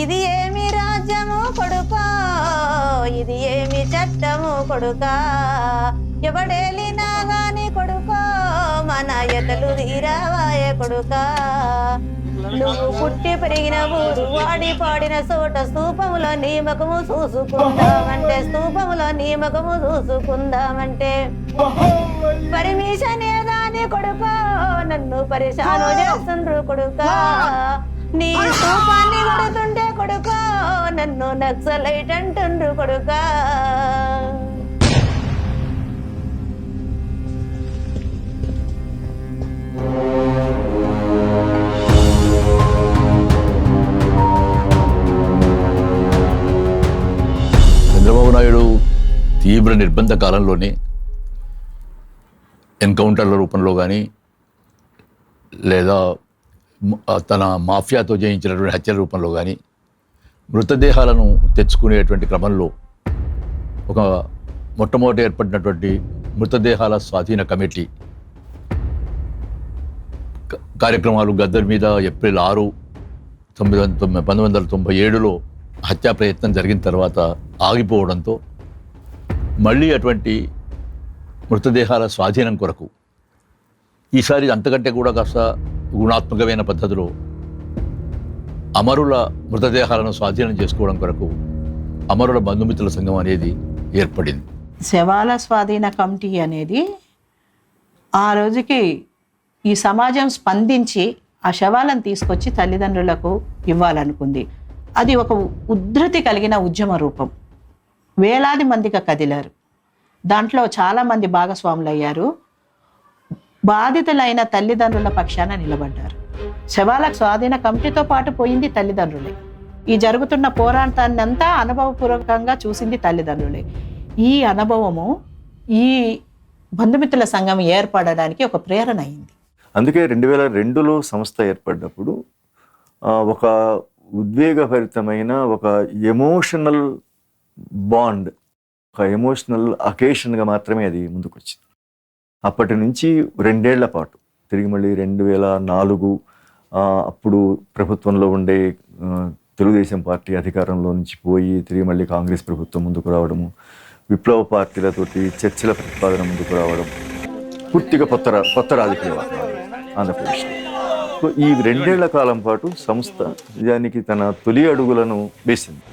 ఇది ఏమి రాజ్యము కొడుకా, ఇది ఏమి చట్టము కొడుకా, ఎవడేలినా గాని కొడుకో మన ఎతలు తీరావాయే కొడుకా. నువ్వు పుట్టి పెరిగిన ఊరు వాడి పాడిన చోట స్తూపములో నీ ముఖము చూసుకుందామంటే, స్తూపములో నీ ముఖము చూసుకుందామంటే పర్మిషన్ ఏదాని కొడుకో నన్ను పరిశాను చేస్తుండ్రు కొడుకా. నీ స్తూపాన్ని కొడుతుంటే కొడుకో నన్ను నక్సలైట్ అంటుండ్రు కొడుకా. చంద్రబాబు నాయుడు తీవ్ర నిర్బంధ కాలంలోనే ఎన్కౌంటర్ల రూపంలో కానీ లేదా తన మాఫియాతో జయించినటువంటి హత్యల రూపంలో కానీ మృతదేహాలను తెచ్చుకునేటువంటి క్రమంలో ఒక మొట్టమొదటి ఏర్పడినటువంటి మృతదేహాల స్వాధీన కమిటీ కార్యక్రమాలు గద్దర్ మీద ఏప్రిల్ 6, 1997లో హత్యా ప్రయత్నం జరిగిన తర్వాత ఆగిపోవడంతో మళ్ళీ అటువంటి మృతదేహాల స్వాధీనం కొరకు ఈసారి అంతకంటే కూడా కాస్త గుణాత్మకమైన పద్ధతిలో అమరుల మృతదేహాలను స్వాధీనం చేసుకోవడం కొరకు అమరుల బంధుమిత్రుల సంఘం అనేది ఏర్పడింది. శవాల స్వాధీన కమిటీ అనేది ఆ రోజుకి ఈ సమాజం స్పందించి ఆ శవాలను తీసుకొచ్చి తల్లిదండ్రులకు ఇవ్వాలనుకుంది. అది ఒక ఉద్ధృతి కలిగిన ఉద్యమ రూపం. వేలాది మందిగా కదిలారు. దాంట్లో చాలామంది భాగస్వాములు అయ్యారు. బాధితులైన తల్లిదండ్రుల పక్షాన నిలబడ్డారు. శవాల స్వాధీన కమిటీతో పాటు పోయింది తల్లిదండ్రులే. ఈ జరుగుతున్న పోరాటాన్ని అంతా అనుభవపూర్వకంగా చూసింది తల్లిదండ్రులే. ఈ అనుభవము ఈ బంధుమిత్రుల సంఘం ఏర్పడడానికి ఒక ప్రేరణ అయింది. అందుకే 2002లో సంస్థ ఏర్పడినప్పుడు ఒక ఉద్వేగభరితమైన ఒక ఎమోషనల్ బాండ్, ఒక ఎమోషనల్ అకేషన్గా మాత్రమే అది ముందుకు వచ్చింది. అప్పటి నుంచి 2 ఏళ్ల పాటు తిరిగి మళ్ళీ 2004 అప్పుడు ప్రభుత్వంలో ఉండే తెలుగుదేశం పార్టీ అధికారంలో నుంచి పోయి తిరిగి మళ్ళీ కాంగ్రెస్ ప్రభుత్వం ముందుకు రావడము, విప్లవ పార్టీలతోటి చర్చల ప్రతిపాదన ముందుకు రావడం, పూర్తిగా కొత్త రాజకీయ వాతావరణం ఆంధ్రప్రదేశ్. సో ఈ 2 ఏళ్ల కాలం పాటు సంస్థ నిజానికి తన తొలి అడుగులను వేసింది.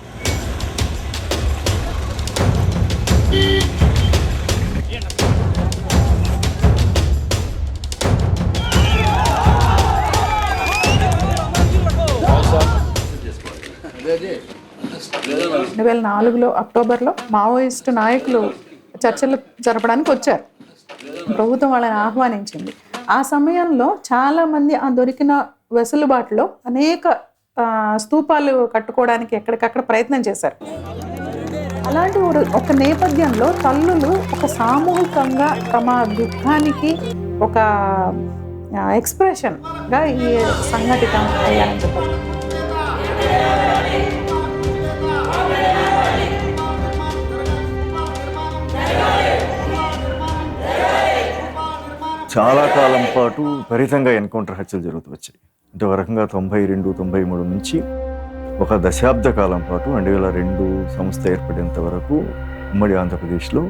అక్టోబర్లో మావోయిస్టు నాయకులు చర్చలు జరపడానికి వచ్చారు. ప్రభుత్వం వాళ్ళని ఆహ్వానించింది. ఆ సమయంలో చాలామంది ఆ దొరికిన వెసులుబాటులో అనేక స్తూపాలు కట్టుకోవడానికి ఎక్కడికక్కడ ప్రయత్నం చేశారు. అలాంటి ఒక నేపథ్యంలో తల్లులు ఒక సామూహికంగా తమ దుఃఖానికి ఒక ఎక్స్ప్రెషన్గా ఈ సంఘటితం అయ్యారని చెప్పారు. చాలా కాలం పాటు విపరీతంగా ఎన్కౌంటర్ హత్యలు జరుగుతూ వచ్చాయి. అంటే ఒక రకంగా 92, 93 నుంచి ఒక దశాబ్ద కాలం పాటు 2002 సంస్థ ఏర్పడేంత వరకు ఉమ్మడి ఆంధ్రప్రదేశ్లో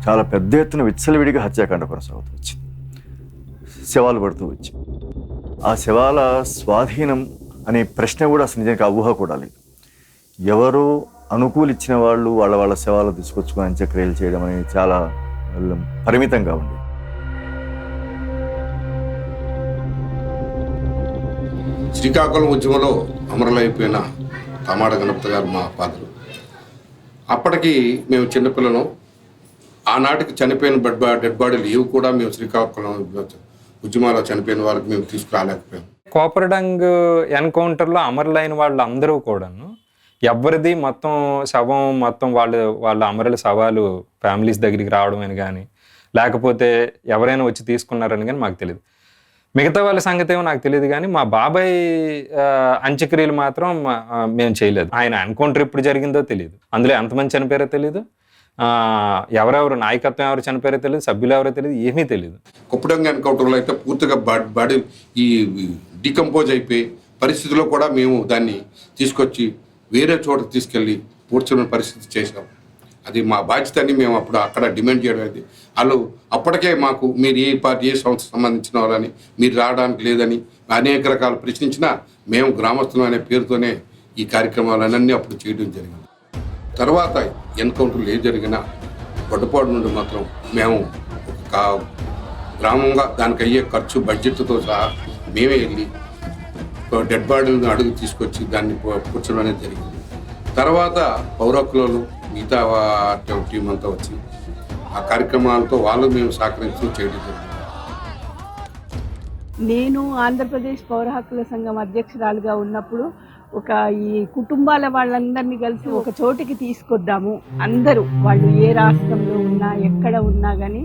చాలా పెద్ద ఎత్తున విచ్చలవిడిగా హత్యాకాండ కొనసాగుతూ వచ్చింది. శవాలు పడుతూ వచ్చాయి. ఆ శవాల స్వాధీనం అనే ప్రశ్న కూడా అసలు నిజానికి ఆ ఊహ కూడా లేదు. ఎవరో అనుకూలిచ్చిన వాళ్ళు వాళ్ళ శవాలు తీసుకొచ్చుకొని అంత్యక్రియలు చేయడం అనేది చాలా పరిమితంగా ఉంది. శ్రీకాకుళం ఉద్యమంలో అమరులైపోయిన తమాడ గణపతి గారు మా ఫాదరు. అప్పటికి మేము చిన్నపిల్లలు. ఆనాటికి చనిపోయిన డెడ్ బాడీలు ఇవి కూడా మేము శ్రీకాకుళం ఉద్యమాల్లో చనిపోయిన వాళ్ళకి మేము తీసుకురాలేకపోయాం. కోపరడంగ్ ఎన్కౌంటర్లో అమరులైన వాళ్ళు అందరూ కూడాను ఎవరిది మొత్తం శవం మొత్తం వాళ్ళ అమరుల శవాలు ఫ్యామిలీస్ దగ్గరికి రావడం అని కానీ లేకపోతే ఎవరైనా వచ్చి తీసుకున్నారని కానీ మాకు తెలియదు. మిగతా వాళ్ళ సంగతి ఏమో నాకు తెలియదు. కానీ మా బాబాయ్ అంత్యక్రియలు మాత్రం మేము చేయలేదు. ఆయన ఎన్కౌంటర్ ఎప్పుడు జరిగిందో తెలియదు. అందులో ఎంతమంది చనిపోయారో తెలియదు. ఎవరెవరు నాయకత్వం ఎవరు చనిపోయారో తెలియదు. సభ్యులు ఎవరో తెలియదు. ఏమీ తెలియదు. కుప్పడంగా ఎన్కౌంటర్లో అయితే పూర్తిగా బాడీ ఈ డికంపోజ్ అయిపోయి పరిస్థితిలో కూడా మేము దాన్ని తీసుకొచ్చి వేరే చోట తీసుకెళ్ళి పూడ్చుకునే పరిస్థితి చేశాం. అది మా బాధ్యత అని మేము అప్పుడు అక్కడ డిమాండ్ చేయడం అయితే వాళ్ళు అప్పటికే మాకు మీరు ఏ పార్టీ ఏ సంస్థ సంబంధించిన వాళ్ళని మీరు రావడానికి లేదని అనేక రకాలు ప్రశ్నించినా మేము గ్రామస్తులం అనే పేరుతోనే ఈ కార్యక్రమాలన్నీ అప్పుడు చేయడం జరిగింది. తర్వాత ఎన్కౌంటర్లు ఏం జరిగినా గొడ్డపాడు నుండి మాత్రం మేము ఒక గ్రామంగా దానికి అయ్యే ఖర్చు బడ్జెట్తో సహా మేమే వెళ్ళి డెడ్ బాడీలను అడుగు తీసుకొచ్చి దాన్ని కూర్చోడం అనేది జరిగింది. తర్వాత పౌర హక్కులు మిగతా టీం అంతా వచ్చి ఆ కార్యక్రమాలతో వాళ్ళు మేము సహకరించి చేయడం జరిగింది. నేను ఆంధ్రప్రదేశ్ పౌర హక్కుల సంఘం అధ్యక్షురాలుగా ఉన్నప్పుడు ఒక ఈ కుటుంబాల వాళ్ళందరినీ కలిసి ఒక చోటికి తీసుకొద్దాము, అందరూ వాళ్ళు ఏ రాష్ట్రంలో ఉన్నా ఎక్కడ ఉన్నా కానీ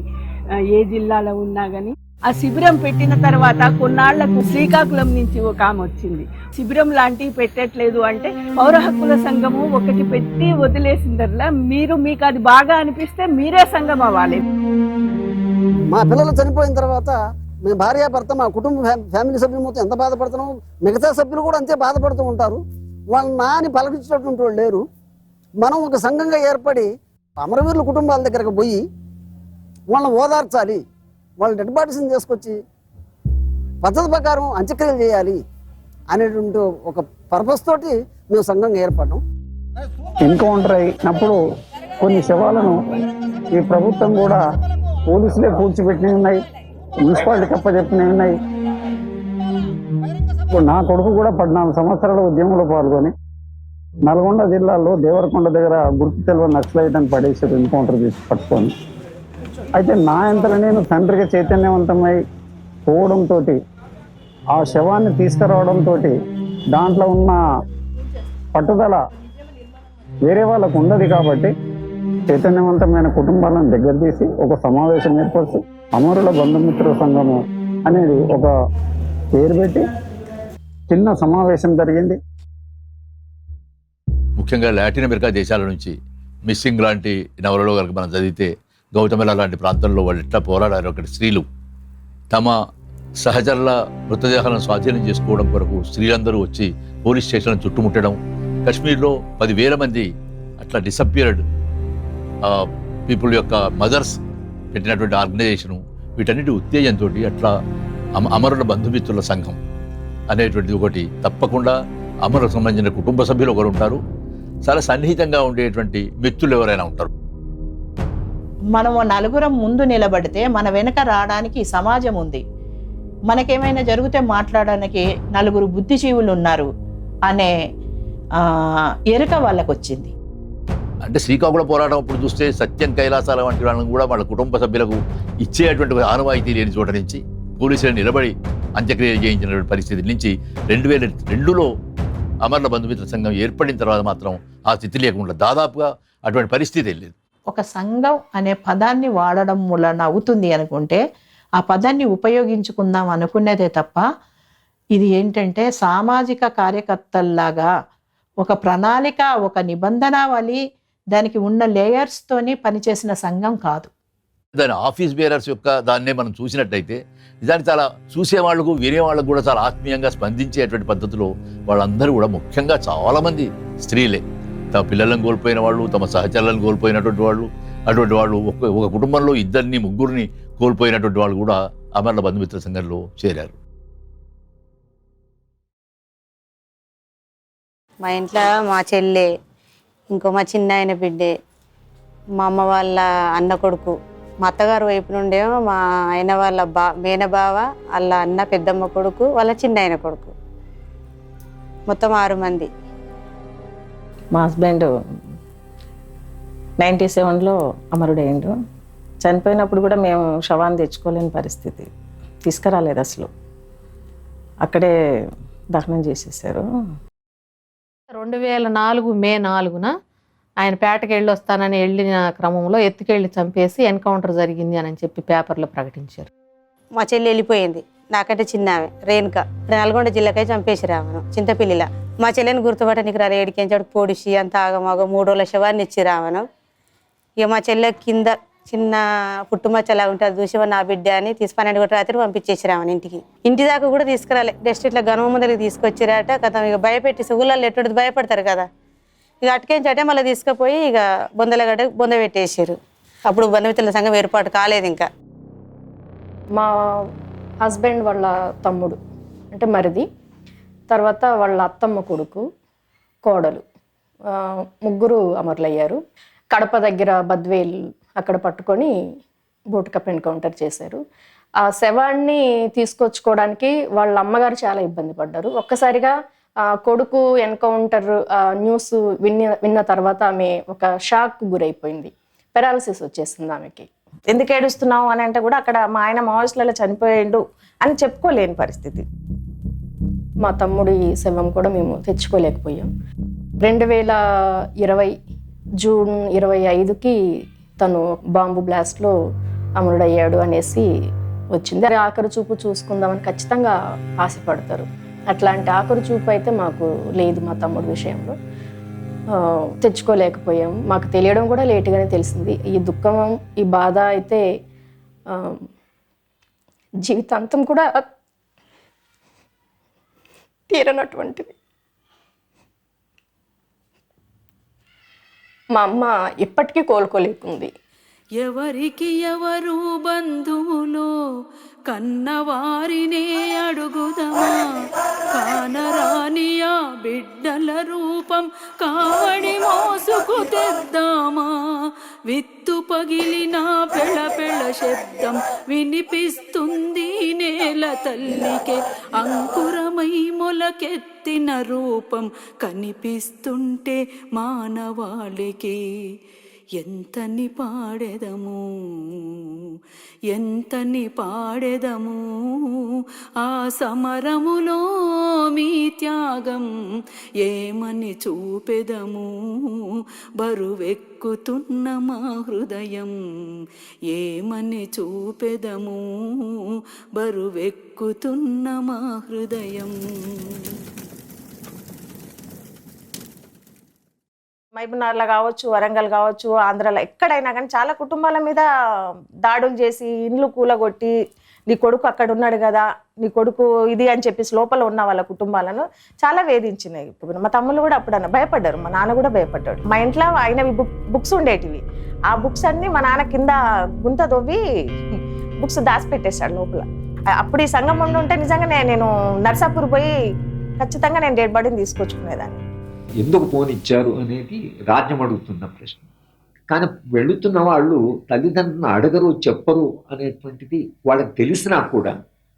ఏ జిల్లాలో ఉన్నా కానీ. ఆ శిబిరం పెట్టిన తర్వాత కొన్నాళ్లకు శ్రీకాకుళం నుంచి ఒక ఆమె వచ్చింది. శిబిరం లాంటివి పెట్టట్లేదు అంటే పౌర హక్కుల సంఘము ఒకటి పెట్టి వదిలేసిందర్లా మీకు అది బాగా అనిపిస్తే మీరే సంఘం అవ్వాలి. మా పిల్లలు చనిపోయిన తర్వాత మేము భార్యాభర్త మా కుటుంబ ఫ్యామిలీ సభ్యులు మొత్తం ఎంత బాధపడుతున్నాం, మిగతా సభ్యులు కూడా అంతే బాధపడుతూ ఉంటారు. వాళ్ళ నాని పలకించినటువంటి వాళ్ళు లేరు. మనం ఒక సంఘంగా ఏర్పడి అమరవీరుల కుటుంబాల దగ్గరకు పోయి వాళ్ళని ఓదార్చాలి, వాళ్ళ డెడ్ బాడీస్ని తీసుకొచ్చి పద్ధతి ప్రకారం అంత్యక్రియలు చేయాలి అనేటువంటి ఒక పర్పస్ తోటి మేము సంఘంగా ఏర్పడ్డాం. ఎన్కౌంటర్ అయినప్పుడు కొన్ని శవాలను ఈ ప్రభుత్వం కూడా పోలీసులే పూడ్చిపెట్టినవి ఉన్నాయి, మున్సిపాలిటీ కప్పచెప్పినవి ఉన్నాయి. ఇప్పుడు నా కొడుకు కూడా 14 సంవత్సరాల ఉద్యమంలో పాల్గొని నల్గొండ జిల్లాలో దేవరకొండ దగ్గర గుర్తు తెలియని నక్సలైట్ అని పడేసారు ఎన్కౌంటర్ చేసి పట్టుకొని. అయితే నా అంతలో నేను తండ్రికి చైతన్యవంతమై పోవడంతో ఆ శవాన్ని తీసుకురావడంతో దాంట్లో ఉన్న పట్టుదల వేరే వాళ్ళకు ఉండదు కాబట్టి చైతన్యవంతమైన కుటుంబాలను దగ్గర తీసి ఒక సమావేశం ఏర్పరిచి అమరుల బంధుమిత్రుల సంఘము అనేది ఒక పేరు పెట్టి చిన్న సమావేశం జరిగింది. ముఖ్యంగా లాటిన్ అమెరికా దేశాల నుంచి మిస్సింగ్ లాంటి నవలలో కనుక మనం చదివితే గౌతమిల లాంటి ప్రాంతంలో వాళ్ళు ఎట్లా పోరాడారు. అక్కడ స్త్రీలు తమ సహచరుల మృతదేహాలను స్వాధీనం చేసుకోవడం కొరకు స్త్రీలందరూ వచ్చి పోలీస్ స్టేషన్లను చుట్టుముట్టడం, కశ్మీర్లో 10,000 మంది అట్లా డిసప్పియర్డ్ పీపుల్ యొక్క మదర్స్ పెట్టినటువంటి ఆర్గనైజేషను, వీటన్నిటి ఉత్తేజంతో అట్లా అమరుల బంధుమిత్రుల సంఘం అనేటువంటిది ఒకటి. తప్పకుండా అమరులకు సంబంధించిన కుటుంబ సభ్యులు ఒకరు ఉంటారు, చాలా సన్నిహితంగా ఉండేటువంటి మిత్రులు ఎవరైనా ఉంటారు. మనము నలుగురం ముందు నిలబడితే మన వెనక రావడానికి సమాజం ఉంది, మనకేమైనా జరిగితే మాట్లాడడానికి నలుగురు బుద్ధిజీవులు ఉన్నారు అనే ఎరుక వాళ్ళకు వచ్చింది. అంటే శ్రీకాకుళం పోరాటం అప్పుడు చూస్తే సత్యం కైలాసాల వంటి వాళ్ళని కూడా వాళ్ళ కుటుంబ సభ్యులకు ఇచ్చేటువంటి ఆనవాయితీ లేని చోట నుంచి పోలీసులు నిలబడి అంత్యక్రియ చేయించినటువంటి పరిస్థితి నుంచి 2002లో అమరుల బంధుమిత్ర సంఘం ఏర్పడిన తర్వాత మాత్రం ఆ స్థితి లేకుండా దాదాపుగా అటువంటి పరిస్థితి లేదు. ఒక సంఘం అనే పదాన్ని వాడడం వలన అవుతుంది అనుకుంటే ఆ పదాన్ని ఉపయోగించుకుందాం అనుకునేదే తప్ప ఇది ఏంటంటే సామాజిక కార్యకర్తల్లాగా ఒక ప్రణాళిక, ఒక నిబంధనావళి, దానికి ఉన్న లేయర్స్తోని పనిచేసిన సంఘం కాదు. దాని ఆఫీస్ బేరర్స్ యొక్క దాన్నే మనం చూసినట్టయితే నిజానికి చాలా చూసేవాళ్ళకు వినేవాళ్ళకు కూడా చాలా ఆత్మీయంగా స్పందించేటువంటి పద్ధతిలో వాళ్ళందరూ కూడా ముఖ్యంగా చాలామంది స్త్రీలే. తమ పిల్లలను కోల్పోయిన వాళ్ళు, తమ సహచరులను కోల్పోయినటువంటి వాళ్ళు, అటువంటి వాళ్ళు ఒక కుటుంబంలో 2, 3 కోల్పోయినటువంటి వాళ్ళు కూడా అమరుల బంధుమిత్ర సంఘంలో చేరారు. మా ఇంట్లో మా చెల్లె, ఇంకో మా చిన్న ఆయన బిడ్డే, మా అమ్మ వాళ్ళ అన్న కొడుకు, మా అత్తగారు వైపు నుండేమో మా ఆయన వాళ్ళ మేనబావ, వాళ్ళ అన్న పెద్దమ్మ కొడుకు, వాళ్ళ చిన్న ఆయన కొడుకు, మొత్తం 6 మంది. మా హస్బెండ్ 97లో అమరుడైండు. చనిపోయినప్పుడు కూడా మేము శవాన్ని తెచ్చుకోలేని పరిస్థితి, తీసుకురాలేదు అసలు, అక్కడే దహనం చేసేసారు. 2004 మే 4న ఆయన పేటకి వస్తానని వెళ్ళిన క్రమంలో ఎత్తుకెళ్ళి చంపేసి ఎన్కౌంటర్ జరిగింది అని చెప్పి పేపర్లో ప్రకటించారు. మా చెల్లి వెళ్ళిపోయింది, నాకంటే చిన్న ఆమె రేణుక, నల్గొండ జిల్లాకై చంపేసి రావను చింతపిల్లిలా. మా చెల్లెని గుర్తుపట్టనికి రా ఏడికించాడు పొడిచి అంత ఆగమాగం 3 రోజుల శవాన్ని ఇచ్చి రావను. ఇక మా చెల్లె కింద చిన్న పుట్టుమచ్చలా ఉంటుంది చూసి నా బిడ్డ అని తీసి 12 గంటల రాత్రి పంపించేసిరామని ఇంటి దాకా కూడా తీసుకురాలే. జస్ట్ ఇట్లా గనుమ ముందరికి తీసుకొచ్చిరాట. కథ ఇక భయపెట్టి ఊళ్ళల్లో ఎటువంటి భయపడతారు కదా, ఇక అటుకేంచటే మళ్ళీ తీసుకుపోయి ఇక బొందలగడ్డ బొంద పెట్టేసారు. అప్పుడు బంధుమిత్రుల సంఘం ఏర్పాటు కాలేదు ఇంకా. మా హస్బెండ్ వాళ్ళ తమ్ముడు అంటే మరిది, తర్వాత వాళ్ళ అత్తమ్మ కొడుకు, కోడలు, ముగ్గురు అమరులయ్యారు. కడప దగ్గర బద్వేల్ అక్కడ పట్టుకొని బోటుకప్ ఎన్కౌంటర్ చేశారు. ఆ శవాన్ని తీసుకొచ్చుకోవడానికి వాళ్ళ అమ్మగారు చాలా ఇబ్బంది పడ్డారు. ఒక్కసారిగా కొడుకు ఎన్కౌంటర్ న్యూస్ విన్న తర్వాత ఆమె ఒక షాక్ గురైపోయింది. పెరాలసిస్ వచ్చేసింది ఆమెకి. ఎందుకు ఏడుస్తున్నావు అని అంటే కూడా అక్కడ మా ఆయన మావోయిస్టులలో చనిపోయాడు అని చెప్పుకోలేని పరిస్థితి. మా తమ్ముడి శవం కూడా మేము తెచ్చుకోలేకపోయాం. 2020 జూన్ 25కి తను బాంబు బ్లాస్ట్లో అమరుడయ్యాడు అనేసి వచ్చింది. ఆఖరి చూపు చూసుకుందామని ఖచ్చితంగా ఆశపడతారు. అట్లాంటి ఆఖరి చూపు అయితే మాకు లేదు మా తమ్ముడి విషయంలో. తెచ్చుకోలేకపోయాం. మాకు తెలియడం కూడా లేటుగానే తెలిసింది. ఈ దుఃఖం, ఈ బాధ అయితే జీవితాంతం కూడా తీరనటువంటిది. మా అమ్మ ఇప్పటికీ కోలుకోలేకుంది. ఎవరికి ఎవరు బంధువులో కన్నవారినే అడుగుదమా, కానరానియా బిడ్డల రూపం కావడి మోసుకు తెద్దామా, విత్తు పగిలిన పెళ పెళ శబ్దం వినిపిస్తుంది నేల తల్లికే, అంకురమై మొలకెత్తిన రూపం కనిపిస్తుంటే మానవాళికి. ఎంతని పాడెదము ఎంతని పాడెదము ఆ సమరములో మీ త్యాగం, ఏమని చూపెదము బరువెక్కుతున్న మా హృదయం, ఏమని చూపెదము బరువెక్కుతున్న మా హృదయం. మహబూబ్నగర్లో కావచ్చు, వరంగల్ కావచ్చు, ఆంధ్రాలో ఎక్కడైనా కానీ చాలా కుటుంబాల మీద దాడులు చేసి ఇండ్లు కూలగొట్టి, నీ కొడుకు అక్కడ ఉన్నాడు కదా, నీ కొడుకు ఇది అని చెప్పేసి లోపల ఉన్న వాళ్ళ కుటుంబాలను చాలా వేధించినాయి. మా తమ్ముళ్ళు కూడా అప్పుడు భయపడ్డారు, మా నాన్న కూడా భయపడ్డాడు. మా ఇంట్లో ఆయనవి బుక్స్ ఉండేటివి. ఆ బుక్స్ అన్ని మా నాన్న కింద గుంత తవ్వి బుక్స్ దాచిపెట్టేశాడు లోపల. అప్పుడు ఈ సంఘం ఉండుంటే నిజంగా నేను నర్సాపూర్ పోయి ఖచ్చితంగా నేను డెడ్ బాడీని తీసుకొచ్చుకునేదాన్ని. ఎందుకు పోనిచ్చారు అనేది రాజ్యం అడుగుతున్న ప్రశ్న. కానీ వెళుతున్న వాళ్ళు తల్లిదండ్రులను అడగరు, చెప్పరు అనేటువంటిది వాళ్ళకి తెలిసినా కూడా,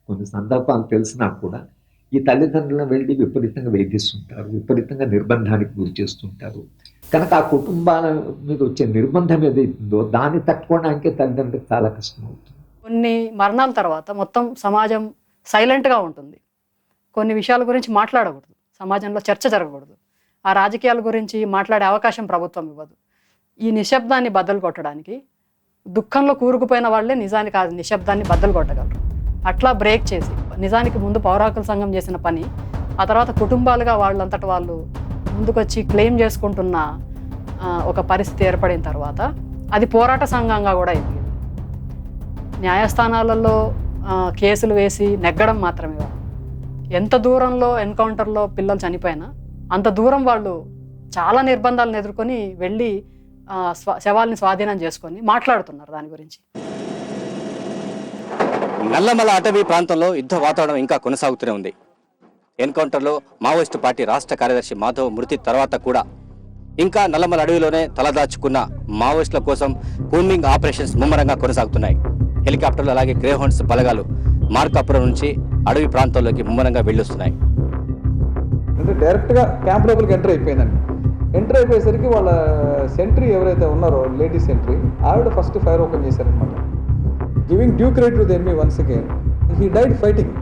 కొన్ని సందర్భాలు తెలిసినా కూడా ఈ తల్లిదండ్రులను వెళ్ళి విపరీతంగా వేధిస్తుంటారు, విపరీతంగా నిర్బంధానికి గురి చేస్తుంటారు. కనుక ఆ కుటుంబాల మీద వచ్చే నిర్బంధం ఏదైతుందో దాన్ని తట్టుకోవడానికే తల్లిదండ్రులకు చాలా కష్టం అవుతుంది. కొన్ని మరణాల తర్వాత మొత్తం సమాజం సైలెంట్గా ఉంటుంది. కొన్ని విషయాల గురించి మాట్లాడకూడదు, సమాజంలో చర్చ జరగకూడదు, ఆ రాజకీయాల గురించి మాట్లాడే అవకాశం ప్రభుత్వం ఇవ్వదు. ఈ నిశ్శబ్దాన్ని బద్దలు కొట్టడానికి దుఃఖంలో కూరుకుపోయిన వాళ్ళే నిజానికి ఆ నిశ్శబ్దాన్ని బద్దలు కొట్టగలరు. అట్లా బ్రేక్ చేసి, నిజానికి ముందు పౌర హక్కుల సంఘం చేసిన పని, ఆ తర్వాత కుటుంబాలుగా వాళ్ళంతటి వాళ్ళు ముందుకొచ్చి క్లెయిమ్ చేసుకుంటున్న ఒక పరిస్థితి ఏర్పడిన తర్వాత అది పోరాట సంఘంగా కూడా ఎదిగింది. న్యాయస్థానాలలో కేసులు వేసి నెగ్గడం మాత్రమే కాదు, ఎంత దూరంలో ఎన్కౌంటర్లో పిల్లలు చనిపోయినా అంత దూరం వాళ్ళు చాలా నిర్బంధాలను ఎదుర్కొని వెళ్ళి శవాల్ని స్వాధీనం చేసుకొని మాట్లాడుతున్నారు దాని గురించి. నల్లమల అటవీ ప్రాంతంలో యుద్ధ వాతావరణం ఇంకా కొనసాగుతూనే ఉంది. ఎన్కౌంటర్లో మావోయిస్టు పార్టీ రాష్ట్ర కార్యదర్శి మాధవ్ మృతి తర్వాత కూడా ఇంకా నల్లమల అడవిలోనే తలదాచుకున్న మావోయిస్టుల కోసం కూంబింగ్ ఆపరేషన్స్ ముమ్మరంగా కొనసాగుతున్నాయి. హెలికాప్టర్లు అలాగే గ్రేహౌండ్స్ బలగాలు మార్కాపురం నుంచి అడవి ప్రాంతాల్లోకి ముమ్మరంగా వెళ్ళొస్తున్నాయి. అంటే డైరెక్ట్గా క్యాంప్ లోపలికి ఎంటర్ అయిపోయిందండి. ఎంటర్ అయిపోయేసరికి వాళ్ళ సెంట్రీ ఎవరైతే ఉన్నారో, లేడీ సెంట్రీ, ఆవిడ ఫస్ట్ ఫైర్ ఓపెన్ చేశారనమాట. Giving due credit to the enemy once again. He died fighting.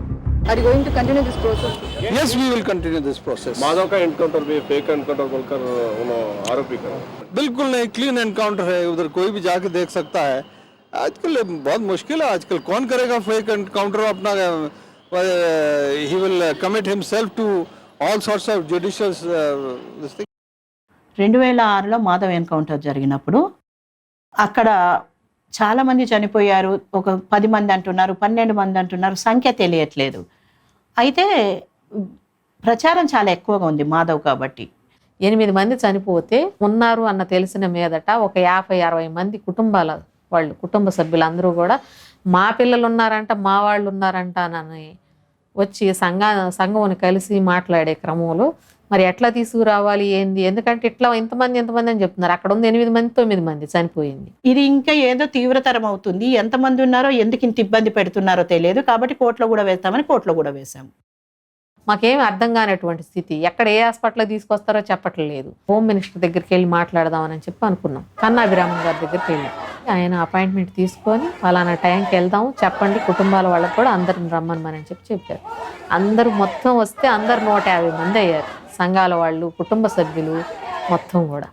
Are you going to continue this process? Yes, we will continue this process. Madhav का encounter भी fake encounter बोलकर आरोपी कर बिल्कुल नहीं, clean encounter है, उधर कोई भी जाके देख सकता है. आजकल बहुत मुश्किल है, आजकल कौन करेगा फेक एनकाउंटर. अपना he will commit himself to all sorts of judicial this thing. 2006లో మాధవ్ ఎన్కౌంటర్ జరిగినప్పుడు అక్కడ చాలామంది చనిపోయారు, ఒక 10 మంది అంటున్నారు, 12 మంది అంటున్నారు, సంఖ్య తెలియట్లేదు. అయితే ప్రచారం చాలా ఎక్కువగా ఉంది మాధవ్ కాబట్టి. 8 మంది చనిపోతే ఉన్నారు అన్న తెలిసిన మీదట ఒక 50-60 మంది కుటుంబాల వాళ్ళు, కుటుంబ సభ్యులందరూ కూడా మా పిల్లలు ఉన్నారంట, మా వాళ్ళు ఉన్నారంట అని వచ్చి సంఘంని కలిసి మాట్లాడే క్రమంలో మరి ఎట్లా తీసుకురావాలి ఏంది, ఎందుకంటే ఇట్లా ఇంతమంది అని చెప్తున్నారు. అక్కడ ఉంది 8 మంది 9 మంది చనిపోయింది. ఇది ఇంకా ఏదో తీవ్రతరం అవుతుంది. ఎంతమంది ఉన్నారో, ఎందుకు ఇంత ఇబ్బంది పెడుతున్నారో తెలియదు. కాబట్టి కోర్టులో కూడా వేస్తామని కోర్టులో కూడా వేశాము. మాకేమి అర్థం కానటువంటి స్థితి. ఎక్కడ ఏ హాస్పిటల్కి తీసుకొస్తారో చెప్పట్లేదు. హోమ్ మినిస్టర్ దగ్గరికి వెళ్ళి మాట్లాడదామని చెప్పి అనుకున్నాం. కన్నాభిరామన్ గారి దగ్గరికి వెళ్ళి ఆయన అపాయింట్మెంట్ తీసుకొని ఫలానా టైంకి వెళ్దాము, చెప్పండి కుటుంబాల వాళ్ళకి కూడా అందరిని రమ్మని చెప్పి చెప్పారు. అందరూ మొత్తం వస్తే అందరు 150 మంది అయ్యారు. సంఘాల వాళ్ళు, కుటుంబ సభ్యులు మొత్తం కూడా.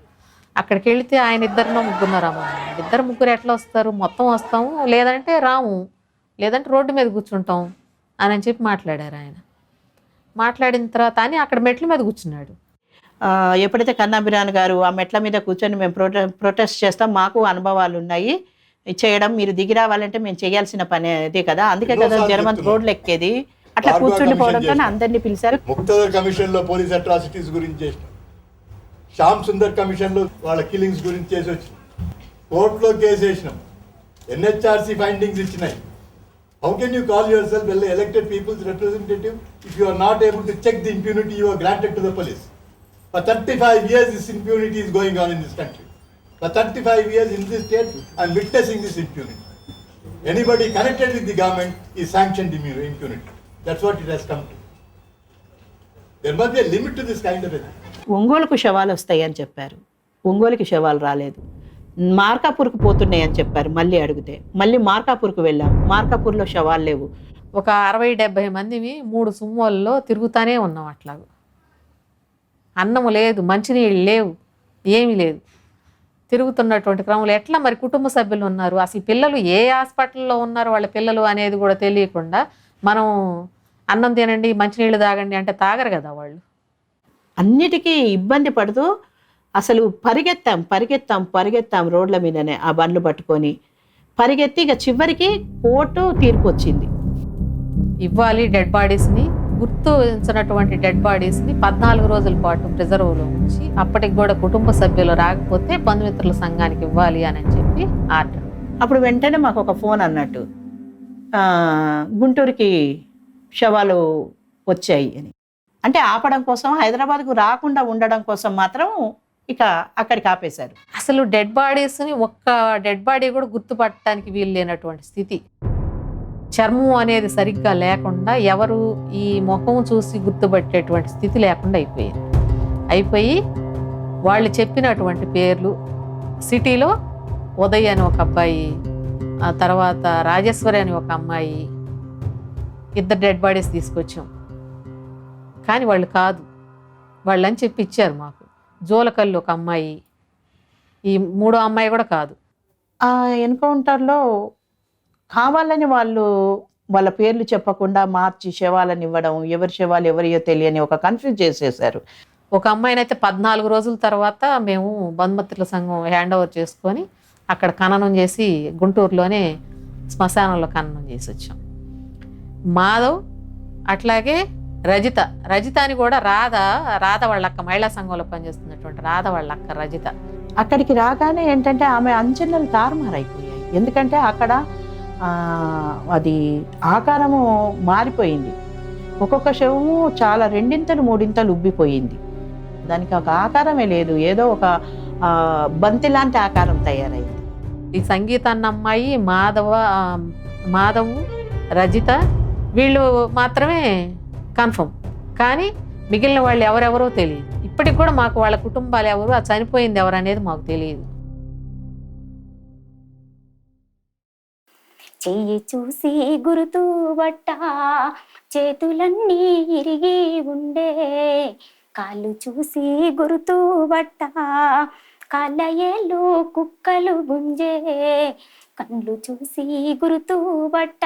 అక్కడికి వెళితే ఆయన 2-3 రమ్మన్నారు. 2-3 ఎట్లా వస్తారు, మొత్తం వస్తాము, లేదంటే రాము, లేదంటే రోడ్డు మీద కూర్చుంటాం అని చెప్పి మాట్లాడారు. ఆయన మాట్లాడిన తర్వాత అని అక్కడ మెట్ల మీద కూర్చున్నాడు. ఎప్పుడైతే కన్నాభిరాన్ గారు ఆ మెట్ల మీద కూర్చొని మేము ప్రొటెస్ట్ చేస్తాం, మాకు అనుభవాలు ఉన్నాయి చేయడం, మీరు దిగి రావాలంటే మేము చేయాల్సిన పని అదే కదా, అందుకే కదా జనమంత్ రోడ్లు ఎక్కేది, అట్లా కూర్చుండిపోవడంతో అందరినీ పిలిచారు. ముక్తదర్ కమిషన్ లో పోలీస్ అట్రాసిటీస్ గురించి చేసినాం, శ్యామ్ సుందర్ కమిషన్ లో వాళ్ళ కిల్లింగ్స్ గురించి చేసి వచ్చినాం, కోర్టులో కేసు వేసినాం, ఎన్హెచ్ఆర్సీ ఫైండింగ్స్ ఇచ్చినాయి. How can you call yourself an elected people's representative if you are not able to check the impunity you are granted to the police? For 35 years this impunity is going on in this country. For 35 years in this state I am witnessing this impunity. Anybody connected with the government is sanctioned impunity. That's what it has come to. There must be a limit to this kind of a thing. ఒంగోలుకు శవాలు వస్తాయని చెప్పారు, ఒంగోలుకి శవాలు రాలేదు. మార్కాపూర్కు పోతున్నాయని చెప్పారు. మళ్ళీ అడిగితే మళ్ళీ మార్కాపూర్కు వెళ్ళాం, మార్కాపూర్లో శవాలు లేవు. ఒక 60-70 మందిని 3 సుమ్మోల్లో తిరుగుతానే ఉన్నాం. అట్లాగూ అన్నము లేదు, మంచినీళ్ళు లేవు, ఏమీ లేదు. తిరుగుతున్నటువంటి క్రమంలో ఎట్లా మరి కుటుంబ సభ్యులు ఉన్నారు, అసలు పిల్లలు ఏ హాస్పిటల్లో ఉన్నారు వాళ్ళ పిల్లలు అనేది కూడా తెలియకుండా మనం అన్నం తినండి, మంచినీళ్ళు తాగండి అంటే తాగరు కదా వాళ్ళు. అన్నిటికీ ఇబ్బంది పడుతూ అసలు పరిగెత్తాం రోడ్ల మీదనే ఆ బండ్లు పట్టుకొని పరిగెత్తి ఇక చివరికి కోర్టు తీర్పు వచ్చింది. ఇవ్వాలి డెడ్ బాడీస్ని, గుర్తించినటువంటి డెడ్ బాడీస్ని 14 రోజుల పాటు ప్రిజర్వ్లో ఉంచి అప్పటికి కూడా కుటుంబ సభ్యులు రాకపోతే బంధుమిత్రుల సంఘానికి ఇవ్వాలి అని చెప్పి ఆర్డర్. అప్పుడు వెంటనే మాకు ఒక ఫోన్ అన్నట్టు గుంటూరుకి శవాలు వచ్చాయి అని. అంటే ఆపడం కోసం, హైదరాబాద్కు రాకుండా ఉండడం కోసం మాత్రం ఇక అక్కడికి ఆపేశారు. అసలు డెడ్ బాడీస్ని ఒక్క డెడ్ బాడీ కూడా గుర్తుపట్టడానికి వీలు లేనటువంటి స్థితి. చర్మం అనేది సరిగ్గా లేకుండా ఎవరు ఈ ముఖం చూసి గుర్తుపట్టేటువంటి స్థితి లేకుండా అయిపోయి వాళ్ళు చెప్పినటువంటి పేర్లు సిటీలో ఉదయ్ అని ఒక అబ్బాయి, ఆ తర్వాత రాజేశ్వరి అని ఒక అమ్మాయి, 2 డెడ్ బాడీస్ తీసుకొచ్చాం. కానీ వాళ్ళు కాదు, వాళ్ళని చెప్పి ఇచ్చారు మాకు. జోలకల్లు ఒక అమ్మాయి, ఈ 3వ అమ్మాయి కూడా కాదు. ఆ ఎన్కౌంటర్లో కావాలని వాళ్ళ పేర్లు చెప్పకుండా మార్చి శవాలను ఇవ్వడం, ఎవరి శవాలు ఎవరియో తెలియని ఒక కన్ఫ్యూజ్ చేసేసారు. ఒక అమ్మాయిని అయితే 14 రోజుల తర్వాత మేము బంధుమిత్రుల సంఘం హ్యాండ్ ఓవర్ చేసుకొని అక్కడ ఖననం చేసి గుంటూరులోనే శ్మశానంలో ఖననం చేసి వచ్చాం. మాధవ్ అట్లాగే రజిత అని కూడా రాధ వాళ్ళ అక్క, మహిళా సంఘంలో పనిచేస్తున్నటువంటి రాధ వాళ్ళ అక్క రజిత. అక్కడికి రాగానే ఏంటంటే ఆమె అంచనాలు తారుమారైపోయాయి. ఎందుకంటే అక్కడ అది ఆకారము మారిపోయింది. ఒక్కొక్క శవము చాలా 2-3 ఉబ్బిపోయింది. దానికి ఒక ఆకారమే లేదు, ఏదో ఒక బంతి లాంటి ఆకారం తయారైంది. ఈ సంగీత అన్న అమ్మాయి, మాధవ్, రజిత వీళ్ళు మాత్రమే కన్ఫర్మ్. కానీ మిగిలిన వాళ్ళు ఎవరెవరో తెలియదు. ఇప్పటికి కూడా మాకు వాళ్ళ కుటుంబాలు ఎవరు, ఆ చనిపోయింది ఎవరు అనేది మాకు తెలియదు. చెయ్యి చూసి గురుతూ బట్ట చేతులన్నీ ఇరిగి ఉండే, కాళ్ళు చూసి గురుతూ బట్ట కాళ్ళ ఏళ్ళు కుక్కలు గుంజే, కండ్లు చూసి గురుతూ బట్ట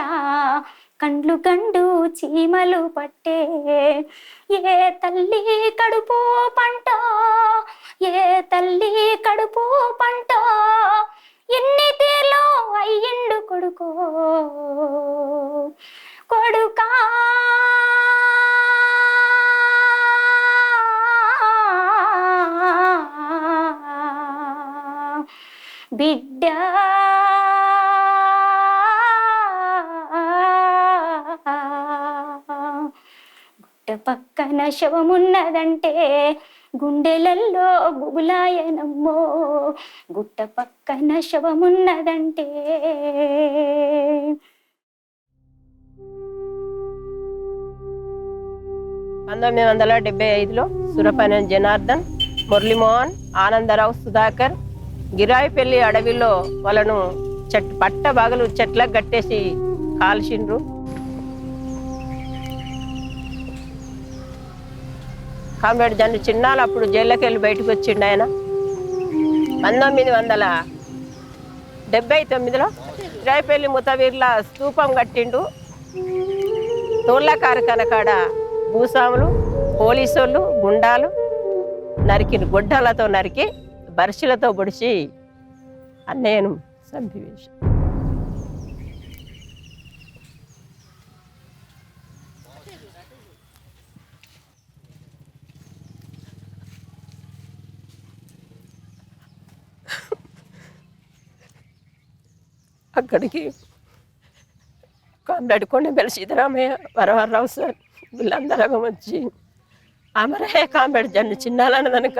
కండ్లు గండు చీమలు పట్టే, ఏ తల్లి కడుపు పంట, ఏ తల్లి కడుపు పంట, ఎన్ని తీర్లు బిడ్డ గుట్ట పక్కన శవమున్నదంటే గుండెలల్లో గుబులాయనమ్మో గుట్ట పక్కన శవమున్నదంటే. 1975లో సురపనేని జనార్దన్, మురళీమోహన్, ఆనందరావు, సుధాకర్ గిరాయిపల్లి అడవిలో వాళ్ళను పట్టబాగలు చెట్లకు కట్టేసి కాల్చిండ్రు. కామ్రేడ్ జన్ను చిన్నాలు అప్పుడు జైల్లోకి వెళ్ళి బయటకు వచ్చిండు ఆయన. 1979లో గిరాయిపల్లి ముతవీర్ల స్తూపం కట్టిండు. తోళ్ళ కార్ఖాన కాడ భూస్వాములు, పోలీసోళ్ళు, గుండాలు నరికిండు. గొడ్డలతో నరికి బర్షిలతో పొడిచి అన్నయ్యను చంపివేసి. అక్కడికి కామ్రేడ్ కొండెబెల్లి సీతారామయ్య, వరవరరావు సార్ వీళ్ళందరం వచ్చి అమరే కామ్రేడ్ జన్ను చిన్నాలన్నదనక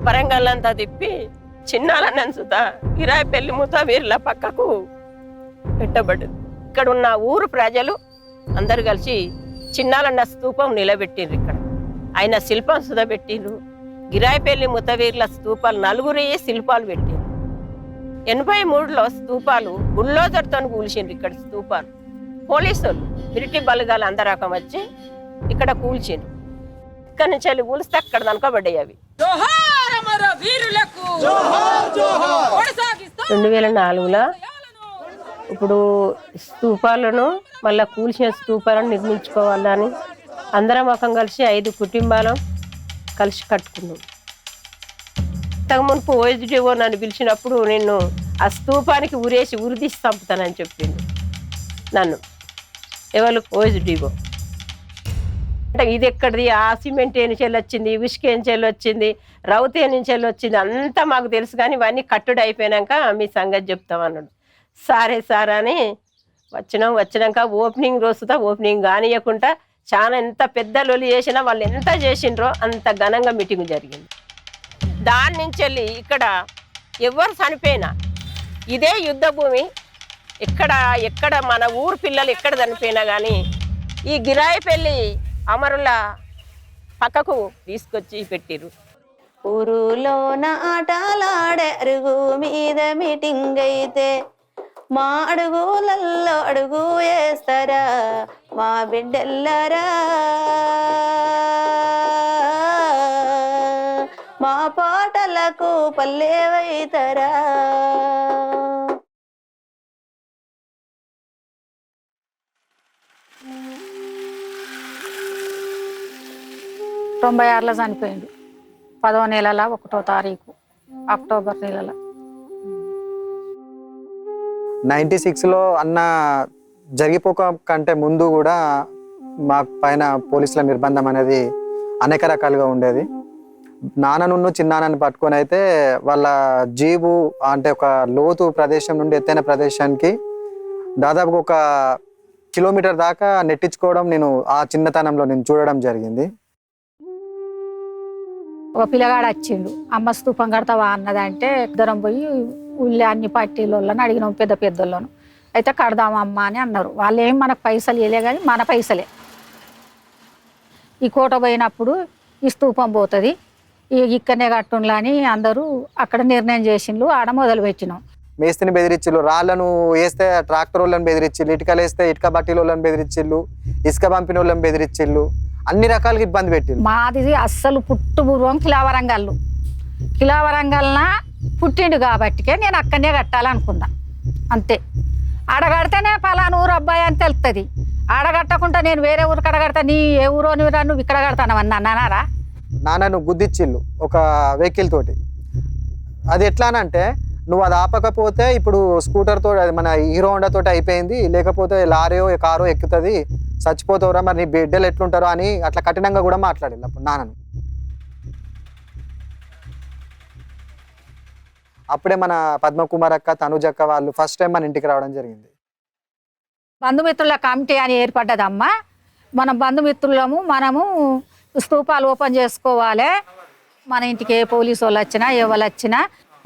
వరంగల్ తిప్పి చిన్నాలన్నని సుతా గిరాయిపల్లి ముతవీర్ల పక్కకు పెట్టబడ్డది. ఇక్కడ ఉన్న ఊరు ప్రజలు అందరు కలిసి చిన్నాలన్న స్తూపం నిలబెట్టిండ్రు. ఇక్కడ ఆయన శిల్పం సుధా పెట్టిండ్రు. గిరాయిపల్లి ముతవీర్ల స్తూపాలు 4 శిల్పాలు పెట్టిండ్రు. 83లో స్తూపాలు బుల్డోజర్తో కూల్చిండ్రు. ఇక్కడ స్తూపాలు పోలీసులు, మిలిటరీ బలగాలు అందరకం వచ్చి ఇక్కడ కూల్చిండ్రు. ఇక్కడ నుంచి వెళ్ళి కూలిస్తే అక్కడ దనకబడ్డాయి అవి. 2004లో ఇప్పుడు స్తూపాలను మళ్ళీ కూల్చిన స్తూపాలను నిర్మించుకోవాలని అందరం ఒక కలిసి 5 కుటుంబాలు కలిసి కట్టుకున్నాం. ఇంతకుముందు ఓఎస్డిఓ నన్ను పిలిచినప్పుడు నేను ఆ స్తూపానికి ఉరిదీసి చంపుతానని చెప్పిండు నన్ను. ఎవరు? ఓఎస్డిఓ. అంటే ఇది ఎక్కడిది, ఆ సిమెంట్ ఏ నుంచి వచ్చింది, ఇసుక ఏ నుంచి వచ్చింది, రౌత్ ఏ నుంచి వచ్చింది అంతా మాకు తెలుసు, కానీ ఇవన్నీ కట్టుడు అయిపోయాక మీ సంగతి చెప్తాం అన్నాడు. సరే సార్ అని వచ్చినాక ఓపెనింగ్ రోజుతో ఓపెనింగ్ కానియకుండా చాలా ఎంత పెద్ద లొలి చేసినా వాళ్ళు ఎంత చేసిండ్రో అంత ఘనంగా మీటింగ్ జరిగింది. దాని నుంచి వెళ్ళి ఇక్కడ ఎవరు చనిపోయినా ఇదే యుద్ధ భూమి. ఎక్కడ మన ఊరు పిల్లలు ఎక్కడ చనిపోయినా కానీ ఈ గిరాయిపల్లి అమరుల పక్కకు తీసుకొచ్చి పెట్టిరు. ఊరులోన ఆటలాడే అరుగు మీద మీటింగ్ అయితే మా అడుగులల్లో అడుగు వేస్తారా మా బిడ్డెల్లరా, మా పాటలకు పల్లెవైతరా. తొంభై 96లో చనిపోయిండు. 10వ నెల 1వ తారీఖు అక్టోబర్ నెలలో. 96లో అన్న జరిగిపోక కంటే ముందు కూడా మా పైన పోలీసుల నిర్బంధం అనేది అనేక రకాలుగా ఉండేది. నాన్నను చిన్నాన్నని పట్టుకొని అయితే వాళ్ళ జీబు అంటే ఒక లోతు ప్రదేశం నుండి ఎత్తైన ప్రదేశానికి దాదాపు 1 కిలోమీటర్ దాకా నెట్టించుకోవడం నేను ఆ చిన్నతనంలో నేను చూడడం జరిగింది. ఒక పిల్లగాడు వచ్చిండు, అమ్మ స్తూపం కడతావా అన్నదంటే ఇద్దరం పోయి ఊళ్ళో అన్ని పార్టీలను అడిగినాం, పెద్దోళ్ళను. అయితే కడదామమ్మా అని అన్నారు. వాళ్ళు ఏం మనకు పైసలు ఇవ్వలే, కానీ మన పైసలే. ఈ కోట పోయినప్పుడు ఈ స్తూపం పోతుంది, ఇక్కడనే కట్టుండ్లా అని అందరూ అక్కడ నిర్ణయం చేసిండ్రు. ఆడ మొదలు పెట్టినాం. మేస్తిని బెదిరించిళ్ళు, రాళ్ళను వేస్తే ట్రాక్టర్ వాళ్ళని బెదిరించిళ్ళు, ఇటుకలు వేస్తే ఇటుక బట్టీల వాళ్ళని బెదిరించిళ్ళు, ఇసుక పంపిన వాళ్ళని బెదిరించిళ్ళు, అన్ని రకాలుగా ఇబ్బంది పెట్టిళ్ళు. మాది అస్సలు పుట్టుపూర్వం కిలావరంగల్న పుట్టిండు కాబట్టికే నేను అక్కడనే కట్టాలనుకున్నా అంతే. ఆడగడితేనే పలానా ఊరు అబ్బాయి అని తెలుస్తుంది. ఆడగట్టకుండా నేను వేరే ఊరు కడగడతా, నీ ఏ ఊరో నువ్వు ఇక్కడ కడతానవన్నా అన్నారా? నాన్నను గుద్దిచ్చిళ్ళు ఒక వెహికల్ తోటి. అది ఎట్లానంటే నువ్వు అది ఆపకపోతే ఇప్పుడు స్కూటర్ తోటి, అది మన హీరో హోండా తోటి అయిపోయింది, లేకపోతే లారీయో కారో ఎక్కుతుంది, చచ్చిపోతావురా, మరి నీ బిడ్డలు ఎట్లుంటారో అని అట్లా కఠినంగా కూడా మాట్లాడాలి అప్పుడు నాన్నను. అప్పుడే మన పద్మకుమార్ అక్క, తనుజ్ అక్క వాళ్ళు ఫస్ట్ టైం మన ఇంటికి రావడం జరిగింది. బంధుమిత్రుల కమిటీ అని ఏర్పడ్డదమ్మా. మనం బంధుమిత్రులము, మనము స్తూపాలు ఓపెన్ చేసుకోవాలి. మన ఇంటికి ఏ పోలీసు వాళ్ళు వచ్చినా ఎవరు వచ్చినా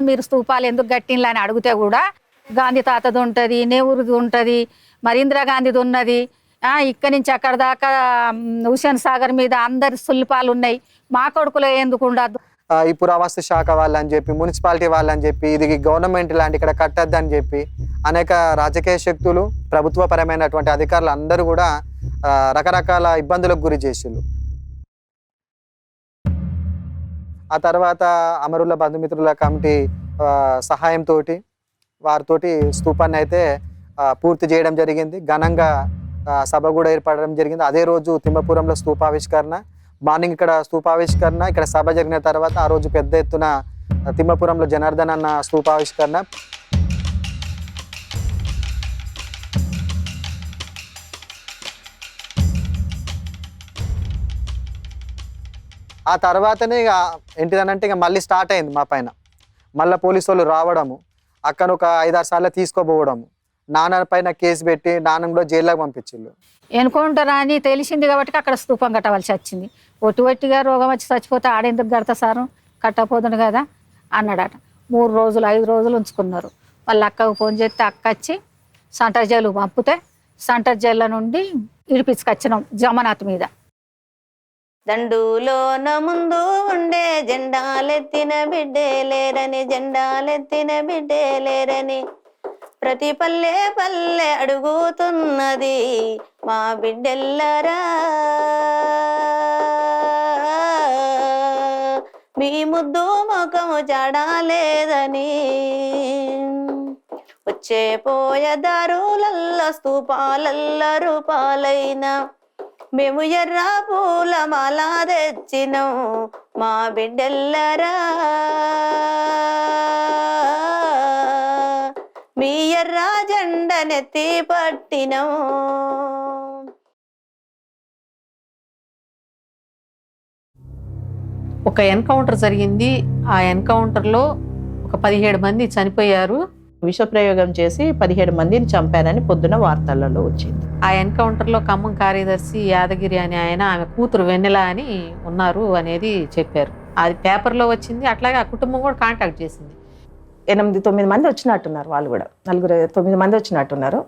మీరు స్తూపాలు ఎందుకు కట్టిండ్లు అని అడిగితే కూడా గాంధీ తాతది ఉంటుంది, నెహ్రూది ఉంటుంది, మరి ఇందిరాగాంధీది ఉన్నది, ఇక్కడి నుంచి అక్కడ దాకా హుసేన్ సాగర్ మీద అందరి శిల్పాలు ఉన్నాయి, మా కొడుకులో ఎందుకు ఉండదు. ఈ పురావస్తు శాఖ వాళ్ళని చెప్పి, మున్సిపాలిటీ వాళ్ళని చెప్పి, ఇది గవర్నమెంట్ ల్యాండ్ ఇక్కడ కట్టద్దని చెప్పి అనేక రాజకీయ శక్తులు, ప్రభుత్వపరమైనటువంటి అధికారులు అందరూ కూడా రకరకాల ఇబ్బందులకు గురి చేసిళ్ళు. ఆ తర్వాత అమరుల బంధుమిత్రుల కమిటీ సహాయంతో వారితోటి స్తూపాన్ని అయితే పూర్తి చేయడం జరిగింది. ఘనంగా సభ కూడా ఏర్పడడం జరిగింది. అదే రోజు తిమ్మపురంలో స్తూపావిష్కరణ, మార్నింగ్ ఇక్కడ స్తూపావిష్కరణ, ఇక్కడ సభ జరిగిన తర్వాత ఆ రోజు పెద్ద ఎత్తున తిమ్మపురంలో జనార్దన్ అన్న స్తూపావిష్కరణ. ఆ తర్వాతనే ఇక ఏంటిదనంటే ఇక మళ్ళీ స్టార్ట్ అయింది మా పైన. మళ్ళీ పోలీసు వాళ్ళు రావడము, అక్కను ఒక 5-6 సార్లు తీసుకోపోవడము, నాన్న పైన కేసు పెట్టి నాన్న కూడా జైల్లోకి పంపించిళ్ళు. ఎన్నుకుంటారా అని తెలిసింది కాబట్టి అక్కడ స్తూపం కట్టవలసి వచ్చింది. ఒట్టిగా రోగం వచ్చి చచ్చిపోతే ఆడెందుకు కడతా సారు, కట్టపోతుంది కదా అన్నాడట. 3 రోజులు 5 రోజులు ఉంచుకున్నారు. వాళ్ళ అక్కకు ఫోన్ చేస్తే అక్క వచ్చి సెంటర్ జైలు పంపితే సెంటర్ జైల్లో నుండి ఇడిపించుకొచ్చినాం జమనాథ్ మీద. దండులోన ముందు ఉండే జెండాలెత్తిన బిడ్డే లేరని, జెండాలెత్తిన బిడ్డే లేరని, ప్రతి పల్లె పల్లె అడుగుతున్నది మా బిడ్డెల్లరా, మీ ముద్దు ముఖము జాడాలేదని. వచ్చే పోయే దారులల్ల స్తూపాలల్ల రూపాలైనా మేము ఎర్ర పూల మాల తెచ్చినాం మా బిడ్డెల్లరా, మీ ఎర్ర జెండనెత్తి పట్టినాం. ఒక ఎన్కౌంటర్ జరిగింది. ఆ ఎన్కౌంటర్లో ఒక 17 మంది చనిపోయారు. విషప్రయోగం చేసి 17 మందిని చంపానని పొద్దున వార్తలలో వచ్చింది. ఆ ఎన్కౌంటర్లో ఖమ్మం కార్యదర్శి యాదగిరి అని ఆయన, ఆమె కూతురు వెన్నెల అని ఉన్నారు అనేది చెప్పారు. అది పేపర్లో వచ్చింది. అట్లాగే ఆ కుటుంబం కూడా కాంటాక్ట్ చేసింది. 8-9 మంది వచ్చినట్టున్నారు, వాళ్ళు కూడా 9 మంది వచ్చినట్టున్నారు.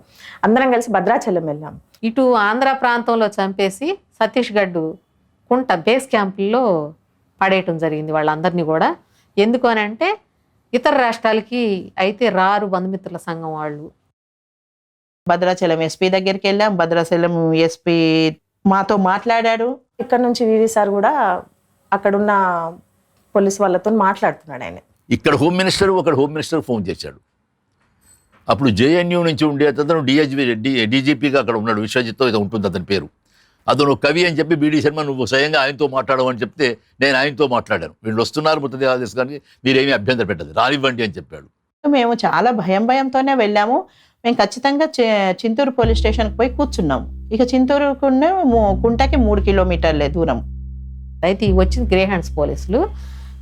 అందరం కలిసి భద్రాచలం వెళ్ళాం. ఇటు ఆంధ్ర ప్రాంతంలో చంపేసి ఛత్తీస్గఢ్ కుంట బేస్ క్యాంపుల్లో పడేయటం జరిగింది వాళ్ళందరినీ కూడా. ఎందుకు అని అంటే ఇతర రాష్ట్రాలకి అయితే రారు బంధుమిత్రుల సంఘం వాళ్ళు. భద్రాచలం ఎస్పీ దగ్గరికి వెళ్ళాం. భద్రాచలం ఎస్పీ మాతో మాట్లాడాడు. ఇక్కడ నుంచి వివి సార్ కూడా అక్కడున్న పోలీస్ వాళ్ళతో మాట్లాడుతున్నాడు. ఆయన ఇక్కడ హోమ్ మినిస్టర్ ఫోన్ చేశాడు. అప్పుడు జేఎన్యూ నుంచి ఉండే అతను డీజీపీగా అక్కడ ఉన్నాడు, విశ్వజిత్తో ఏదో ఉంటుంది అతని పేరు. అతను కవి అని చెప్పి బీడీ శర్మ నువ్వు స్వయంగా ఆయనతో మాట్లాడమని చెప్తే నేను ఆయనతో మాట్లాడాను. వీళ్ళు వస్తున్నారు మృతదేహాలు తీసుకొని, మీరేమీ అభ్యంతరం పెట్టదు, రానివ్వండి అని చెప్పాడు. మేము చాలా భయంతోనే వెళ్ళాము. మేము ఖచ్చితంగా చింతూరు పోలీస్ స్టేషన్కి పోయి కూర్చున్నాము. ఇక చింతూరుకున్న కుంటకి 3 కిలోమీటర్లే దూరం. అయితే వచ్చిన గ్రే హ్యాండ్స్ పోలీసులు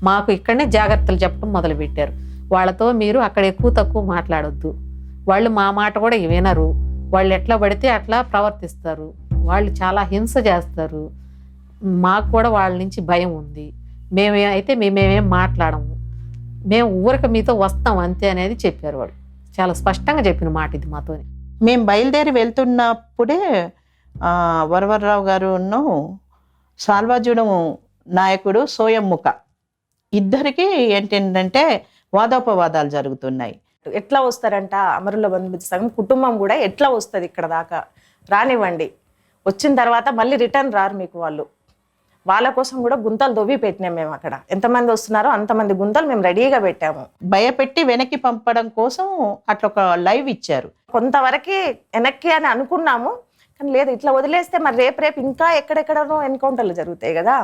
మాకు ఇక్కడనే జాగ్రత్తలు చెప్పడం మొదలుపెట్టారు. వాళ్ళతో మీరు అక్కడ ఎక్కువ తక్కువ మాట్లాడొద్దు, వాళ్ళు మా మాట కూడా వినరు, వాళ్ళు ఎట్లా పడితే అట్లా ప్రవర్తిస్తారు, వాళ్ళు చాలా హింస చేస్తారు, మాకు కూడా వాళ్ళ నుంచి భయం ఉంది, మేమేం మాట్లాడము, మేము ఊరికి మీతో వస్తాం అంతే అనేది చెప్పారు. వాళ్ళు చాలా స్పష్టంగా చెప్పిన మాట ఇది మాతో. మేము బయలుదేరి వెళ్తున్నప్పుడే వరవర్రావు గారును సాల్వాజుడు నాయకుడు సోయమ్ముఖ ఇద్దరికి ఏంటంటే వాదోపవాదాలు జరుగుతున్నాయి. ఎట్లా వస్తారంట అమరుల బంధుమిత్ర సంఘం కుటుంబం కూడా ఎట్లా వస్తుంది ఇక్కడ దాకా, రానివ్వండి, వచ్చిన తర్వాత మళ్ళీ రిటర్న్ రారు మీకు వాళ్ళు. వాళ్ళ కోసం కూడా గుంతలు దొవ్వి పెట్టినాం మేము. అక్కడ ఎంతమంది వస్తున్నారో అంతమంది గుంతలు మేము రెడీగా పెట్టాము. భయపెట్టి వెనక్కి పంపడం కోసం అట్లా ఒక లైవ్ ఇచ్చారు. కొంతవరకు వెనక్కి అని అనుకున్నాము, కానీ లేదు, ఇట్లా వదిలేస్తే మరి రేపు ఇంకా ఎక్కడెక్కడనో ఎన్కౌంటర్లు జరుగుతాయి కదా,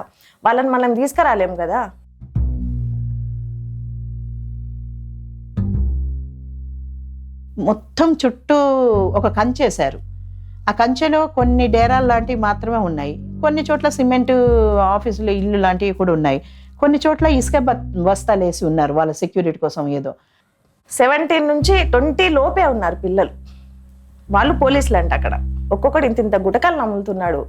వాళ్ళని మనం తీసుకురాలేము కదా. మొత్తం చుట్టూ ఒక కంచేశారు. ఆ కంచెలో కొన్ని డేరాలు లాంటివి మాత్రమే ఉన్నాయి, కొన్ని చోట్ల సిమెంటు ఆఫీసులు ఇల్లు లాంటివి కూడా ఉన్నాయి, కొన్ని చోట్ల ఇసుక బస్తాలు వేసి ఉన్నారు వాళ్ళ సెక్యూరిటీ కోసం ఏదో. 17 నుంచి 20 లోపే ఉన్నారు పిల్లలు. వాళ్ళు పోలీసులు అంట. అక్కడ ఒక్కొక్కడు ఇంత గుటకాలు నమ్ములుతున్నాడు,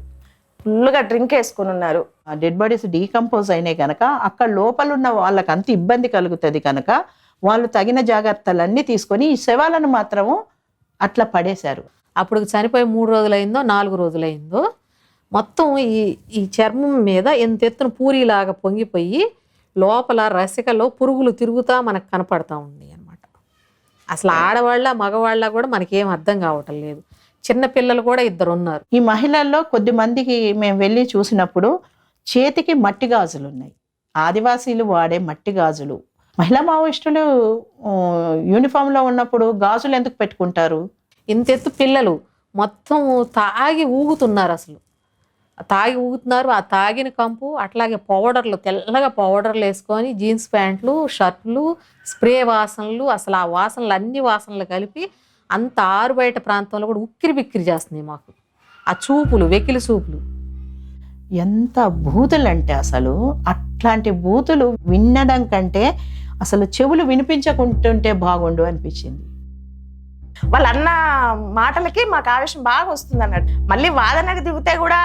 ఫుల్గా డ్రింక్ వేసుకొని ఉన్నారు. ఆ డెడ్ బాడీస్ డీకంపోజ్ అయినాయి కనుక అక్కడ లోపల ఉన్న వాళ్ళకి అంత ఇబ్బంది కలుగుతుంది కనుక వాళ్ళు తగిన జాగ్రత్తలన్నీ తీసుకొని ఈ శవాలను మాత్రము అట్లా పడేశారు. అప్పుడు చనిపోయి 3 రోజులైందో 4 రోజులైందో మొత్తం ఈ చర్మం మీద ఎంత ఎత్తున పూరిలాగా పొంగిపోయి లోపల రసికలో పురుగులు తిరుగుతా మనకు కనపడతా ఉంది అనమాట. అసలు ఆడవాళ్ళ మగవాళ్ళ కూడా మనకేం అర్థం కావటం లేదు. చిన్నపిల్లలు కూడా 2 ఉన్నారు. ఈ మహిళల్లో కొద్ది మందికి మేము వెళ్ళి చూసినప్పుడు చేతికి మట్టి గాజులు ఉన్నాయి. ఆదివాసీలు వాడే మట్టి గాజులు. మహిళా మావోయిస్టులు యూనిఫామ్లో ఉన్నప్పుడు గాజులు ఎందుకు పెట్టుకుంటారు? ఇంతెత్తు పిల్లలు మొత్తం తాగి ఊగుతున్నారు. అసలు తాగి ఊగుతున్నారు. ఆ తాగిన కంపు అట్లాగే పౌడర్లు, తెల్లగా పౌడర్లు వేసుకొని జీన్స్ ప్యాంట్లు, షర్ట్లు, స్ప్రే వాసనలు, అసలు ఆ వాసనలు అన్ని వాసనలు కలిపి అంత ఆరు బయట ప్రాంతంలో కూడా ఉక్కిరి బిక్కిరి చేస్తున్నాయి మాకు. ఆ చూపులు, వెకిలి చూపులు. ఎంత బూతులు అంటే అసలు అట్లాంటి బూతులు వినడం కంటే అసలు చెవులు వినిపించకుంటుంటే బాగుండు అనిపించింది. వాళ్ళ అన్న మాటలకి మాకు ఆవేశం బాగా వస్తుంది అన్నట్టు. మళ్ళీ వాదనకి దిగితే కూడా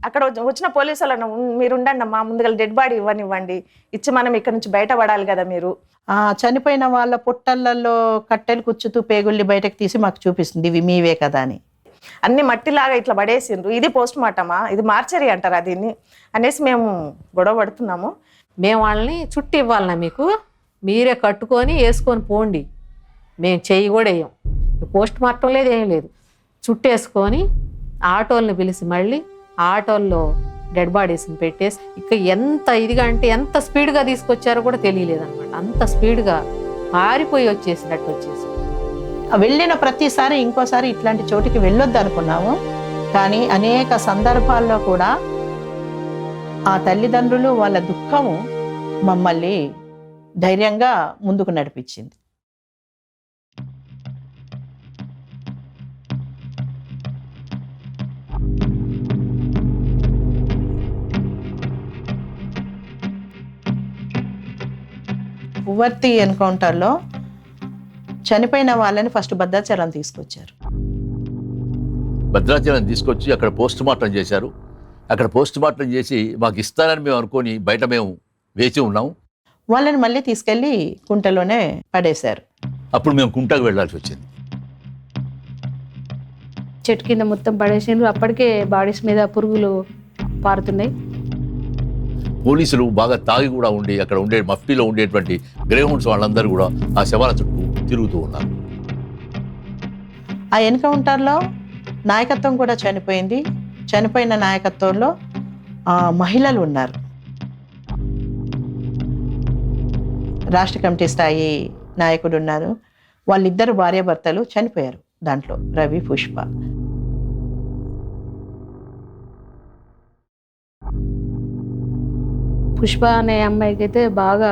అక్కడ వచ్చిన పోలీసు వాళ్ళను, మీరు ఉండండి అమ్మా, ముందుగా డెడ్ బాడీ ఇవ్వనివ్వండి, ఇచ్చి మనం ఇక్కడ నుంచి బయటపడాలి కదా మీరు. చనిపోయిన వాళ్ళ పుట్టలలో కట్టెలు కుచ్చుతూ పేగుల్ని బయటకు తీసి మాకు చూపిస్తుంది, ఇవి మీవే కదా అని. అన్ని మట్టిలాగా ఇట్లా పడేసిండ్రు. ఇది పోస్ట్ మార్టమా, ఇది మార్చరీ అంటారా దీన్ని అనేసి మేము గొడవ పడుతున్నాము. మేము వాళ్ళని చుట్టి ఇవ్వాలన్నా మీకు, మీరే కట్టుకొని వేసుకొని పోండి, మేము చెయ్యి కూడా వేయం. పోస్ట్ మార్టం లేదు, ఏం లేదు. చుట్టేసుకొని ఆటోల్ని పిలిచి మళ్ళీ ఆటోల్లో డెడ్ బాడీస్ని పెట్టేసి ఇక ఎంత ఇదిగా అంటే ఎంత స్పీడ్గా తీసుకొచ్చారో కూడా తెలియలేదన్నమాట. అంత స్పీడ్గా పారిపోయి వచ్చేసినట్టు వచ్చేసి వెళ్ళిన ప్రతిసారి ఇంకోసారి ఇట్లాంటి చోటుకి వెళ్ళొద్దు అనుకున్నాము. కానీ అనేక సందర్భాల్లో కూడా ఆ తల్లిదండ్రులు వాళ్ళ దుఃఖము మమ్మల్ని ధైర్యంగా ముందుకు నడిపించింది. ఉవర్తి ఎన్కౌంటర్లో చనిపోయిన వాళ్ళని ఫస్ట్ భద్రాచలం తీసుకొచ్చారు. భద్రాచలం తీసుకొచ్చి అక్కడ పోస్ట్ మార్టం చేశారు. అక్కడ పోస్ట్ మార్టం చేసి మాకు ఇస్తారని మేము అనుకొని బయట మేము వేచి ఉన్నాం. వాళ్ళని మళ్ళీ తీసుకెళ్ళి కుంటలోనే పడేశారు. అప్పుడు మేము కుంటకు వెళ్ళాల్సి వచ్చింది. చెట్టు కింద మొత్తం పడేసిండ్రు. అప్పటికే బాడీస్ మీద పురుగులు పారుతున్నాయి. పోలీసులు బాగా తాగి కూడా ఉండి అక్కడ ఉండే మఫ్టీలో ఉండేటువంటి గ్రేహౌండ్స్ వాళ్ళందరూ కూడా ఆ శవాల చుట్టూ తిరుగుతూ ఉన్నారు. ఆ ఎన్కౌంటర్లో నాయకత్వం కూడా చనిపోయింది. చనిపోయిన నాయకత్వంలో మహిళలు ఉన్నారు. రాష్ట్ర కమిటీ స్థాయి నాయకుడు ఉన్నారు. వాళ్ళిద్దరు భార్యాభర్తలు చనిపోయారు దాంట్లో, రవి, పుష్ప. పుష్ప అనే అమ్మాయికి అయితే బాగా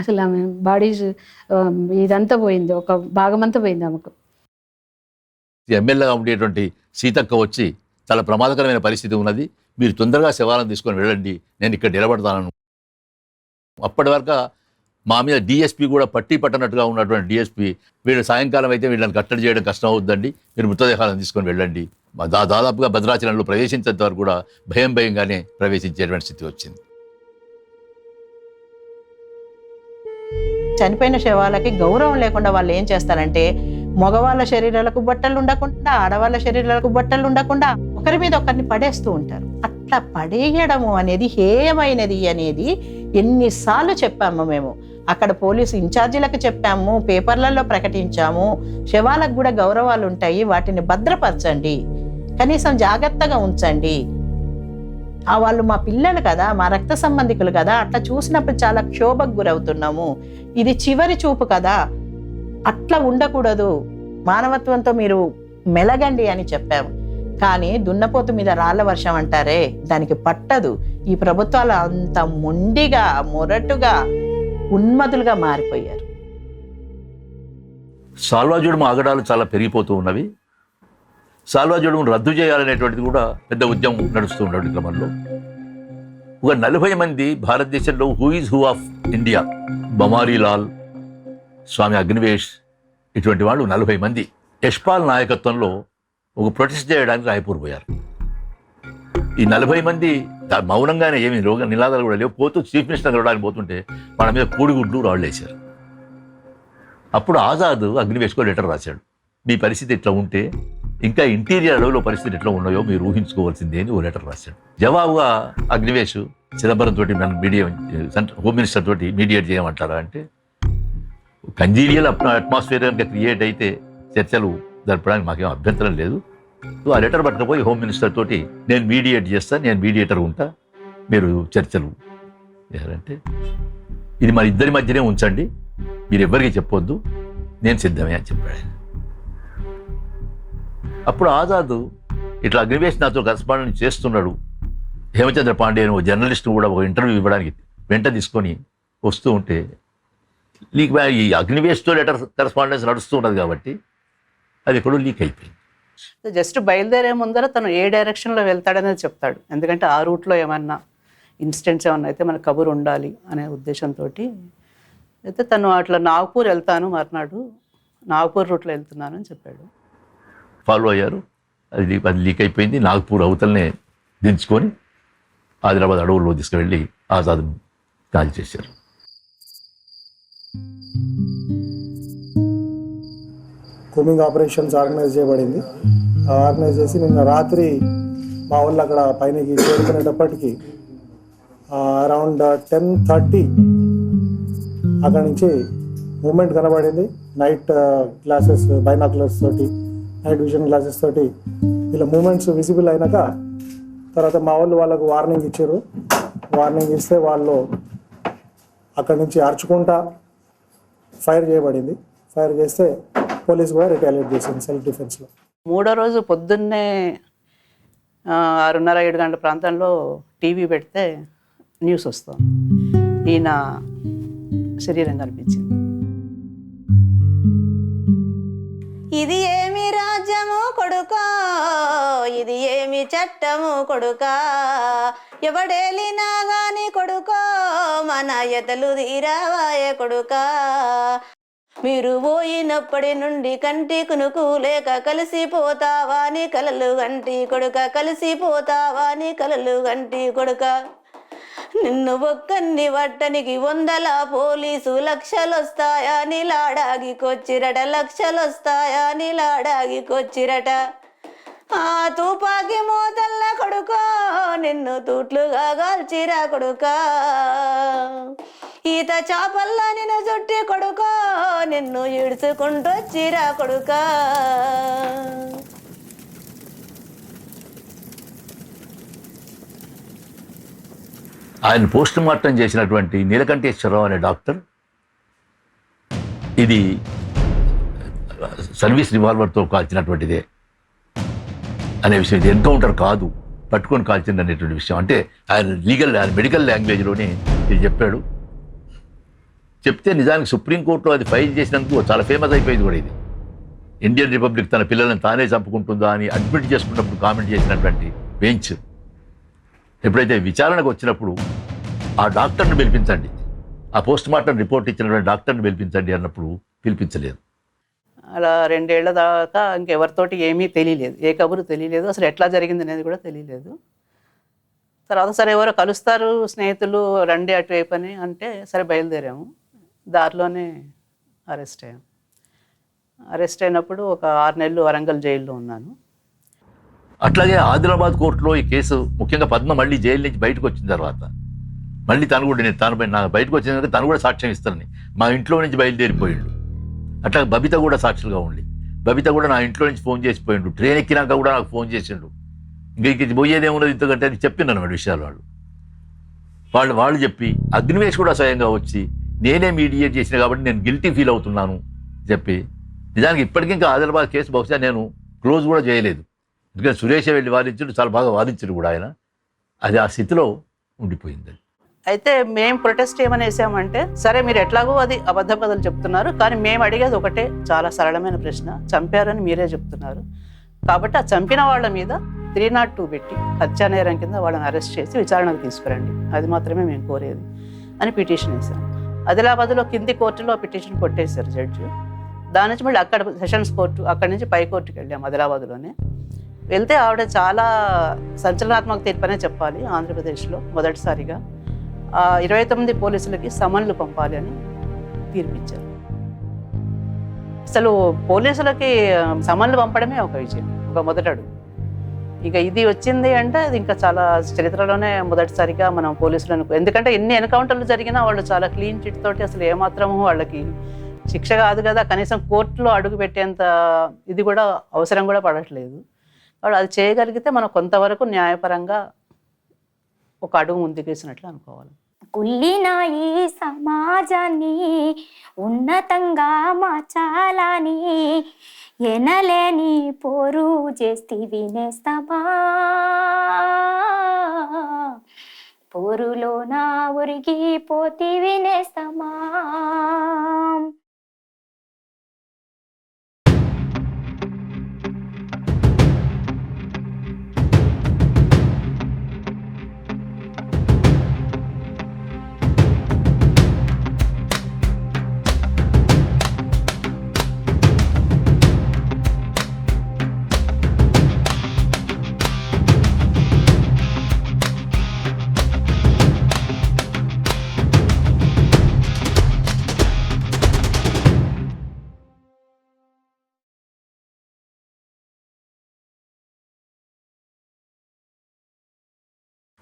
అసలు ఆమె బాడీస్ ఇదంతా పోయింది, ఒక భాగమంతా పోయింది ఆమెకు. ఎమ్మెల్యేగా ఉండేటువంటి సీతక్క వచ్చి చాలా ప్రమాదకరమైన పరిస్థితి ఉన్నది, మీరు తొందరగా శవాలను తీసుకొని వెళ్ళండి, నేను ఇక్కడ నిలబడతాను. అప్పటి వరకు మా మీద డిఎస్పీ కూడా పట్టనట్టుగా ఉన్నటువంటి డిఎస్పీ, వీళ్ళు సాయంకాలం అయితే వీళ్ళని కట్టడి చేయడం కష్టం అవుతుందండి, మీరు మృతదేహాలను తీసుకొని వెళ్ళండి. దాదాపుగా భద్రాచలంలో ప్రవేశించేంత వరకు కూడా భయంగానే ప్రవేశించేటువంటి స్థితి వచ్చింది. చనిపోయిన శవాలకి గౌరవం లేకుండా వాళ్ళు ఏం చేస్తారంటే మగవాళ్ళ శరీరాలకు బట్టలు ఉండకుండా, ఆడవాళ్ళ శరీరాలకు బట్టలు ఉండకుండా ఒకరి మీద ఒకరిని పడేస్తూ ఉంటారు. అట్లా పడేయడము అనేది హేయమైనది అనేది ఎన్నిసార్లు చెప్పాము మేము. అక్కడ పోలీసు ఇన్ఛార్జీలకు చెప్పాము, పేపర్లలో ప్రకటించాము. శవాలకు కూడా గౌరవాలు ఉంటాయి, వాటిని భద్రపరచండి, కనీసం జాగ్రత్తగా ఉంచండి. వాళ్ళు మా పిల్లలు కదా, మా రక్త సంబంధికులు కదా, అట్లా చూసినప్పుడు చాలా క్షోభకు గురవుతున్నాము. ఇది చివరి చూపు కదా, అట్లా ఉండకూడదు, మానవత్వంతో మీరు మెలగండి అని చెప్పాము. కానీ దున్నపోతు మీద రాళ్ల వర్షం అంటారే, దానికి పట్టదు. ఈ ప్రభుత్వాలు అంత మొండిగా, మొరటుగా, ఉన్మదులుగా మారిపోయారు. సాల్వాజుడుము ఆగడాలు చాలా పెరిగిపోతూ ఉన్నవి. సాల్వాజుడుము రద్దు చేయాలనేటువంటిది కూడా పెద్ద ఉద్యమం నడుస్తూ ఉన్నటువంటి క్రమంలో ఒక 40 మంది భారతదేశంలో who is who of India, Bamarilal, Swami Agnivesh ఇటువంటి వాళ్ళు 40 మంది యశ్పాల్ నాయకత్వంలో ఒక ప్రొటెస్ట్ చేయడానికి రాయపూర్ పోయారు. ఈ 40 మంది మౌనంగానే ఏమి నినాదాలు కూడా లేవు, పోతూ చీఫ్ మినిస్టర్ కలవడానికి పోతుంటే వాళ్ళ మీద కూడిగుడ్లు రాళ్ళు వేశారు. అప్పుడు ఆజాద్ అగ్నివేష్కో లెటర్ రాశాడు, మీ పరిస్థితి ఇట్లా ఉంటే ఇంకా ఇంటీరియర్ అడవిలో పరిస్థితి ఎట్లా ఉన్నాయో మీరు ఊహించుకోవాల్సిందే అని ఓ లెటర్ రాశాడు. జవాబుగా అగ్నివేష్ చిదంబరం తోటి నన్ను హోమ్ మినిస్టర్ తోటి మీడియేట్ చేయమంటారా అంటే, కంజీరియల్ అట్మాస్ఫియర్ కనుక క్రియేట్ అయితే చర్చలు జరపడానికి మాకేం అభ్యంతరం లేదు. ఆ లెటర్ పట్టుకుపోయి హోమ్ మినిస్టర్ తోటి నేను మీడియేట్ చేస్తా, నేను మీడియేటర్ ఉంటా, మీరు చర్చలు చేయాలంటే ఇది మన ఇద్దరి మధ్యనే ఉంచండి, మీరు ఎవరికి చెప్పొద్దు, నేను సిద్ధమే అని చెప్పాడు. అప్పుడు ఆజాద్ ఇట్లా అగ్నివేష్ నాతో కరస్పాండెంట్ చేస్తున్నాడు, హేమచంద్ర పాండే అని ఒక జర్నలిస్ట్ కూడా ఒక ఇంటర్వ్యూ ఇవ్వడానికి వెంట తీసుకొని వస్తూ ఉంటే, లీక్ ఈ అగ్నివేష్తో లెటర్ కరస్పాండెన్స్ నడుస్తూ ఉన్నది కాబట్టి అది ఎక్కడో లీక్ అయిపోయింది. జస్ట్ బయలుదేరే ముందర తను ఏ డైరెక్షన్లో వెళ్తాడనేది చెప్తాడు, ఎందుకంటే ఆ రూట్లో ఏమన్నా ఇన్సిడెంట్స్ ఏమన్నా అయితే మన కబురు ఉండాలి అనే ఉద్దేశంతో అయితే తను అట్లా నాగ్పూర్ వెళ్తాను, మర్నాడు నాగ్పూర్ రూట్లో వెళ్తున్నాను అని చెప్పాడు. ఫాలో అయ్యారు, అది లీక్ అయిపోయింది. నాగ్పూర్ అవతలనే దించుకొని ఆదిలాబాద్ అడవుల్లో తీసుకువెళ్ళి ఆజాద్ కాల్ చేశారు. కూమింగ్ ఆపరేషన్స్ ఆర్గనైజ్ చేయబడింది. ఆర్గనైజ్ చేసి నిన్న రాత్రి మా వాళ్ళు అక్కడ పైనకి చేరుకునేటప్పటికి అరౌండ్ 10:30 అక్కడ నుంచి మూమెంట్ కనబడింది. నైట్ గ్లాసెస్, బైనాక్యులర్స్ తోటి, నైట్ విజన్ గ్లాసెస్ తోటి ఇలా మూమెంట్స్ విజిబుల్ అయినాక తర్వాత మా వాళ్ళు వాళ్ళకు వార్నింగ్ ఇచ్చారు. వార్నింగ్ ఇస్తే వాళ్ళు అక్కడి నుంచి అరుచుకుంటా ఫైర్ చేయబడింది. ఫైర్ చేస్తే పోలీస్ కూడా రిటాలియేట్ చేసింది సెల్ఫ్ డిఫెన్స్లో. మూడో రోజు పొద్దున్నే 6:30-7 గంటల ప్రాంతంలో టీవీ పెడితే న్యూస్ వస్తాం, ఈయన శరీరం కనిపించింది. ఇది ఏమి రాజ్యము కొడుకా, ఇది ఏమి చట్టము కొడుకా, ఎవడేలినా గాని కొడుకో మన ఎతలు తీరావాయే కొడుకా, మీరు పోయినప్పటి నుండి కంటి కునుకు లేక కలిసిపోతావా నీ కలలు గంటి కొడుక, కలిసిపోతావా నీ కలలు గంటి కొడుక, నిన్ను ఒక్కన్ని వట్టనికి 100 పోలీసు లక్షలొస్తాయా నీలాడాగికొచ్చిరట, లక్షలొస్తాయా నీలాడాగికొచ్చిరట, ఆ తుపాకి మోతల్ల కొడుకో నిన్ను తూట్లుగా గాల్చిరా కొడుకా, ఈత చాపల్లా నిన్ను చుట్టి కొడుకో నిన్ను ఈడ్చుకుంటొచ్చిరా కొడుకా. ఆయన పోస్ట్ మార్టం చేసినటువంటి నీలకంఠేశ్వరరావు అనే డాక్టర్ ఇది సర్వీస్ రివాల్వర్తో కాల్చినటువంటిదే అనే విషయం, ఇది ఎన్కౌంటర్ కాదు, పట్టుకొని కాల్చింది అనేటువంటి విషయం. అంటే ఆయన మెడికల్ లాంగ్వేజ్లోనే ఇది చెప్పాడు. చెప్తే నిజానికి సుప్రీంకోర్టులో అది ఫైల్ చేసినందుకు చాలా ఫేమస్ అయిపోయింది కూడా. ఇది ఇండియన్ రిపబ్లిక్ తన పిల్లలను తానే చంపుకుంటుందా అని అడ్మిట్ చేసుకున్నప్పుడు కామెంట్ చేసినటువంటి బెంచ్ ఎప్పుడైతే విచారణకు వచ్చినప్పుడు ఆ డాక్టర్ని పిలిపించండి, ఆ పోస్ట్ మార్టం రిపోర్ట్ ఇచ్చినటువంటి డాక్టర్ని పిలిపించండి అన్నప్పుడు పిలిపించలేదు. అలా 2 ఏళ్ల దాకా ఇంకెవరితోటి ఏమీ తెలియలేదు, ఏ కబురు తెలియలేదు, అసలు ఎట్లా జరిగింది అనేది కూడా తెలియలేదు. తర్వాత సరే ఎవరో కలుస్తారు స్నేహితులు రండి అటువైపు అని అంటే సరే బయలుదేరాము. దారిలోనే అరెస్ట్ అయ్యాం. అరెస్ట్ అయినప్పుడు ఒక 6 నెలలు వరంగల్ జైల్లో ఉన్నాను. అట్లాగే ఆదిలాబాద్ కోర్టులో ఈ కేసు ముఖ్యంగా పద్మ మళ్ళీ జైలు నుంచి బయటకు వచ్చిన తర్వాత మళ్ళీ తను కూడా నాకు బయటకు వచ్చిన తర్వాత తను కూడా సాక్ష్యం ఇస్తానని మా ఇంట్లో నుంచి బయలుదేరిపోయిండు. అట్లా బబిత కూడా సాక్షులుగా ఉండి, బబిత కూడా నా ఇంట్లో నుంచి ఫోన్ చేసిపోయిండు, ట్రైన్ ఎక్కినాక కూడా నాకు ఫోన్ చేసిండు. ఇంక పోయేదేమున్నది ఇంతకంటే అది చెప్పిండు అన్నమాట విషయాలు. వాళ్ళు చెప్పి అగ్నివేష్ కూడా స్వయంగా వచ్చి నేనే మీడియేట్ చేసిన కాబట్టి నేను గిల్టీ ఫీల్ అవుతున్నాను చెప్పి, నిజానికి ఇప్పటికీ ఇంకా ఆదిలాబాద్ కేసు బహుశా నేను క్లోజ్ కూడా చేయలేదు, ఎందుకంటే సురేష్ వెళ్ళి వాదించాడు, చాలా బాగా వాదించాడు కూడా ఆయన. అది ఆ స్థితిలో ఉండిపోయింది. అయితే మేము ప్రొటెస్ట్ ఏమని వేసామంటే, సరే మీరు ఎట్లాగో అది అబద్ధ కథలు చెప్తున్నారు, కానీ మేము అడిగేది ఒకటే చాలా సరళమైన ప్రశ్న, చంపారని మీరే చెప్తున్నారు కాబట్టి ఆ చంపిన వాళ్ళ మీద 302 పెట్టి హత్యానేరం కింద వాళ్ళని అరెస్ట్ చేసి విచారణకు తీసుకురండి, అది మాత్రమే మేము కోరేది అని పిటిషన్ వేసాం. ఆదిలాబాద్లో కింది కోర్టులో పిటిషన్ కొట్టేశారు జడ్జి. దాని నుంచి మళ్ళీ అక్కడ సెషన్స్ కోర్టు, అక్కడి నుంచి పై కోర్టుకి వెళ్ళాము ఆదిలాబాద్లోనే. వెళ్తే ఆవిడ చాలా సంచలనాత్మక తీర్పనే చెప్పాలి. ఆంధ్రప్రదేశ్లో మొదటిసారిగా 29 పోలీసులకి సమన్లు పంపాలి అని తీర్పిచ్చారు. అసలు పోలీసులకి సమన్లు పంపడమే ఒక విజయం, ఒక మొదటడు. ఇక ఇది వచ్చింది అంటే అది ఇంకా చాలా చరిత్రలోనే మొదటిసారిగా మనం పోలీసులను, ఎందుకంటే ఎన్ని ఎన్కౌంటర్లు జరిగినా వాళ్ళు చాలా క్లీన్ చిట్ తోటి అసలు ఏమాత్రము వాళ్ళకి శిక్ష కాదు కదా, కనీసం కోర్టులో అడుగు పెట్టేంత ఇది కూడా అవసరం కూడా పడట్లేదు. వాళ్ళు అది చేయగలిగితే మనం కొంతవరకు న్యాయపరంగా ఒక అడుగు ముందుకేసినట్లు అనుకోవాలి. కుళ్ళిన ఈ సమాజాన్ని ఉన్నతంగా మార్చాలని ఎనలేని పోరు చేస్తే వినేస్తామా, పోరులో నా ఉరిగిపోతే వినేస్తామా.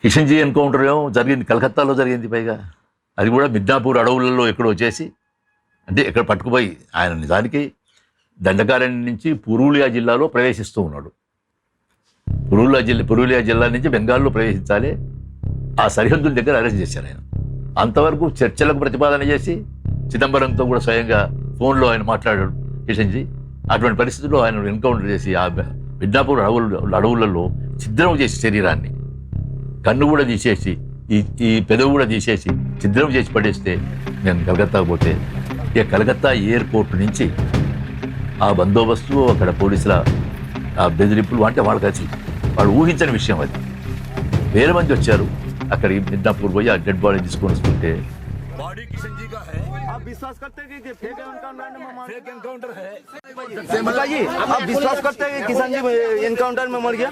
కిషన్జీ ఎన్కౌంటర్ ఏమో జరిగింది కలకత్తాలో జరిగింది. పైగా అది కూడా మిడ్నాపూర్ అడవులలో ఎక్కడో వచ్చేసి, అంటే ఎక్కడ పట్టుకుపోయి ఆయన నిజానికి దండకారణ్యం నుంచి పురూలియా జిల్లాలో ప్రవేశిస్తూ ఉన్నాడు. పురూలియా జిల్లా నుంచి బెంగాల్లో ప్రవేశించాలి. ఆ సరిహద్దుల దగ్గర అరెస్ట్ చేశారు ఆయన. అంతవరకు చర్చలకు ప్రతిపాదన చేసి చిదంబరంతో కూడా స్వయంగా ఫోన్లో ఆయన మాట్లాడాడు కిషన్జీ. అటువంటి పరిస్థితుల్లో ఆయన ఎన్కౌంటర్ చేసి ఆ మిడ్నాపూర్ అడవులలో ఛిద్రం చేసి శరీరాన్ని, కన్ను కూడా తీసేసి ఈ పెదవు కూడా తీసేసి ఛిద్రం చేసి పడేస్తే నేను కలకత్తాకు పోతే, ఇక కలకత్తా ఎయిర్పోర్ట్ నుంచి ఆ బందోబస్తు, అక్కడ పోలీసుల ఆ బెదిరింపులు, అంటే వాళ్ళు కలిసి వాళ్ళు ఊహించని విషయం అది. వేల మంది వచ్చారు అక్కడికి. మిడ్నాపూర్ పోయి ఆ డెడ్ బాడీ తీసుకొని వస్తుంటే विश्वास करते हैं कि फेक एनकाउंटर है? बताइए, आप विश्वास करते हैं कि किसान जी एनकाउंटर में मर गया?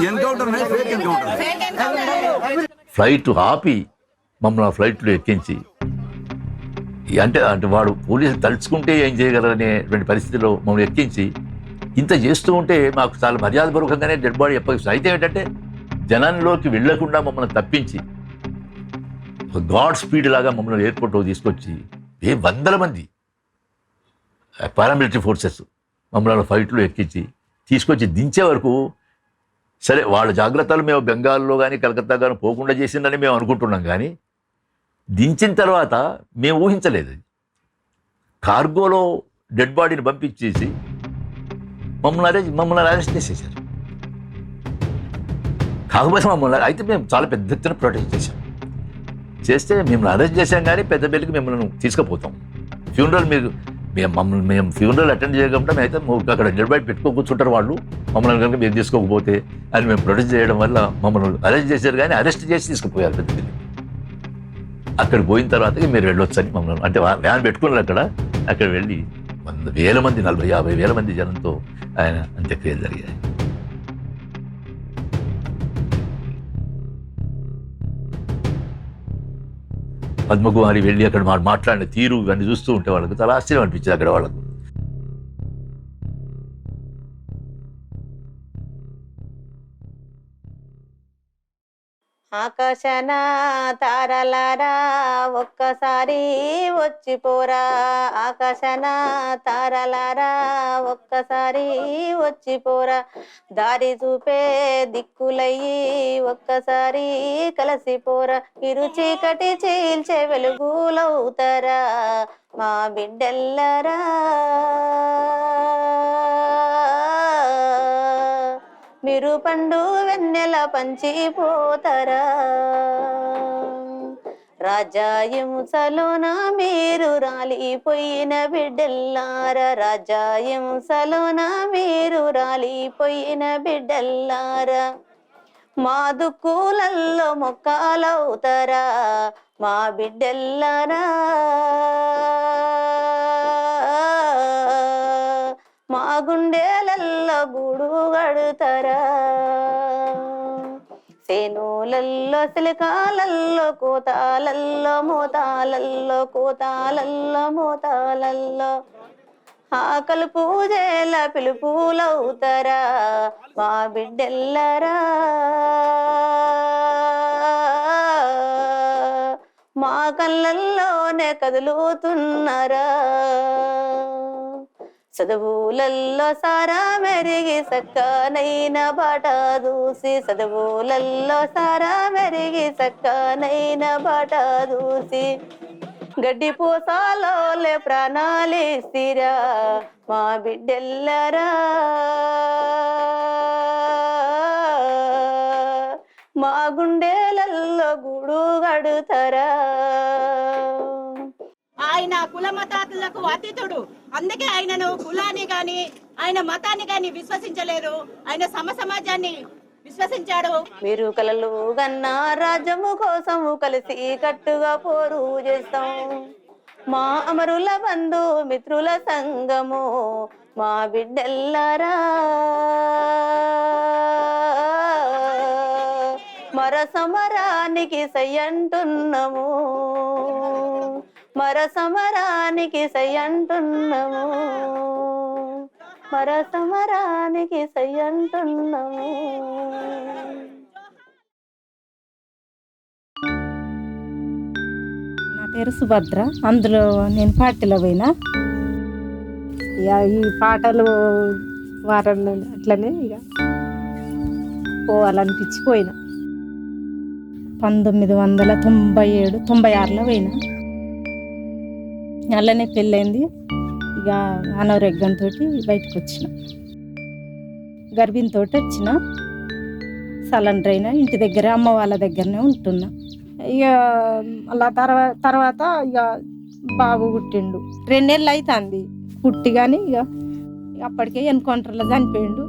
एनकाउंटर नहीं, फेक एनकाउंटर. ఫ్లైట్ ఆపి మమ్మల్ని ఆ ఫ్లైట్లో ఎక్కించి, అంటే వాడు పోలీసులు తలుచుకుంటే ఏం చేయగలరనేటువంటి పరిస్థితిలో మమ్మల్ని ఎక్కించి ఇంత చేస్తూ ఉంటే మాకు చాలా మర్యాదపూర్వకంగానే డెడ్ బాడీ చెప్పాల్సి. అయితే ఏంటంటే జనంలోకి వెళ్లకుండా మమ్మల్ని తప్పించి గాడ్ స్పీడ్ లాగా మమ్మల్ని ఎయిర్పోర్ట్లో తీసుకొచ్చి వందల మంది పారామిలిటరీ ఫోర్సెస్ మమ్మల్ని ఫ్లైట్లో ఎక్కించి తీసుకొచ్చి దించే వరకు, సరే వాళ్ళ జాగ్రత్తలు మేము బెంగాల్లో కానీ కలకత్తా కానీ పోకుండా చేసిందని మేము అనుకుంటున్నాం, కానీ దించిన తర్వాత మేము ఊహించలేదు. కార్గోలో డెడ్ బాడీని పంపించేసి మమ్మల్ని అరెస్ట్ చేసేసారు. కాకపోతే అయితే మేము చాలా పెద్ద ఎత్తున ప్రొటెస్ట్ చేస్తే మేము అరెస్ట్ చేసాం, కానీ పెద్ద పెళ్ళికి మిమ్మల్ని తీసుకుపోతాం. ఫ్యూనరల్ మేము ఫ్యూనరల్ అటెండ్ చేయకుండా మేమైతే అక్కడ డెడ్ బాడీ పెట్టుకో కూర్చుంటారు వాళ్ళు, మమ్మల్ని కనుక మేము తీసుకోకపోతే అని మేము ప్రొటెస్ట్ చేయడం వల్ల మమ్మల్ని అరెస్ట్ చేశారు, కానీ అరెస్ట్ చేసి తీసుకుపోయారు పెద్ద పెళ్ళి. అక్కడికి పోయిన తర్వాత మీరు వెళ్ళొచ్చని మమ్మల్ని, అంటే వ్యాన్ పెట్టుకున్నారు అక్కడ వెళ్ళి వేల మంది 40-50 వేల మంది జనంతో ఆయన అంత్యక్రియలు జరిగాయి. పద్మకుమారి వెళ్ళి అక్కడ మాట్లాడిన తీరు ఇవన్నీ చూస్తూ ఉంటే వాళ్ళకు చాలా ఆశ్చర్యం అనిపించింది. అక్కడ వాళ్ళకు ఆకాశన తారలారా ఒక్కసారి వచ్చిపోరా, ఆకాశన తారలారా ఒక్కసారి వచ్చిపోరా, దారి చూపే దిక్కులయ్యి ఒక్కసారి కలిసిపోరా, ఇరు చీకటి చీల్చే వెలుగులవుతారా మా బిడ్డల్లరా, మీరు పండు వెన్నెల పంచిపోతారా, రాజాహింసలోన మీరు రాలిపోయిన బిడ్డల్లారా, రాజాహింసలోన మీరు రాలిపోయిన బిడ్డల్లారా, మా దుక్కులల్లో మొక్కలవుతారా మా బిడ్డెల్లరా, మా గుండెలల్లో గూడు గడుతారా, సేనులల్లో సిలికాలల్లో కోతాలల్లో మోతాలల్లో కోతాలల్లో మోతాలల్లో ఆకలి పూజల పిలుపులవుతారా మా బిడ్డెల్లరా, మా కళ్ళల్లోనే కదులుతున్నారా, చదువులల్లో సారా మెరిగి సక్కనైన బాట దూసి, చదువులల్లో సారా మెరిగి సక్కనైన బాట దూసి, గడ్డి పూసాలోలే ప్రాణాలేసిరా మా బిడ్డెల్లరా, మా గుండెలల్లో గూడు గడుతారా. ఆయన కుల మతాలకు అతీతుడు, అందుకే ఆయనను కులాన్ని గాని ఆయన మతాన్ని గాని విశ్వసించలేదు, ఆయన సమాజాన్ని విశ్వసించాడు. మీరు కలలు గన్నా రాజ్యము కోసము కలిసి కట్టుగా పోరు చేస్తాం, మా అమరుల బంధు మిత్రుల సంగము మా బిడ్డెల్లరా, మర సమరానికి సయ్యంటున్నాము, మర సమరానికి సయ్యంటున్నాము, మర సమరానికి సయ్యంటున్నాము. నా పేరు సుభద్ర. అందులో నేను పార్టీలో పోయినా. ఇక ఈ పాటలు వారంలో అట్లనే ఇక పోవాలనిపించిపోయినా. 1997-96లో పోయినా. అలానే పెళ్ళైంది. ఇక అనారోగ్యంతో బయటకు వచ్చిన, గర్భిణితో వచ్చిన. సలెండర్ అయినా ఇంటి దగ్గర అమ్మ వాళ్ళ దగ్గరనే ఉంటున్నా. ఇక అలా తర్వాత ఇక బాబు పుట్టిండు. 2 నెలలు అవుతుంది పుట్టి, కానీ ఇక అప్పటికే ఎన్కౌంటర్లో చనిపోయిండు.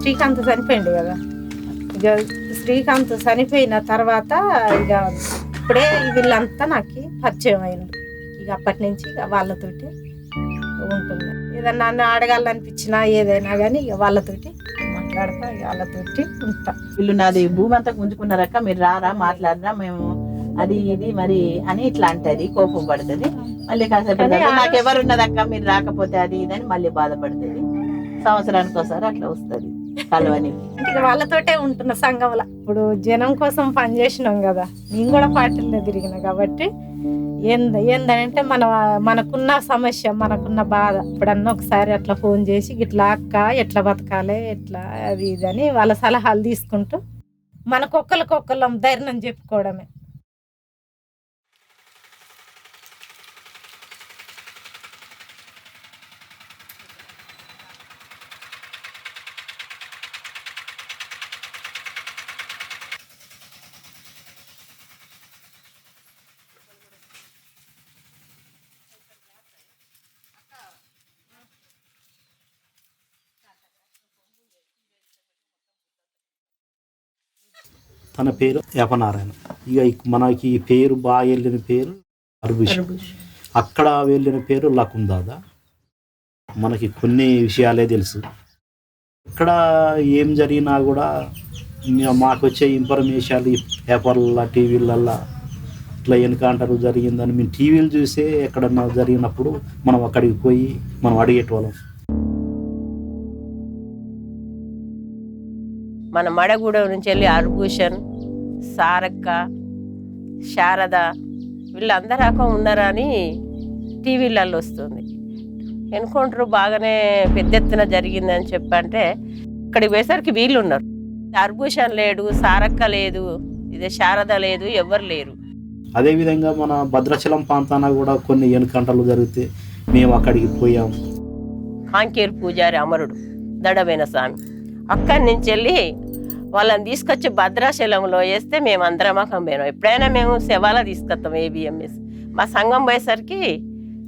శ్రీకాంత్ చనిపోయిండు కదా. ఇక శ్రీకాంత్ చనిపోయిన తర్వాత ఇక ఇప్పుడే వీళ్ళంతా నాకు పరిచయం అయింది. ఇక అప్పటి నుంచి ఇక వాళ్ళతోటి ఉంటున్నా. ఏదన్నా నన్ను అడగాలనిపించినా ఏదైనా కానీ ఇక వాళ్ళతోటి మాట్లాడతా, ఇక వాళ్ళతోటి ఉంటా. వీళ్ళు నాది భూమి అంతా గుంజుకున్నారక్క, మీరు రారా మాట్లాడరా, మేము అది ఇది మరి అని ఇట్లా అంటది, కోపం పడుతుంది. మళ్ళీ కాసేపు నాకు ఎవరున్నదక్క మీరు రాకపోతే అది ఇది అని మళ్ళీ బాధపడుతుంది. సంవత్సరానికి ఒకసారి అట్లా వస్తుంది కలవని. ఇక వాళ్ళతోటే ఉంటున్న సంఘంలో. ఇప్పుడు జనం కోసం పనిచేసినాం కదా, నేను కూడా పార్టీలో తిరిగిన కాబట్టి ఏందంటే మనకున్న సమస్య, మనకున్న బాధ ఇప్పుడన్నా ఒకసారి అట్లా ఫోన్ చేసి ఇట్లా అక్క ఎట్లా బతకాలి ఎట్లా అది ఇది అని వాళ్ళ సలహాలు తీసుకుంటూ మనకొక్కరికొక్కళ్ళం ధైర్యం చెప్పుకోవడమే. తన పేరు యపనారాయణ. ఇక మనకి ఈ పేరు బాగా వెళ్ళిన పేరు అర్బుష్. అక్కడ వెళ్ళిన పేరు లకుందాదా. మనకి కొన్ని విషయాలే తెలుసు. ఇక్కడ ఏం జరిగినా కూడా మాకు వచ్చే ఇన్ఫర్మేషన్ ఈ పేపర్ల టీవీలల్లో ఇట్లా ఎన్కౌంటర్ జరిగిందని మేము టీవీలు చూసే ఎక్కడన్నా జరిగినప్పుడు మనం అక్కడికి పోయి మనం అడిగేటోళ్ళం. మన మడగూడెం నుంచి వెళ్ళి అర్భూషణ్, సారక్క, శారద వీళ్ళందరూ ఉన్నారా అని టీవీలలో వస్తుంది. ఎన్కౌంటర్ బాగానే పెద్ద ఎత్తున జరిగిందని చెప్పంటే ఇక్కడికి పోయేసరికి వీళ్ళు ఉన్నారు. అర్భూషణ్ లేడు, సారక్క లేదు, ఇదే శారద లేదు, ఎవరు లేరు. అదేవిధంగా మన భద్రాచలం ప్రాంతాన కూడా కొన్ని ఎన్కౌంటర్లు జరిగితే మేము అక్కడికి పోయాం. కాంకేరు పూజారి అమరుడు దడమైన స్వామి అక్కడి నుంచి వెళ్ళి వాళ్ళని తీసుకొచ్చి భద్రాచలంలో వేస్తే మేము అందరం పోయినాం. ఎప్పుడైనా మేము శవాల తీసుకొస్తాం ఏబిఎంఎస్. మా సంఘం పోయేసరికి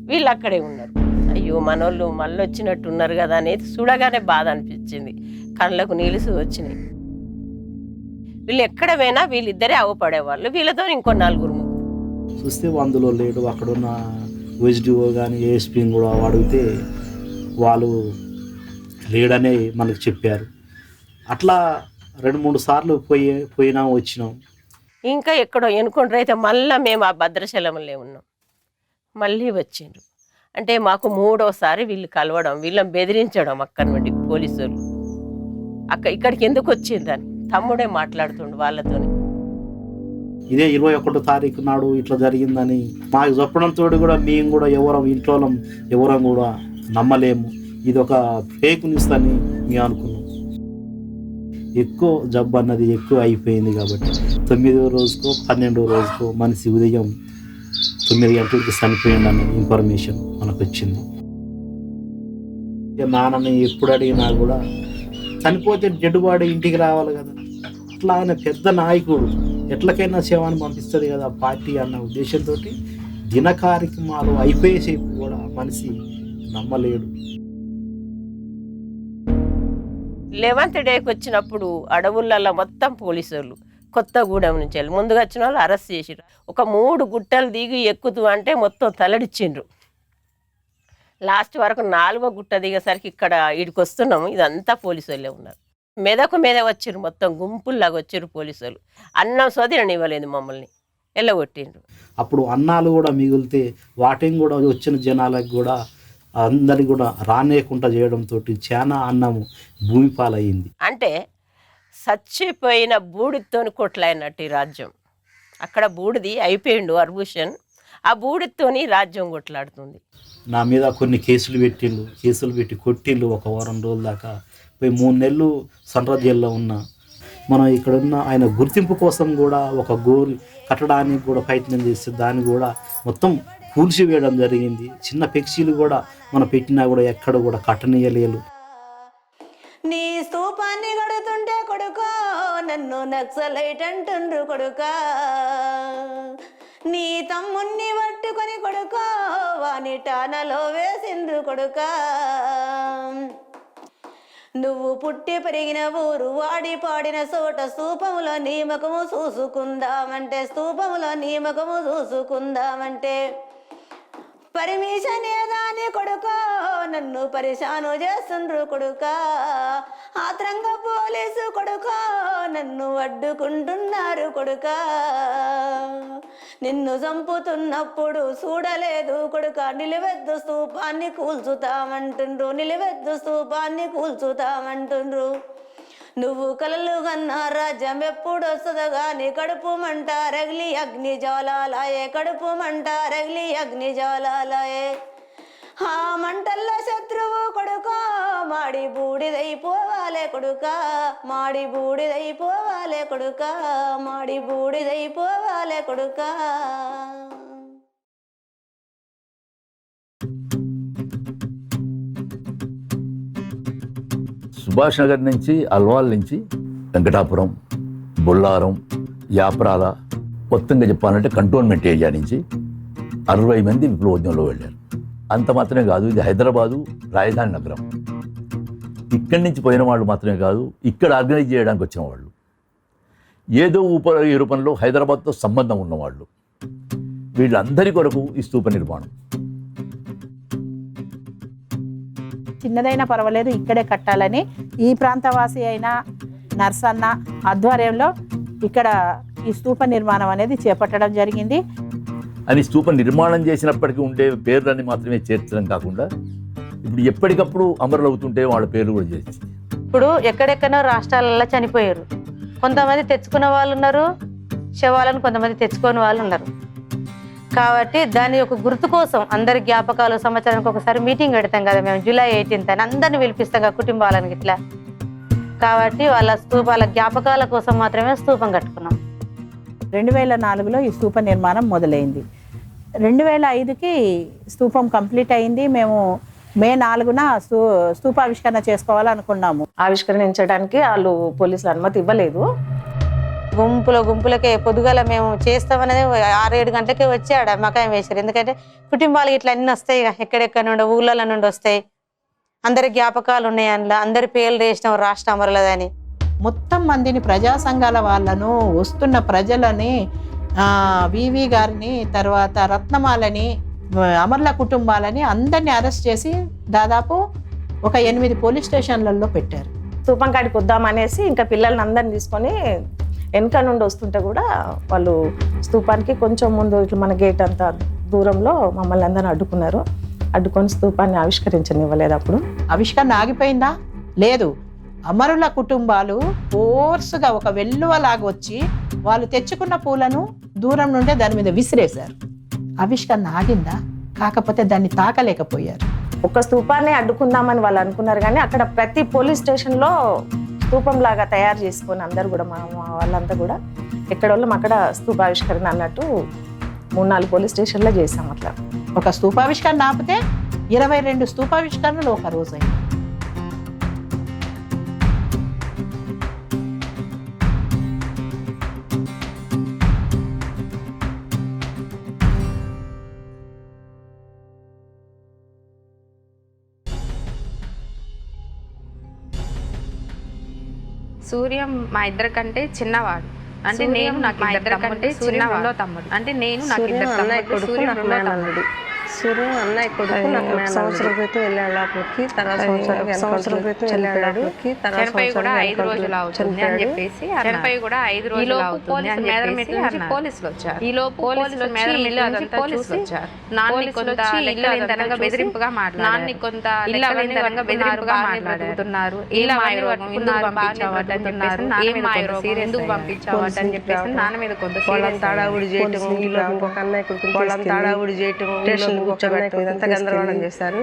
వీళ్ళు అక్కడే ఉన్నారు. అయ్యో మనోళ్ళు మళ్ళీ వచ్చినట్టు ఉన్నారు కదా అనేది చూడగానే బాధ అనిపించింది, కళ్ళకు నీళ్ళు వచ్చినాయి. వీళ్ళు ఎక్కడ పోయినా వీళ్ళిద్దరే అవ్వపడేవాళ్ళు, వీళ్ళతో ఇంకో 4 చూస్తే అందులో లేడు. అక్కడున్న OSDO కానీ ASPని కూడా అడిగితే వాళ్ళు లేడనే మనకు చెప్పారు. అట్లా 2-3 సార్లు పోయినాం వచ్చినాం. ఇంకా ఎక్కడో ఎన్నుకుంటారు. అయితే మళ్ళీ మేము ఆ భద్రాచలంలో ఉన్నాం, మళ్ళీ వచ్చిండ్రు. అంటే మాకు 3వసారి వీళ్ళు కలవడం, వీళ్ళని బెదిరించడం అక్కడి నుండి పోలీసులు. ఇక్కడికి ఎందుకు వచ్చిందని తమ్ముడే మాట్లాడుతుండు వాళ్ళతో. ఇదే 21వ తారీఖు నాడు ఇట్లా జరిగిందని మాకు చెప్పడంతో కూడా మేము కూడా ఎవరం కూడా నమ్మలేము. ఇది ఒక ఫేక్ న్యూస్ అని మేము అనుకున్నాం. ఎక్కువ జబ్బు అన్నది ఎక్కువ అయిపోయింది కాబట్టి 9వ రోజుకో 12వ రోజుకో మనిషి ఉదయం 9 గంటలకి చనిపోయింది అనే ఇన్ఫర్మేషన్ మనకు వచ్చింది. నాన్నని ఎప్పుడు అడిగినా కూడా చనిపోతే డెడ్ బాడీ ఇంటికి రావాలి కదా, అట్లా ఆయన పెద్ద నాయకుడు ఎట్లకైనా సేవని పంపిస్తుంది కదా పార్టీ అన్న ఉద్దేశంతో దిన కార్యక్రమాలు అయిపోయేసేపు కూడా మనిషి నమ్మలేడు. 11th డేకి వచ్చినప్పుడు అడవులలో మొత్తం పోలీసులు కొత్తగూడెం నుంచి వెళ్ళి ముందుగా వచ్చిన వాళ్ళు అరెస్ట్ చేసిర్రు. ఒక 3 గుట్టలు దిగి ఎక్కుతూ అంటే మొత్తం తలడిచ్చిండ్రు. లాస్ట్ వరకు 4వ గుట్ట దిగేసరికి ఇక్కడ వీడికి వస్తున్నాము, ఇదంతా పోలీసు వాళ్ళే ఉన్నారు. మెదకు మీద వచ్చిర్రు, మొత్తం గుంపుల్లాగా వచ్చిర్రు పోలీసులు. అన్నం సోదరనివ్వలేదు, మమ్మల్ని వెళ్ళగొట్టిండ్రు. అప్పుడు అన్నాలు కూడా మిగిలితే వాటిని కూడా వచ్చిన జనాలకు కూడా అందరికి కూడా రానేయకుండా చేయడంతో చాలా అన్నము భూమి పాలయ్యింది. అంటే చచ్చిపోయిన బూడితో కొట్లాడినట్టు ఈ రాజ్యం. అక్కడ బూడిది అయిపోయిండు అర్భూషన్, ఆ బూడితోని రాజ్యం కొట్లాడుతుంది. నా మీద కొన్ని కేసులు పెట్టి కొట్టిండు. ఒక వారం రోజుల దాకా పోయి 3 నెలలు సన్రాజ్ జైల్లో ఉన్నా. మనం ఇక్కడున్న ఆయన గుర్తింపు కోసం కూడా ఒక గోరి కట్టడానికి కూడా ప్రయత్నం చేస్తే దాన్ని కూడా మొత్తం కూల్చివేయడం జరిగింది. చిన్న పెక్సీలు కూడా మనం పెట్టినా కూడా ఎక్కడ కూడా కట్టనీయలేదు. నీ స్తూపాన్ని కడుతుంటే కొడుకో నన్ను నక్సలైట్ అంటుండ్రు కొడుకా, నీ తమ్ముణ్ణి పట్టుకొని కొడుకో వాని టానలో వేసిండ్రు కొడుకా, నువ్వు పుట్టి పెరిగిన ఊరు వాడి పాడిన చోట స్తూపములో నియమకము చూసుకుందామంటే పర్మిషన్ ఏదాని కొడుకో నన్ను పరిశాను చేస్తుండ్రు కొడుకా, ఆత్రంగా పోలీసు కొడుకో నన్ను అడ్డుకుంటున్నారు కొడుకా, నిన్ను చంపుతున్నప్పుడు చూడలేదు కొడుకా, నిలవెద్దు స్తూపాన్ని కూల్చుతామంటుండ్రు. నువ్వు కలలు కన్నా రాజ్యం ఎప్పుడు వస్తుందో గాని కడుపు మంట రగిలి అగ్ని జ్వాలాలయే, ఆ మంటల్లో శత్రువు కొడుకా మాడి బూడిదైపోవాలే కొడుకా. సుభాష్ నగర్ నుంచి, అల్వాల్ నుంచి, వెంకటాపురం, బొల్లారం, యాప్రాల, మొత్తంగా చెప్పాలంటే కంటోన్మెంట్ ఏరియా నుంచి 60 మంది విప్లవోద్యమంలో వెళ్ళారు. అంత మాత్రమే కాదు, ఇది హైదరాబాదు రాజధాని నగరం. ఇక్కడి నుంచి పోయిన వాళ్ళు మాత్రమే కాదు, ఇక్కడ ఆర్గనైజ్ చేయడానికి వచ్చిన వాళ్ళు, ఏదో ఈ రూపంలో హైదరాబాద్తో సంబంధం ఉన్నవాళ్ళు, వీళ్ళందరి కొరకు ఈ స్తూప నిర్మాణం. చిన్నదైనా పర్వాలేదు ఇక్కడే కట్టాలని ఈ ప్రాంతవాసి అయిన నర్సన్న ఆధ్వర్యంలో ఇక్కడ ఈ స్తూప నిర్మాణం అనేది చేపట్టడం జరిగింది. అని స్తూప నిర్మాణం చేసినప్పటికీ ఉండే పేర్లని మాత్రమే చేర్చడం కాకుండా ఇప్పుడు ఎప్పటికప్పుడు అమరులు అవుతుంటే వాళ్ళ పేర్లు కూడా చేసి ఇప్పుడు ఎక్కడెక్కడో రాష్ట్రాలలో చనిపోయారు, కొంతమంది తెచ్చుకున్న వాళ్ళు ఉన్నారు, శవాలను కొంతమంది తెచ్చుకోని వాళ్ళు ఉన్నారు. కాబట్టి దాని యొక్క గుర్తు కోసం అందరి జ్ఞాపకాలు సంవత్సరానికి ఒకసారి మీటింగ్ పెడతాం కదా మేము, July 18th అని అందరిని పిలిపిస్తాం కదా కుటుంబాలను ఇట్లా. కాబట్టి వాళ్ళ స్తూపాల జ్ఞాపకాల కోసం మాత్రమే స్తూపం కట్టుకున్నాం. 2004లో ఈ స్తూప నిర్మాణం మొదలైంది. 2005కి స్తూపం కంప్లీట్ అయింది. మేము మే 4న స్తూపావిష్కరణ చేసుకోవాలనుకున్నాము. ఆవిష్కరించడానికి వాళ్ళు పోలీసులు అనుమతి ఇవ్వలేదు. గుంపులకే పొద్దుగల మేము చేస్తామనేది 6-7 గంటలకే వచ్చి ఆడ మకాయం వేశారు. ఎందుకంటే కుటుంబాలు ఇట్లా అన్నీ వస్తాయి, ఎక్కడెక్కడ నుండి ఊళ్ళ నుండి వస్తాయి, అందరి జ్ఞాపకాలు ఉన్నాయి, అందులో అందరి పేర్లు వేసినాం రాష్ట్ర అమరులదని. మొత్తం మందిని ప్రజా సంఘాల వాళ్ళను, వస్తున్న ప్రజలని, వివి గారిని, తర్వాత రత్నమాలని, అమరుల కుటుంబాలని అందరినీ అరెస్ట్ చేసి దాదాపు ఒక 8 పోలీస్ స్టేషన్లలో పెట్టారు. స్తూపం కాడికి వద్దామనేసి ఇంకా పిల్లల్ని అందరిని తీసుకొని వెనక నుండి వస్తుంటే కూడా వాళ్ళు స్తూపానికి కొంచెం ముందు ఇట్లా మన గేట్ అంతా దూరంలో మమ్మల్ని అందరిని అడ్డుకున్నారు. అడ్డుకొని స్తూపాన్ని ఆవిష్కరించనివ్వలేదు. అప్పుడు ఆవిష్కరణ ఆగిపోయిందా? లేదు. అమరుల కుటుంబాలు ఫోర్స్గా ఒక వెల్లువలాగా వచ్చి వాళ్ళు తెచ్చుకున్న పూలను దూరం నుండే దాని మీద విసిరేశారు. ఆవిష్కరణ ఆగిందా? కాకపోతే దాన్ని తాకలేకపోయారు. ఒక స్తూపాన్ని అడ్డుకుందామని వాళ్ళు అనుకున్నారు, కానీ అక్కడ ప్రతి పోలీస్ స్టేషన్లో స్తూపం లాగా తయారు చేసుకొని అందరు కూడా మా వాళ్ళంతా కూడా ఎక్కడ వాళ్ళం అక్కడ స్తూపావిష్కరణ అన్నట్టు 3-4 పోలీస్ స్టేషన్లో చేసాం. అట్లా ఒక స్తూపావిష్కరణ ఆపితే 22 స్తూపావిష్కరణలు ఒక రోజు అయింది. సూర్యం మా ఇద్దరి కంటే చిన్నవాడు. అంటే నేను నాకు ఇద్దరి కంటే చిన్నవాడు తమ్ముడు. అంటే నేను నాకు ఇద్దరు తమ్ముడు. సూర్యం తమ్ముడు. సూర్యం అన్నయ్య కొడుకు. నాకు సంవత్సరం క్రితం వెళ్ళాడు లోపలికి, తర్వాత సంవత్సరం క్రితం వెళ్ళాడు. చనిపోయి కూడా 5 రోజులు అవుతుంది అని చెప్పేసి, చనిపోయి కూడా 5 రోజులు అవుతుంది అని చెప్పేసి పోలీసులు వచ్చారు. ఈ లోపు పోలీసులు పోలీసులు వచ్చారు. నాన్ని కొంత లెక్కలేనితనంగా బెదిరింపుగా మాట్లాడారు. నాన్ని కొంత లెక్కలేనితనంగా బెదిరింపుగా మాట్లాడుతున్నారు. ఇలా పంపించావటన్నారు. ఎందుకు పంపించావట అని చెప్పేసి నాన్న మీద కొంత తాడావుడి చేయటం, ఒక అన్నయ్య కొడుకు తాడావుడి చేయటం, కూర్చోబెట్టడం, ఇదంతా గందరగోళం చేశారు.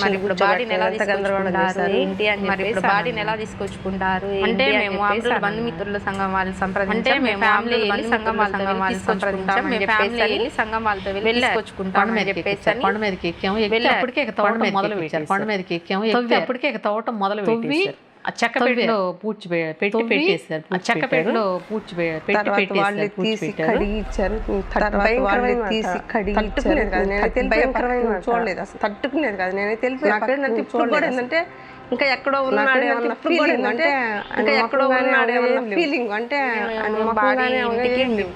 మరి ఇప్పుడు బాడీని ఎలా తీసుకొచ్చుకుంటారు ఏంటి అని మరి ఇప్పుడు బాడీని ఎలా తీసుకొచ్చుకుంటారు అంటే మేము అమరుల బంధుమిత్రుల సంఘం వాళ్ళు సంప్రదించాం. అంటే మేము ఫ్యామిలీ వెళ్ళి సంఘం వాళ్ళు సంప్రదించాం. మేము ఫ్యామిలీ వెళ్ళి సంఘం వాళ్ళతో వెళ్ళి తీసుకొచ్చుకుంటాం అని చెప్పేసి కొండ మీదకి ఎక్కాము. అప్పటికే తవ్వటం మొదలు పెట్టారు. కొండ మీదకి ఎక్కాము. అప్పటికే తవ్వటం మొదలు పెట్టేశారు. ఆ చెక్కపెట్టలో పూడ్చి పెట్టి పెట్టేశారు. ఆ చెక్కపెట్టలో పూడ్చి పెట్టి వాళ్ళు తీసి కడిగి ఇచ్చారు. చూడలేదు అసలు, తట్టుకునేది కాదు. నేనైతే తెలిపి ఇప్పుడు కూడా ఏంటంటే ఇంకా ఎక్కడో ఉన్నాడు ఏమన్నా ఫీలింగ్, అంటే ఇంకా ఎక్కడో ఉన్నాడు ఏమన్నా ఫీలింగ్, అంటే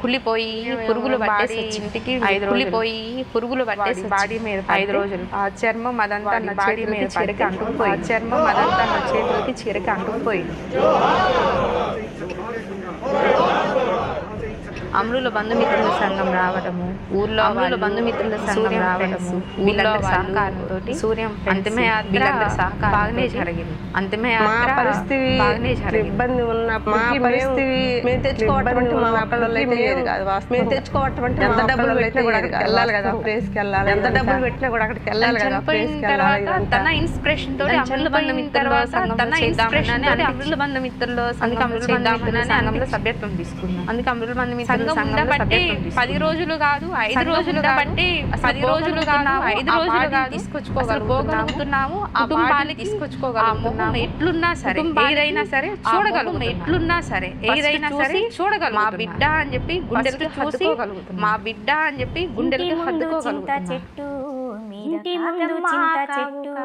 కుళ్ళిపోయి పురుగులు పట్టేసి ఇంటికి కుళ్ళిపోయి పురుగులు పట్టేసి బాడీ మీద 5 రోజులు ఆ చర్మం అదంతా నా బాడీ మీద చిరక అంటుకుపోయి, ఆ చర్మం అదంతా నా చేతులకి చిరక అంటుకుపోయింది. అమరుల బంధుమిత్రుల సంఘం రావడము, ఊర్లో అమరుల బంధుమిత్రుల సంఘం రావడము, వీళ్ళందరి సహకారంతో సూర్యం అంతిమ యాత్ర బాగానే జరిగింది. అంతిమ యాత్ర బాగానే జరిగింది. ఇబ్బంది ఉన్నప్పుడు మేము తెచ్చుకోవటం మేము తెచ్చుకోవటం అంటే ఎంత డబ్బులు పెట్టినా కూడా అక్కడికి వెళ్ళాలి కదా, ప్లేస్కి వెళ్ళాలి. ఎంత డబ్బులు పెట్టినా కూడా అక్కడికి వెళ్ళాలి కదా, ప్లేస్కి వెళ్ళాలి. తన ఇన్స్పిరేషన్ తోటి అమరుల బంధుమిత్రుల తన ఇన్స్పిరేషన్ తోటి అమరుల బంధుమిత్రుల్లో సంఘంలో సభ్యత్వం తీసుకున్నాం. అందుకే అమరుల బంధుమిత్రుల బట్టి 10 రోజులు కాదు 5 రోజులు కాబట్టి 10 రోజులు కాదు 5 రోజులు కాదు తీసుకొచ్చుకోగలుగుతున్నాము. ఆ కుటుంబాన్ని తీసుకొచ్చుకోగలుగుతున్నాము. ఎట్లున్నా సరే ఏదైనా సరే చూడగలుగుతాం. ఎట్లున్నా సరే ఏదైనా సరే చూడగలుగుతాం. మా బిడ్డ అని చెప్పి గుండెలకు చూసి మా బిడ్డ అని చెప్పి గుండెలకు హత్తుకోగలుగుతాం. ఇంటి ముందు చింత చెట్టు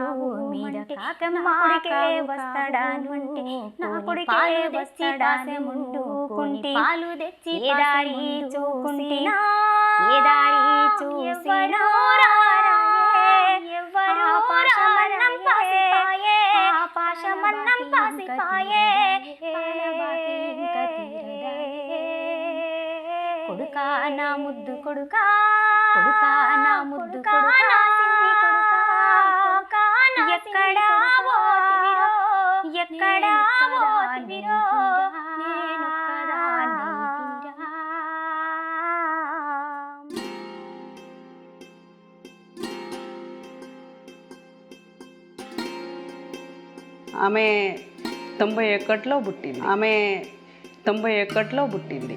మీద కాకమ్మాడికే వస్తాడానుంటే నా కొడుకే వస్తాడాసే ముందుకుంటే పాలు తెచ్చి ఏ దారి చూకుంటినా ఏ దారి చూసినా ఎవ్వరూ పాశమన్నం పాసిపాయే పాశమన్నం పాసిపాయే కొడుకా నా ముద్దు కొడుకా కొడుకా నా ముద్దు కొడుకా ఎక్కడా పోతివిరో ఎక్కడా పోతివిరో ఆమె 91లో పుట్టింది. ఆమె 91లో పుట్టింది.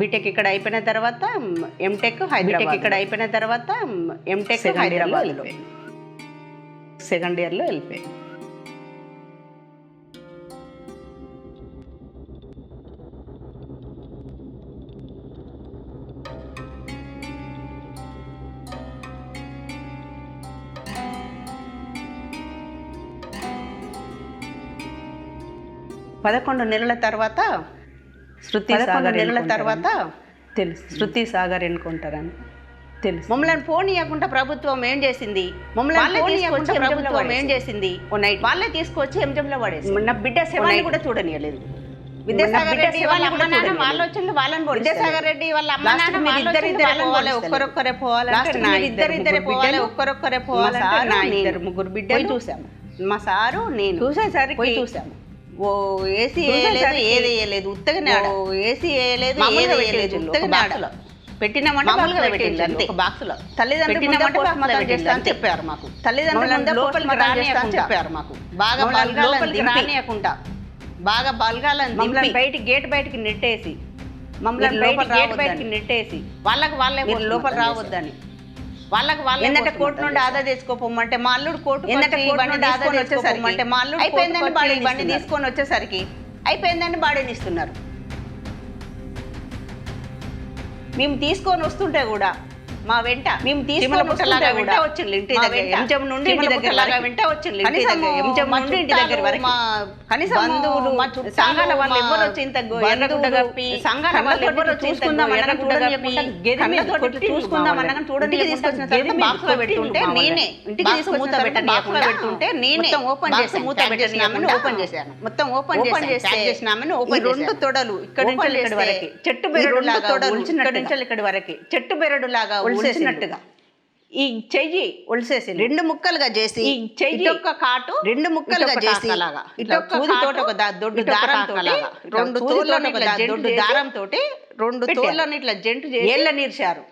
బీటెక్ ఇక్కడ అయిపోయిన తర్వాత ఎంటెక్ హైదరాబాద్, ఇక్కడ అయిపోయిన తర్వాత ఎంటెక్ హైదరాబాద్లో సెకండ్ ఇయర్లో వెళ్ళిపోయింది. 11 నెలల తర్వాత తెలుసు శృతి సాగర్ ఎన్నుకుంటారు అని తెలుసు. మమ్మల్ని ఫోన్ ఇవ్వకుండా ప్రభుత్వం ఏం చేసింది, వాళ్ళే తీసుకొచ్చి ఎంజంలో పడేసి నా బిడ్డ శవాన్ని కూడా చూడనియలేదు. విద్యాసాగర్ రెడ్డి వాళ్ళ అమ్మ నాన్న ఆలోచనలు వాళ్ళని విద్యాసాగర్ రెడ్డి వాళ్ళ అమ్మ నాన్న ఒక్కరొక్కరే పోవాలి ముగ్గురు బిడ్డలు చూసాము. మా సారు నేను చూసేసరికి చూసాము. ఓ ఏసీ వేయలేదు, ఏది వేయలేదు, ఉత్తగానే ఏసీ వేయలేదు, ఏది వేయలేదు, ఉత్తగానే ఆడలో పెట్టినామంటే మామూలుగా పెట్టింది అంతే. ఒక బాక్స్ లో తల్లిదండ్రులు చేస్తా అని చెప్పారు మాకు. తల్లిదండ్రులు లోపలికి రానియకుండా చెప్పారు మాకు. బాగా రానియకుండా బాగా బలగాలని మమ్మల్ని గేట్ బయటికి నెట్టేసి వాళ్ళే లోపల రావద్దని ఎందుకంటే కోర్టు నుండి ఆదా చేసుకోమంటే మా అల్లుడు కోర్టు వచ్చేసరికి మా అల్లుడు అయిపోయిందని బండి తీసుకొని వచ్చేసరికి అయిపోయిందని బాడీని ఇస్తున్నారు. మేము తీసుకొని వస్తుంటే కూడా మా వెంట మేము తీసుకొని వెంట వచ్చింది ఇంటి దగ్గర ఎంజం నుండి ఇంటి దగ్గర వెంట వచ్చింది ఇంటి దగ్గర ఎంజం నుండి ఇంటి దగ్గర వరకు కనీసం బంధువులు సంఘాల వాళ్ళు ఎవరు వచ్చి ఇంత ఎర్రగుడ్డ కప్పి సంఘాల వాళ్ళు ఎవరు చూసుకుందాం చూసుకుందామన్నా చూడడానికి తీసుకొచ్చిన తర్వాత బాక్స్ లో పెట్టుంటే నేనే ఇంటికి తీసుకొచ్చి మూత పెట్టని బాక్స్ లో పెట్టుంటే నేనే ఓపెన్ చేసి మూత పెట్టినామని ఓపెన్ చేశాను. మొత్తం ఓపెన్ చేసినామని ఓపెన్ రెండు తొడలు ఇక్కడ నుంచి ఇక్కడ వరకు చెట్టు బెరడు లాగా ఇక్కడ నుంచి ఇక్కడి వరకు చెట్టు బెరడు లాగా ఒలిసినట్టుగా ఈ చెయ్యి ఒలిసేసి రెండు ముక్కలుగా చేసి ఈ చెయ్యి ఒక కాటు రెండు ముక్కలుగా చేసి ఇటొక్క తోట ఒక దొడ్డు దారంతో రెండు తోళ్ళను ఒక దొడ్డు దారంతో రెండు తోళ్ళను ఇట్లా జంటు చేసి ఏళ్ళ నీర్చారు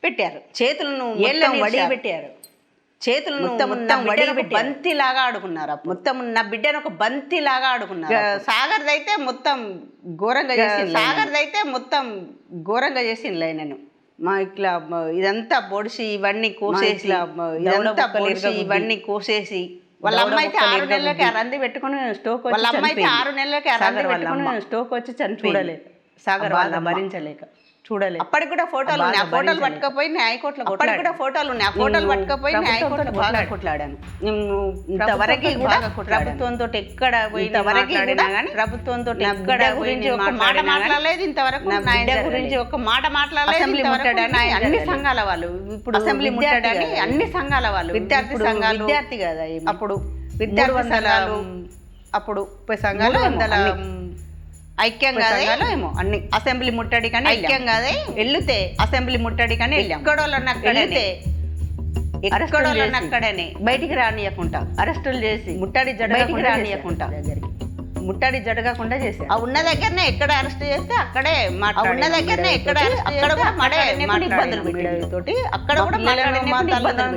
పెట్టారు. చేతులను ఏళ్ళ వడి పెట్టారు. చేతులను మొత్తం వడి బంతి లాగా ఆడుకున్నారు. మొత్తం నా బిడ్డను ఒక బంతి లాగా ఆడుకున్నారు. సాగర్ది అయితే మొత్తం ఘోరంగా చేసింది నేను. మా ఇట్లా ఇదంతా పొడిచి ఇవన్నీ కోసేసి వాళ్ళ అమ్మ అయితే 6 నెలలకి అరంది పెట్టుకుని స్టోక్ వాళ్ళ అమ్మ అయితే 6 నెలలకి అరంది పెట్టుకుని స్టోక్ వచ్చి చనిపోయలేదు. సాగర్ వాళ్ళ భరించలేక చూడలేదు. అప్పటికి కూడా ఫోటోలు ఉన్నాయి. ఆ ఫోటోలు పట్టుకపోయి హైకోర్టులో బాగా కొట్లాడాను. ఇంతవరకు ప్రభుత్వంతో ఎక్కడ ప్రభుత్వంతో ఎక్కడ గురించి ఒక మాట మాట్లాడలేదు. ఇంతవరకు నా బిడ్డ గురించి ఒక మాట మాట్లాడలేదు. అన్ని సంఘాల వాళ్ళు ఇప్పుడు అసెంబ్లీ ముట్టడాన్ని అన్ని సంఘాల వాళ్ళు విద్యార్థి సంఘాలు విద్యార్థి కదా అప్పుడు విద్యార్థి సంఘాలు అప్పుడు సంఘాలు ఐక్యం కాదే ఏమో అన్ని అసెంబ్లీ ముట్టడి కానీ ఐక్యం కాదే వెళ్తే అసెంబ్లీ ముట్టడి కానీ ఎక్కడోళ్ళని అక్కడనే బయటికి రానియకుండా అరెస్టులు చేసి ముట్టడి జరగకుండా చేసి ఆ ఉన్న దగ్గరనే ఎక్కడ అరెస్ట్ చేస్తే అక్కడే ఉన్న దగ్గరనే అక్కడ కూడా ఇబ్బందులు తోటి అక్కడ కూడా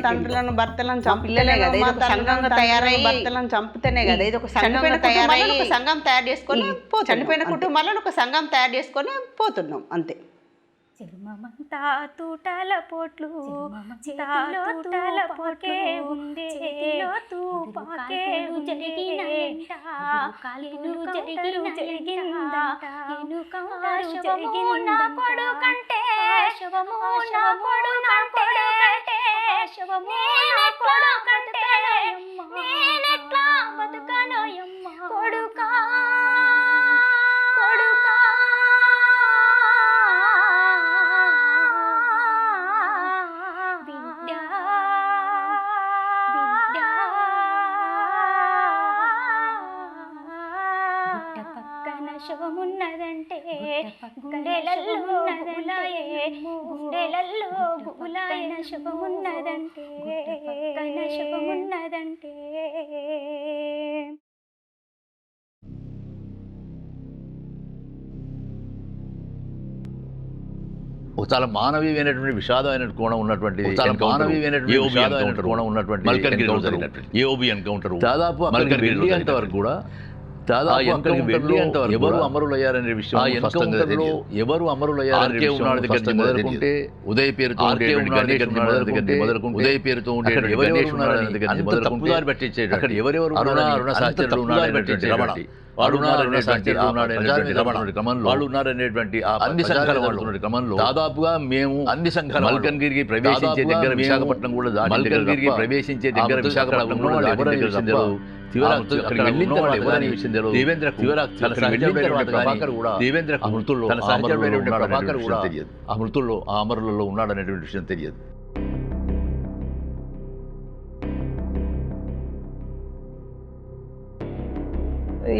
తండ్రులను భర్తలను పిల్లలే కదా సంఘంగా తయారై భర్తలను చంపితేనే కదా ఇది ఒక సంఘంగా తయారై సంఘం తయారు చేసుకొని చనిపోయిన కుటుంబాలను ఒక సంఘం తయారు చేసుకొని పోతున్నాం అంతే. చర్మమంతా తూటాల పోట్లు తూటాల పోటే ఉందే తుపాకే జరిగినంట శవము నా కొడుకంటే శవము నా కొడుకంటే శవము నా కొడుకంటే నేనెట్లా బతుకనోయమ్మ కొడుకా కొడుకా శవమున్నదంటే గుండెలల్లో గులాయన శవమున్నదంటే చాలా మానవీయమైనటువంటి విషాదమైన కోణం ఉన్నటువంటి ఏఓబి ఎన్కౌంటర్ దాదాపు వెళ్ళేంత వరకు కూడా ఎవరు అమరులయ్యారనే విషయం ఎవరు అమరులయ్యారనే విషయం మొదలుకుంటే ఉదయ్ పేరుతో ఉదయ్ పేరుతో ఉండే ఎవరెవరు తప్పుదారి పట్టించేది అక్కడ ఎవరెవరు రమణ వాళ్ళు ఉన్నారనేటువంటి క్రమంలో వాళ్ళు ఉన్నారనేటువంటి అన్ని సంఘాల వాళ్ళు క్రమంలో దాదాపుగా మేము అన్ని సంఘాలు మల్కన్గిరికి ప్రవేశించే దగ్గర విశాఖపట్నం కూడా మల్కన్గిరికి ప్రవేశించే దగ్గర విశాఖపట్నం కూడా ఎవరైనా దేవేంద్ర మృతుల్లో ఆ మృతుల్లో ఆ అమరులలో ఉన్నాడనేటువంటి విషయం తెలియదు.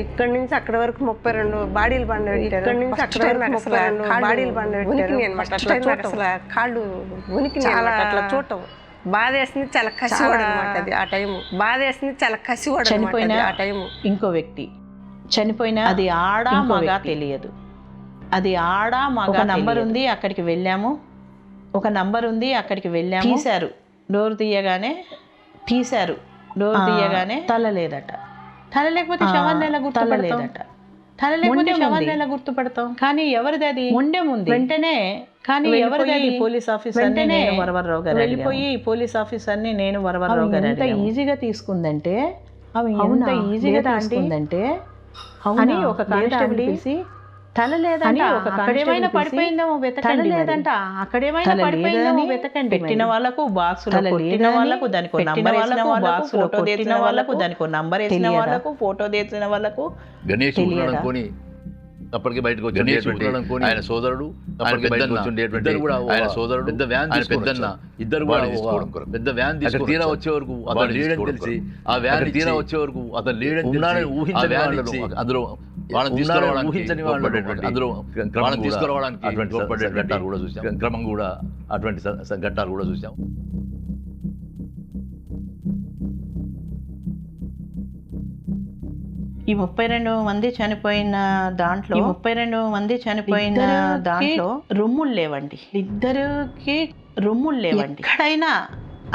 ఇక్కడ నుంచి అక్కడ వరకు 32 బాడీలు బండ పెట్టారు. ఇక్కడ నుంచి అక్కడ వరకు 32 బాడీలు బండ పెట్టారు. కాళ్ళు ఉనికి అట్లా చూడటం బాధేస్తుంది, చాలా కసివాడు అనమాట అది ఆ టైము. బాధేస్తుంది, చాలా కసివాడు చనిపోయిన ఆ టైము. ఇంకో వ్యక్తి చనిపోయిన అది ఆడా మగ తెలియదు. అది ఆడా మగ నంబర్ ఉంది, అక్కడికి వెళ్ళాము. ఒక నంబర్ ఉంది, అక్కడికి వెళ్ళాము. తీశారు డోర్ తీయగానే తల లేదట. తల లేకపోతే శవాన్ని ఎలా గుర్తుపడలేదట. తల లేకపోతే శవాన్ని ఎలా గుర్తుపడతాం? కానీ ఎవరిది అది? మొండెం ఉంది. వెంటనే కానీ ఎవరిది? పోలీస్ ఆఫీసర్ వరవరరావు గారు వెళ్ళిపోయి పోలీస్ ఆఫీసర్ని నేను వరవరరావు గారు ఎంత ఈజీగా తీసుకుందంటే ఎంత ఈజీగా తీసుకుందంటే అని ఒక కానిస్టేబుల్ తీసి తల లేదంట, అక్కడేమైనా పడిపోయిందేమో వెతకండి, లేదంట అక్కడేమైనా పడిపోయిందేమో వెతకండి. పెట్టిన వాళ్ళకు బాక్సులు, కొట్టిన వాళ్ళకు దానికి నంబర్ వేసిన వాళ్ళకు, ఫోటో తీసిన వాళ్ళకు దానికి నంబర్ వేసిన వాళ్ళకు, ఫోటో తీసిన వాళ్ళకు గణేష్ అనుకొని అప్పటికి బయటకు వచ్చి ఆయన సోదరుడు ఆయన సోదరుడు పెద్ద వ్యాన్ పెద్దన్న ఇద్దరు కూడా పెద్ద వ్యాన్ తీసుకుని తీరా వచ్చే వరకు అతను లీడని తెలిసి ఆ వ్యాన్ తీరా వచ్చే వరకు అతను లీడని ఊహించి అందులో వాళ్ళని తీసుకురావడానికి ఊహించని వాళ్ళు అందులో వాళ్ళని తీసుకురావడానికి అటువంటి ఘట్టాలు కూడా చూసాం. క్రమం కూడా అటువంటి ఘట్టాలు కూడా చూసాం. ఈ 32 మంది చనిపోయిన దాంట్లో రొమ్ములు లేవండి. ఇద్దరికి రొమ్ములు లేవండి. ఎక్కడైనా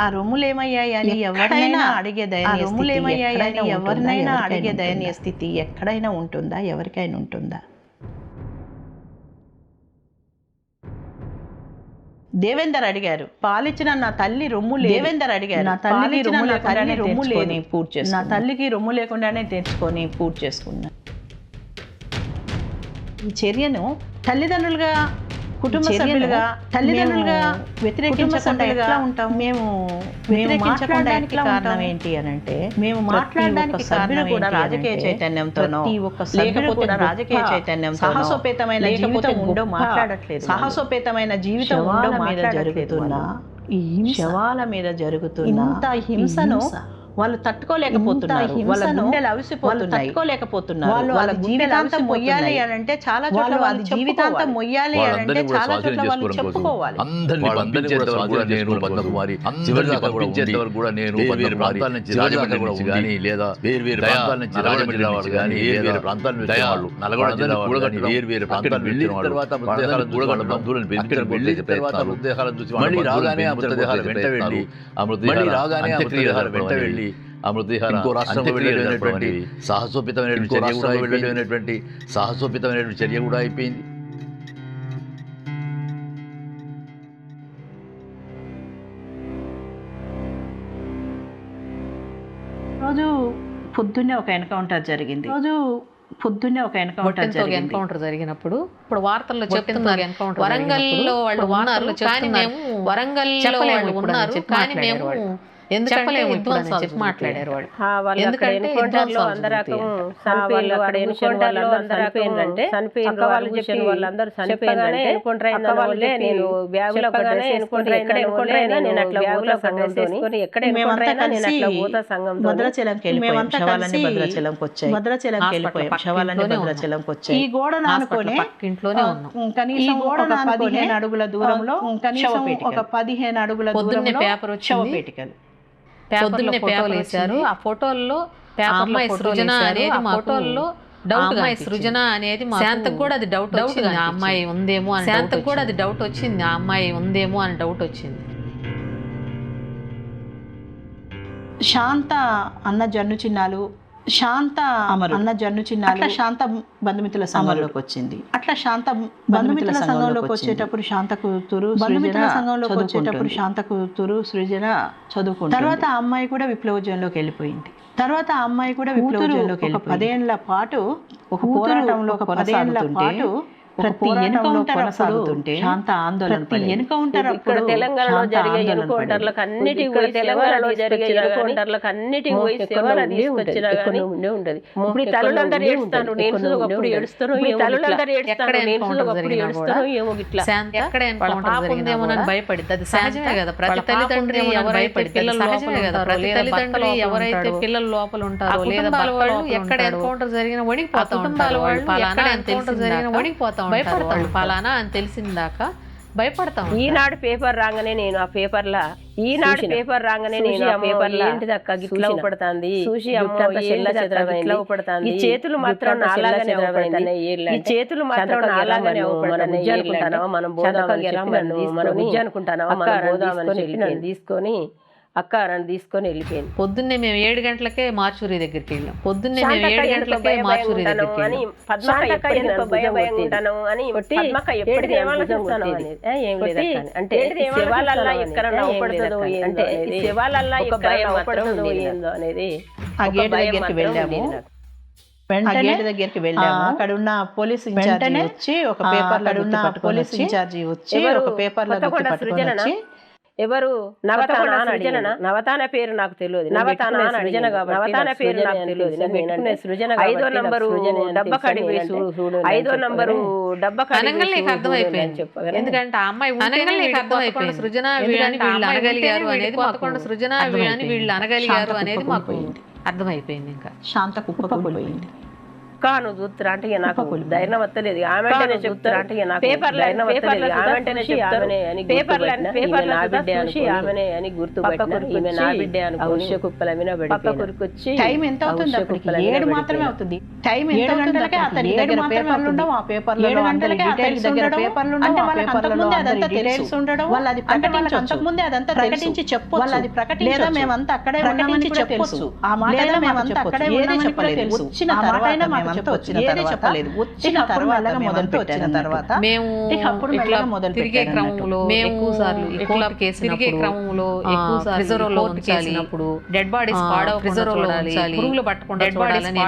ఆ రొమ్ములు ఏమయ్యాయి అని ఎవరినైనా అడిగే దయనీయ స్థితి ఎక్కడైనా ఉంటుందా? ఎవరికైనా ఉంటుందా? దేవేందర్ అడిగారు, పాలిచ్చిన నా తల్లి రొమ్ము దేవేందర్ అడిగారు, నా తల్లికి రొమ్ము లేని పూర్తి చేసుకున్నా, నా తల్లికి రొమ్ము లేకుండానే తెచ్చుకొని పూర్తి చేసుకున్నా. ఈ చర్యను తల్లిదండ్రులుగా కుటుంబ సభ్యులుగా వ్యతిరేకించకుండా ఎట్లా ఉంటాం? మేము వ్యతిరేకించడానికి కారణం ఏంటి అని అంటే మేము మాట్లాడడానికి సభ్యులు కూడా రాజకీయ చైతన్యంతోనో లేకపోతే రాజకీయ చైతన్యం సాహసోపేతమైన జీవితం ఉండో మాట్లాడట్లేదు. సాహసోపేతమైన జీవితం ఉండో మీద జరుగుతున్న ఈ శవాల మీద జరుగుతున్న ఇంత హింసను వాళ్ళు తట్టుకోలేకపోతున్నారు. వాళ్ళ గుండెలు అవిసిపోతున్నాయి, తట్టుకోలేకపోతున్నారు. వాళ్ళ జీవితాంతం మొయ్యాలి అని అంటే చాలా చోట్ల వాళ్ళు జీవితాంతం మొయ్యాలి అని అంటే చాలా చోట్ల వాళ్ళు చెప్పుకోవాలి. ఆ మృతదేహాలు ఇంకో రాష్ట్రంలో వెళ్ళేటువంటి సాహసోపేతమైనటువంటి చర్య కూడా అయిపోయింది. రోజు పొద్దున్నే ఒక ఎన్కౌంటర్ జరిగింది. ఎన్కౌంటర్ జరిగినప్పుడు ఇప్పుడు వార్తల్లో చెప్తున్నారు వరంగల్లో వాళ్ళు ఉన్నారు, కానీ మేము వరంగల్లో వాళ్ళు ఉన్నారు కానీ మేము చెప్పలేము చెప్పి మాట్లాడారు వాళ్ళు. ఎందుకంటే ఈ గోడ నానుకొని కనీసం ఒక 15 అడుగుల దూరంలో కనీసం ఒక 15 అడుగుల దూరంలో పేపర్ వచ్చింది. పొద్దున్నే ఫోటోలు వేశారు. ఆ ఫోటోల్లో అమ్మాయి సృజన అనేది మా ఫోటోల్లో డౌట్, అమ్మాయి సృజన అనేది శాంతకు కూడా అది డౌట్ వచ్చింది, ఆ అమ్మాయి ఉందేమో అని. శాంతకు కూడా అది డౌట్ వచ్చింది, ఆ అమ్మాయి ఉందేమో అని డౌట్ వచ్చింది. శాంత అన్న జన్ను చిన్నాలు శాంత అన్న జన్ను చిన్నాలు శాంత బంధుమిత్రుల సంఘంలోకి వచ్చింది. అట్లా శాంత బంధుమిత్రుల సంఘంలోకి వచ్చేటప్పుడు శాంత కూతురు సృజన చదువుకుంది. తర్వాత ఆ అమ్మాయి కూడా విప్లవోద్యమంలోకి వెళ్ళిపోయింది. తర్వాత ఆ అమ్మాయి కూడా విప్లవోద్యమంలోకి వెళ్ళి 10 ఏళ్ల పాటు ఒక పోరాటంలో ప్రతి ఎన్కౌంటర్ అప్పుడు శాంత ఆందోళన ఎన్కౌంటర్ ఇక్కడ తెలంగాణలో జరిగే ఎన్కౌంటర్లకు అన్నిటికీ పోయి సేవలు తీసుకొచ్చినా కానీ ఉండదు. ఇప్పుడు తల్లులందరూ ఏడుస్తాను, నేను ఒకప్పుడు ఏడుస్తాను, తల్లులందరూ ఏడుస్తాను, నేను ఒకప్పుడు ఏడుస్తాను, ఏమో ఇట్లా భయపడింది. అది సహజమే కదా. ప్రతి తల్లిదండ్రి ఎవరైతే పిల్లల లోపల ఉంటారో లేదా వాళ్ళు ఎక్కడ ఎన్కౌంటర్ జరిగిన వణికిపోతా ఉంటారు. వణికిపోతా భయపడతాం ఫలానా అని తెలిసిందాక భయపడతాం. ఈనాడు పేపర్ రాగానే నేను ఆ పేపర్లా ఏంటిదక్క గిట్లా పడుతుంది, ఈ చేతులు మాత్రం నాలాగానే ఈ చేతులు మాత్రం నాలాగానే మనం తీసుకొని అక్క నన్ను తీసుకొని వెళ్ళిపోయింది. పొద్దున్నే మేము 7 గంటలకే మార్చూరి దగ్గరికి వెళ్ళాం. పొద్దున్నే మేము 7 గంటలకే మార్చూరి దగ్గరికి వెళ్ళాం. దగ్గరికి వెళ్ళాము. అక్కడ ఉన్న పోలీస్ ఇన్ఛార్జి వచ్చి ఒక పేపర్ వచ్చి ఎవరు నవతాన పేరు నాకు తెలియదు. నవతాన పేరు నాకు తెలియదు. 5వ నంబరు డబ్బా కడి 5వ నంబరు డబ్బా అర్థమైపోయింది. ఎందుకంటే ఆ అమ్మాయి అర్థమైపోయింది సృజన అనగలిగారు అనేది సృజన వీళ్ళు అనగలిగారు అనేది మాకు అర్థమైపోయింది. ఇంకా శాంత కుప్పకూలిపోయింది. కాను చూస్తురా అంటే నాకు ధైర్యం వస్తలేదు. ఆమె చెప్తారా అంటే నాకు ధైర్యం వస్తలేదు. ఆమెనే చెప్తామనే అని ఆమెనే అని గుర్తుపట్టిన ఈమె నా బిడ్డే అనుకుని కుప్పల మీద పడిపోయి టైం ఎంత అవుతుంది? 7 మాత్రమే అవుతుంది. టైం 7 గంటలకే అతని దగ్గర పేపర్లు ఉండవు. ఆ పేపర్లో 7 గంటలకే అతని దగ్గర పేపర్లు ఉండవు. ఆ పేపర్లో అదంతా డీటెయిల్స్ ఉండడం. వాళ్ళు అది అంతకుముందే అదంతా ప్రకటించి చెప్పొచ్చు. వాళ్ళు అది ప్రకటించి లేదా మేమంతా అక్కడే ఉన్నామని చెప్పొచ్చు. ఆ మాట మేమంతా అక్కడే ఉన్నామని చెప్పలేదు. వచ్చిన తర్వాత వచ్చిన తర్వాత మేము తిరిగే క్రమంలో ఎక్కువ సార్లు తిరిగే క్రమంలో ఎక్కువ సార్లు రిజర్వ్ లో ఉంచాలి. డెడ్ బాడీస్ పురుగులు పట్టకుండా చూడాలని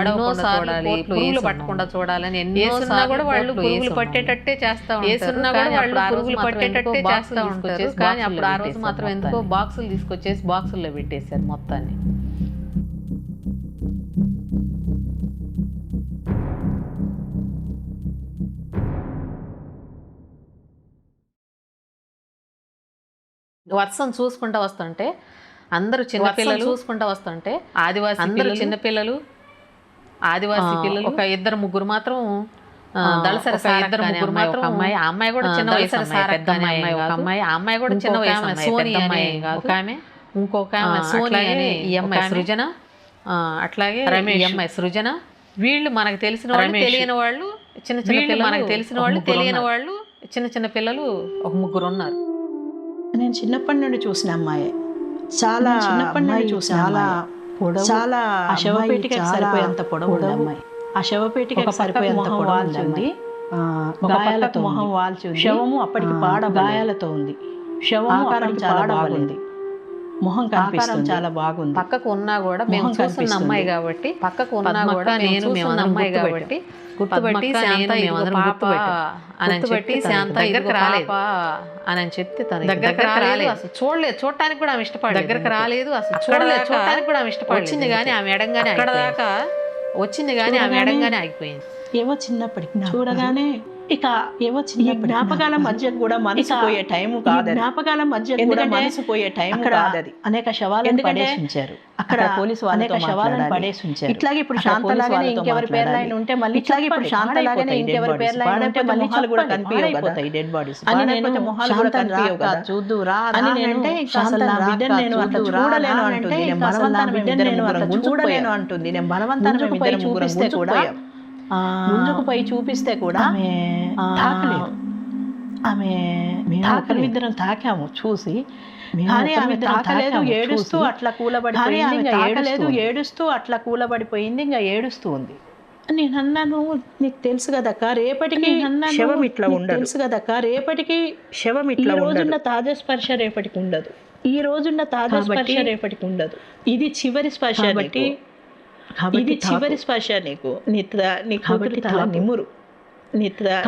పురుగులు పట్టకుండా చూడాలని ఎన్నిసార్లు కూడా వాళ్ళు పురుగులు పట్టేటట్టే చేస్తా ఉంటారు. కానీ అప్పుడు ఆ రోజు మాత్రం ఎందుకో బాక్సులు తీసుకొచ్చేసి బాక్సుల్లో పెట్టేశారు మొత్తాన్ని. వర్షం చూసుకుంటా వస్తుంటే అందరూ చిన్నపిల్లలు చూసుకుంటా వస్తుంటే ఆదివాసీ చిన్నపిల్లలు ఆదివాసీ పిల్లలు ఒక 2-3 మాత్రం దళసరి 2-3 మాత్రం అమ్మాయి ఆ అమ్మాయి కూడా చిన్న వయసు పెద్ద అమ్మాయి ఒక అమ్మాయి ఆ అమ్మాయి కూడా చిన్న వయసు సోని అమ్మాయి ఒక ఆమె ఇంకొక ఆమె సోని అని ఈ అమ్మాయి సృజన అట్లాగే ఈ అమ్మాయి సృజన వీళ్ళు మనకు తెలిసిన వాళ్ళు తెలియని వాళ్ళు చిన్న చిన్న పిల్లలు మనకు తెలిసిన వాళ్ళు తెలియని వాళ్ళు చిన్న చిన్న పిల్లలు ఒక 3 ఉన్నారు. నేను చిన్నప్పటి నుండి చూసిన అమ్మాయి చాలా చిన్నప్పటి నుండి చూసిన చాలా ఆ శవపేటికి సరిపోయేంత పొడవు ఉంది అమ్మాయి. ఆ శవపేటికి సరిపోయేంత పొడవు ఉంది. గాయాలతో మొహం వాల్చి ఉంది. శవము అప్పటికి పాడ గాయాలతో ఉంది. శవము చాలా బాగుంది. మొహం కనిపిస్తుంది చాలా బాగుంది. పక్కకు ఉన్నా కూడా మేము చూస్తున్న అమ్మాయి కాబట్టి పక్కకు ఉన్నా కూడా నేను మేము అమ్మాయి కాబట్టి గుర్తుపట్టి శాంత శాంత దగ్గరకు రాలేదు అని చెప్తే తన దగ్గరకు రాలేదు. అసలు చూడలేదు, చూడటానికి కూడా ఆమె ఇష్టపడలేదు. దగ్గరకు రాలేదు అసలు చూడటానికి కూడా ఆమె ఇష్టపడలేదు. వచ్చింది కానీ ఆమె ఎడంగానే అక్కడ దాకా వచ్చింది కానీ ఆమె ఎడంగానే ఆగిపోయింది. ఏవో చిన్నప్పటికి చూడగానే ఇక ఏవో చిన్న జ్ఞాపకాల మధ్య కూడా మనసు పోయే టైం కాదు. జ్ఞాపకాల మధ్య కూడా మనసు పోయే టైం కాదు. అది అనేక శవాలను పడేసి ఉంచారు. అక్కడ పోలీసు అనేక శవాలను పడేసి ఉంచారు. ఇట్లాగే ఇప్పుడు శాంతలాగానే ఇంకెవరి పేర్లైన ఉంటే మళ్ళీ ఇట్లాగే ఇప్పుడు శాంతలాగానే ఇంకెవరి పేర్లైన ఉంటే మళ్ళీ మొహాలు కూడా కనిపించకపోతాయి. డెడ్ బాడీస్ అని నేను మొహాలు కూడా కనిపించవు కదా. చూద్దు రా అని నేనంటే అసలు నా బిడ్డను నేను అట్లా చూడలేను అంటుంది. నేను బలవంతాన బిడ్డను నేను అట్లా చూడలేను అంటుంది. నేను బలవంతాన మేము చూపిస్తే కూడా ముందుకు పోయి చూపిస్తే కూడా తాకలేదు. ఆమె ఒకరిద్దరం తాకాము చూసి, కానీ ఆమె తాకలేదు, ఏడుస్తూ అట్లా కూలబడిపోయింది, ఇంకా ఏడుస్తూ ఉంది. నేను అన్నాను, నీకు తెలుసు కదక్క రేపటికి శవం ఇట్లా ఉండదు, తెలుసు కదక్క రేపటికి శవం ఇట్లా రోజున్న తాజా స్పర్శ రేపటికి ఉండదు, ఈ రోజున్న తాజా స్పర్శ రేపటికి ఉండదు, ఇది చివరి స్పర్శ, ఇది చివరి స్పర్శ నీకు, నీ కూతురు తల నిమురు,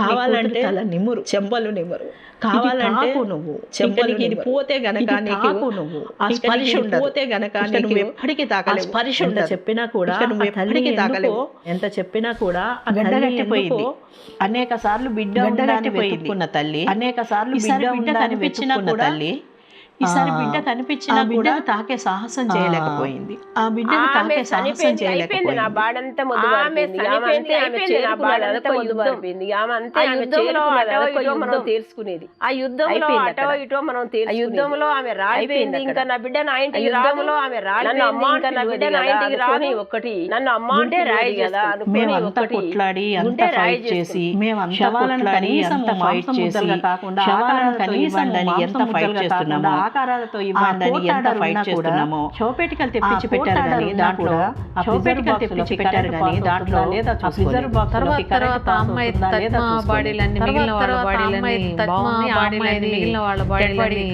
కావాలంటే తల నిమురు, చెంపలు నిమురు, కావాలంటే నువ్వు చెంపలు ఇది పోతే గనక నీకు నువ్వు ఆ స్పర్శ పోతే గనక నువ్వు ఎప్పటికీ తాకలేవు, స్పర్శ ఉండ చెప్పినా కూడా నువ్వు ఎప్పటికీ తాకలేవు, ఎంత చెప్పినా కూడా గడ్డగట్టిపోయింది. అనేక సార్లు బిడ్డ వెతుక్కున్న తల్లి, అనేక సార్లు బిడ్డ కనిపించినా కూడా తల్లి, ఈసారి బిడ్డ కనిపించిన బిడ్డను తాకే సాహసం చేయలేకపోయింది, ఆ బిడ్డను తాకే సాహసం చేయలేకపోయింది. నా బాడంతా మొద్దు బారిపోయింది, మనం తీర్చుకునేది ఆ యుద్ధంలో అటో ఇటో మనం యుద్ధంలో ఆమె రాలిపోయింది. ఇంకా నా బిడ్డ నా ఇంటికి రాదులో ఆమె రాలి ఇంకా నా బిడ్డ నా ఇంటికి రాని ఒక్కటి నన్ను అమ్మ అంటే రాయి కదా మేమంతా కొట్లాడి అంతా ఫైట్ చేసి, శవాలను కనీసం ఫైట్ చేసి కాకుండా శవాలను కనీసం ఎంత ఫైట్ చేస్తున్నామో, ఆకారాలతో ఇవ్వండి ఎంత ఫైట్ చేస్తున్నామో, చౌపేటికలు తెప్పించి పెట్టారు కానీ దాంట్లో చౌపేటికలు తెప్పించి పెట్టారు కానీ దాంట్లో లేదా రిజర్వ్ బాక్స్ లోకి కరెక్ట్ అమ్మాయి తత్మ బాడీలన్నీ మిగిలిన వాళ్ళ బాడీలన్నీ బాగుంది, ఆ అమ్మాయిది మిగిలిన వాళ్ళ బాడీ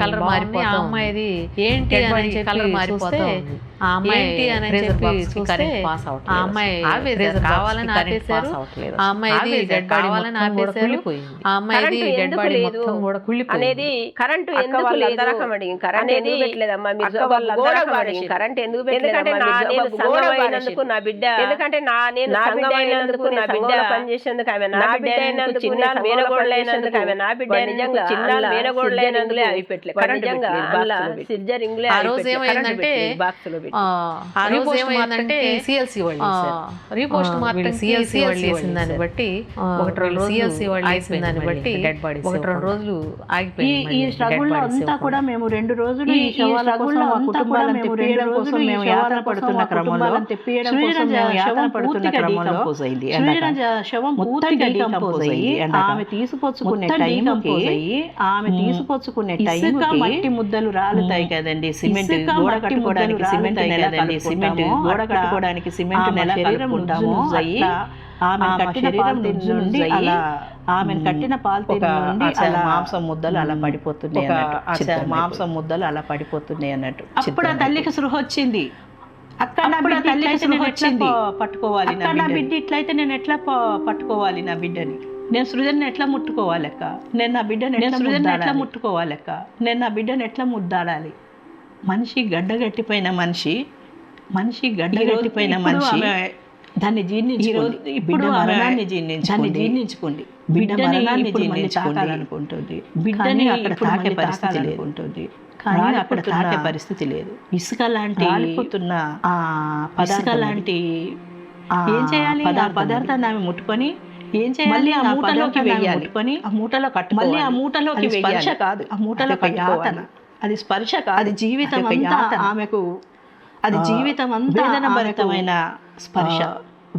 కలర్ మారిపోతుంది, ఆ అమ్మాయిది ఏంటి అని కలర్ మారిపోతే ఆ అమ్మాయి అని చెప్పి చూస్తే ఆ అమ్మాయి కావాలని ఆపేశారు, ఆ అమ్మాయిది డెడ్ బాడీ కావాలని ఆపేశారు, ఆ అమ్మాయిది డెడ్ బాడీ మొత్తం కూడా కుళ్ళిపోయింది. అనేది కరెంటు ఎందుకు లేదు కరెంట్ ఎందుకు పెట్టలేదమ్మా మీరు, కరెంట్ ఎందుకు పెట్టలేదమ్మా నా బిడ్డ, ఎందుకంటే నేను సంఘమైనందుకు నా బిడ్డ పనిచేసేందుకు ఆమె నా బిడ్డ అయినందుకు, చిన్న మేనగోడలైనందుకు ఆమె నా బిడ్డ, నిజంగా చిన్న మేనగోడలైనందుకు అవి పెట్టలేదు, నిజంగా సిర్జరింగ్ ఆ రోజు ఏమైందంటే బాక్స్ లో ఆ రోజు ఏమైందంటే సిఎల్సి వాళ్ళు రీపోస్ట్ మార్టం సిఎల్సి వాళ్ళు వేసిన దాన్ని బట్టి ఒకటి రెండు సిఎల్సి వాళ్ళు వేసిన దాన్ని బట్టి ఒకటి రెండు రోజులు ఆగిపోయింది. ఈ స్ట్రగుల్ అంతా కూడా మేము 2 రోజులు ఈ శవాల కోసం ఆ కుటుంబాలను తెప్పియడం కోసం మేము యాతన పడుతున్న క్రమంలో శ్రీరాజ శవం పూర్తిగా డీకంపోజ్ అయ్యి ఆమె తీసుకొచ్చుకునే టైంకి మట్టి ముద్దలు రాలుతాయి కదండి, సిమెంట్ గోడ కట్టుకోవడానికి సిమెంట్ కదండి, సిమెంట్ గోడ కట్టుకోవడానికి సిమెంట్ నెల కలుపుకుంటాము, ఆమె కట్టిన పాలిథిన్ నుండి అలా ఆమెను కట్టిన పాలిథిన్ నుండి అలా మాంసం ముద్దలు అలా పడిపోతున్నాయి అన్నట్టు, మాంసం ముద్దలు అలా పడిపోతున్నాయి అన్నట్టు. అప్పుడు ఆ తల్లికి సృహ వచ్చింది, అక్కడ నా బిడ్డ పట్టుకోవాలి, నా బిడ్డ ఇట్లయితే నేను ఎట్లా పట్టుకోవాలి నా బిడ్డని, నేను సృజన్ని ఎట్లా ముట్టుకోవాలక్క, నేను నా బిడ్డని సృజన్ని ఎట్లా ముట్టుకోవాలక్క, నేను నా బిడ్డని ఎట్లా ముద్దాడాలి. మనిషి గడ్డగట్టిపోయిన మనిషి దాన్ని జీర్ణించుకోండి, బిడ్డ మరణాన్ని జీర్ణించుకోండి, బిడ్డ మరణాన్ని జీర్ణించుకోవాలనుకుంటుంది, బిడ్డని అక్కడ తాకే పరిస్థితి లేకుంటుంది, కానీ అక్కడ తాకే పరిస్థితి లేదు. ఇసుక లాంటి ఇసుక లాంటి ఏం చేయాలి, ఆ పదార్థాన్ని ఆమె ముట్టుకొని ఏం చేయాలి, మళ్ళీ ఆ మూటలోకి వేయాలి, ఆ మూటలో కట్టు, మళ్ళీ ఆ మూటలోకి స్పర్శ కాదు, ఆ మూటలో యాతన, అది స్పర్శ కాదు, అది జీవితం అంతా ఆమెకు, అది జీవితం అంతా వేదనభరితమైన స్పర్శ,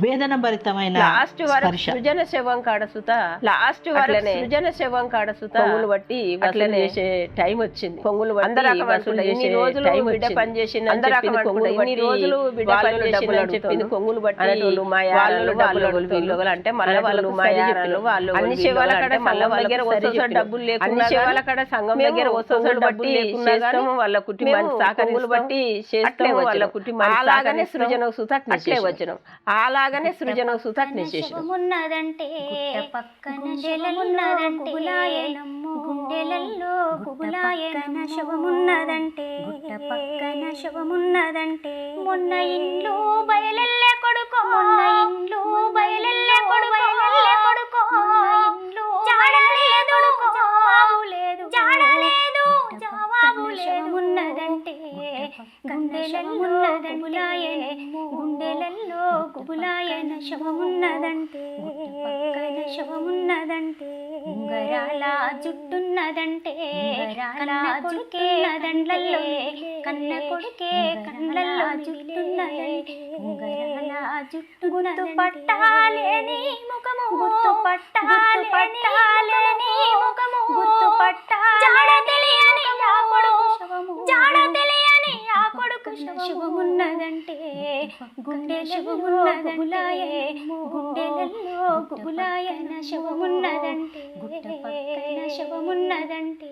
వేదనభరితమైన లాస్ట్ వరకు సృజన శవం కాడ సుత లాస్ట్ వరకు సృజన శవం కాడ సుత పొంగులు బట్టి అట్లనే చేసే టైం వచ్చింది, పొంగులు ఇన్ని రోజులు బిడ్డ పని చేసింది, ఇన్ని రోజులు బిడ్డ పని చేసింది చెప్పింది, పొంగులు బట్టి మా వాళ్ళు డబ్బులు అంటే మళ్ళీ వాళ్ళు మా వాళ్ళు అన్ని శవాల కాడ మళ్ళీ దగ్గర వస్తు డబ్బులు లేకుండా, అన్ని శవాల కాడ సంఘం దగ్గర వస్తు డబ్బులు లేకుండా వాళ్ళ కుటుంబానికి సహకరింపులు బట్టి చేస్తాము, వాళ్ళ కుటుంబానికి అలాగనే సృజన సుత అట్లే వచ్చినాం, అలాగనే సృజన సుత అట్లే చేసినాం. ఉన్నదంటే పక్కన శవమున్నదంటే గుండెలలో గుబులాయన శవమున్నదంటే పక్కన శవమున్నదంటే మొన్న ఇండ్లు బయలెల్లే కొడుకో, మొన్న ఇండ్లు బయలెల్లే కొడుకో, జాడలేదు, జాడలేదు, జాడలేదు, జవాబు లేదు, ఉన్నదంటే గుండెలలో గుబులాయన గుండెలలో గుబులాయన శవమున్నదంటే శవమున్నదంటే ఉంగరాల జుట్టున్నదంటే కన్న కొడుకే దండల్లో కన్న కొడుకే కండ్లల్లో జుట్టున్నదంటే ఉంగరాల జుట్టు గుర్తు పట్టాలేని ముఖము గుర్తు పట్టాలేని ముఖము గుర్తు జాడ తెలియని ఆ కొడుకు శవము జాడ తెలియని ఆ కొడుకు శవమున్నదంటే గుండె శవమున్నదంటే గుండెలలో గుబులాయన శవమున్నదంటే శవమున్నదంటే.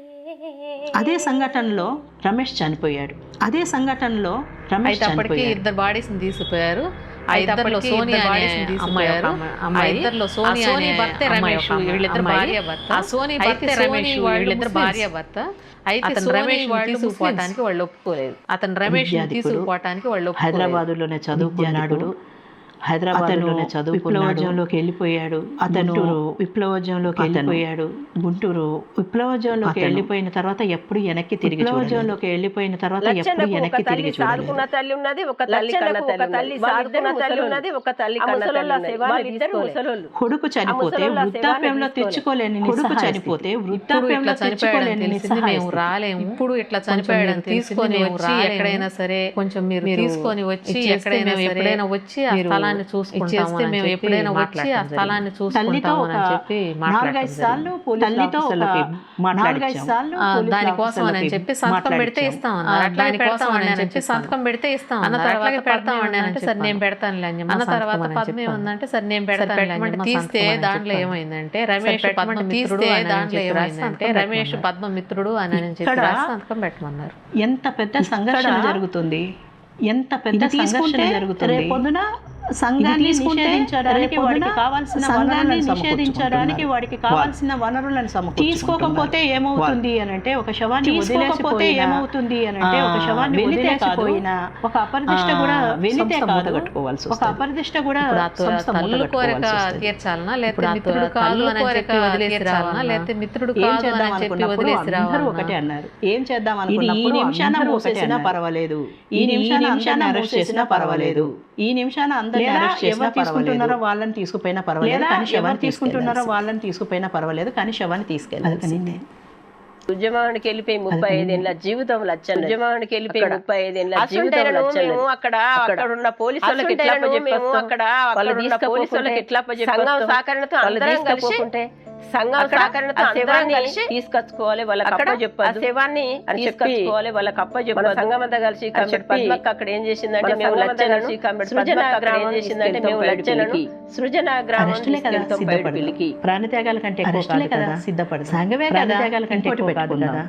అదే సంఘటనలో రమేష్ చనిపోయాడు. అదే సంఘటనలో రమేష్ అప్పటికి ఇద్దరు బాడీస్ తీసుకుపోయారు. ఆ ఇద్దరిలో సోనియా అనే అమ్మాయి, ఆ ఇద్దరిలో సోనియా భర్త రమేష్, వీళ్ళిద్దరు భార్య భర్త. ఆ సోని భర్త రమేష్ వీళ్ళిద్దరు భార్య భర్త. అయితే రమేష్ తీసుకుపోవటానికి వాళ్ళు ఒప్పుకోలేదు. అతను రమేష్ తీసుకుపోవటానికి వాళ్ళు హైదరాబాదులోనే చదువుకున్నాడు. హైదరాబాద్లోనే విప్లవోద్యమంలోకి వెళ్ళిపోయాడు. అతను విప్లవోద్యమంలోకి వెళ్ళిపోయాడు. గుంటూరు విప్లవోద్యమంలోకి వెళ్ళిపోయిన తర్వాత ఎప్పుడు వెనక్కి తిరిగి విప్లవోద్యమంలోకి వెళ్ళిన తర్వాత ఎప్పుడు వెనక్కి తిరిగి సాదుకున్న తల్లి ఉన్నది, ఒక తల్లి కన్న తల్లి సాదుకున్న తల్లి ఉన్నది, ఒక తల్లి కన్న తల్లి. కొడుకు చనిపోతే వృద్ధాప్యంలో తెచ్చుకోలేని కొడుకు చనిపోతే వృద్ధాప్యంలో తెచ్చుకోలేని మేము రాలేము. ఇప్పుడు ఇట్లా చనిపోయాడని తీసుకొని వచ్చి ఎక్కడైనా సరే కొంచెం మీరు తీసుకొని వచ్చి ఎక్కడైనా ఎప్పుడైనా వచ్చి ఆ స్థలాన్ని చూసుకుంటాము, మేము ఎప్పుడైనా వచ్చి ఆ స్థలాన్ని చూసుకుంటాము అని చెప్పి దానికోసం అని చెప్పి సంతకం పెడితే ఇస్తాం అన్నారు. దానికోసం అని చెప్పి సంతకం పెడితే ఇస్తాం అన్న తర్వాత పెడతామండి అంటే సరే నేను పెడతానులే అని అన్న తర్వాత పద్మ ఏముందంటే సరే నేను పెడతాను తీస్తే దాంట్లో ఏమైందంటే రమేష్ పద్మ తీస్తే దాంట్లో ఏమైందంటే రమేష్ పద్మ మిత్రుడు అని చెప్పి సంతకం పెట్టమన్నారు. ఎంత పెద్ద సంఘర్షణ జరుగుతుంది, ఎంత పెద్ద సంఘర్షణ జరుగుతుంది. రేపొద్దున సంఘాన్ని నిషేధించడానికి వాడికి కావాల్సిన వనరులను తీసుకోకపోతే ఏమవుతుంది అని అంటే ఒక శవాన్ని వదిలేసిపోతే ఏమవుతుంది అని అంటే ఒక శవాన్ని వదిలేసిపోయిన ఒక అపరిదిష్ట కూడా వెలితే మూట కట్టుకోవాల్సి ఒక అపరిదిష్ట కూడా తల్లుల కోరిక తీర్చాలనా లేకపోతే మిత్రుడు కాదు అని చెప్పి వదిలేసిరావాలనా లేకపోతే మిత్రుడు కాదు అని చెప్పి వదిలేసిరావాలనా ఒకటే అన్నారు. ఏం చేద్దాం అనుకున్నప్పుడు ఈ నిమిషాన మూసేసినా పర్వాలేదు, ఈ నిమిషాన అరెస్ట్ చేసినా పర్వాలేదు, ఈ నిమిషాన అందరూ ఎవరు తీసుకుంటున్నారో వాళ్ళని తీసుకుపోయినా పర్వాలేదు కానీ శవాన్ని తీసుకుంటున్నారో వాళ్ళని తీసుకుపోయినా పర్వాలేదు కానీ శవాన్ని తీసుకెళ్ళాలి. ఉద్యమానికి వెళ్ళిపోయి 35 ఏళ్ళ జీవితం లచ్చన్న, ఉద్యమానికి వెళ్ళిపోయి 35 ఏళ్ళ జీవితం లచ్చన్న. అక్కడ ఉన్న పోలీసులకు ఎట్లా చెప్పేస్తాం, అక్కడ పోలీసులకు ఎట్లా సంఘం సహకరణతో అందరం కలిసి సంఘం సహకరణతో అందరం కలిసి తీసుకొచ్చుకోవాలి, వాళ్ళకి అప్ప చెప్పాలి, శవాన్ని తీసుకొచ్చుకోవాలి, వాళ్ళకి అప్ప చెప్పాలి. సంఘం అంతా కలిసి పద్మక్క అక్కడ ఏం చేసిందంటే మేము లచ్చలను సృజన గ్రామం ఏం చేసిందంటే మేము లచ్చలను సృజన గ్రామం బయటపెళ్ళికి ప్రాణత్యాగాల కంటే సిద్ధపడదు సంఘమే ప్రాణత్యాగాల కంటే కదా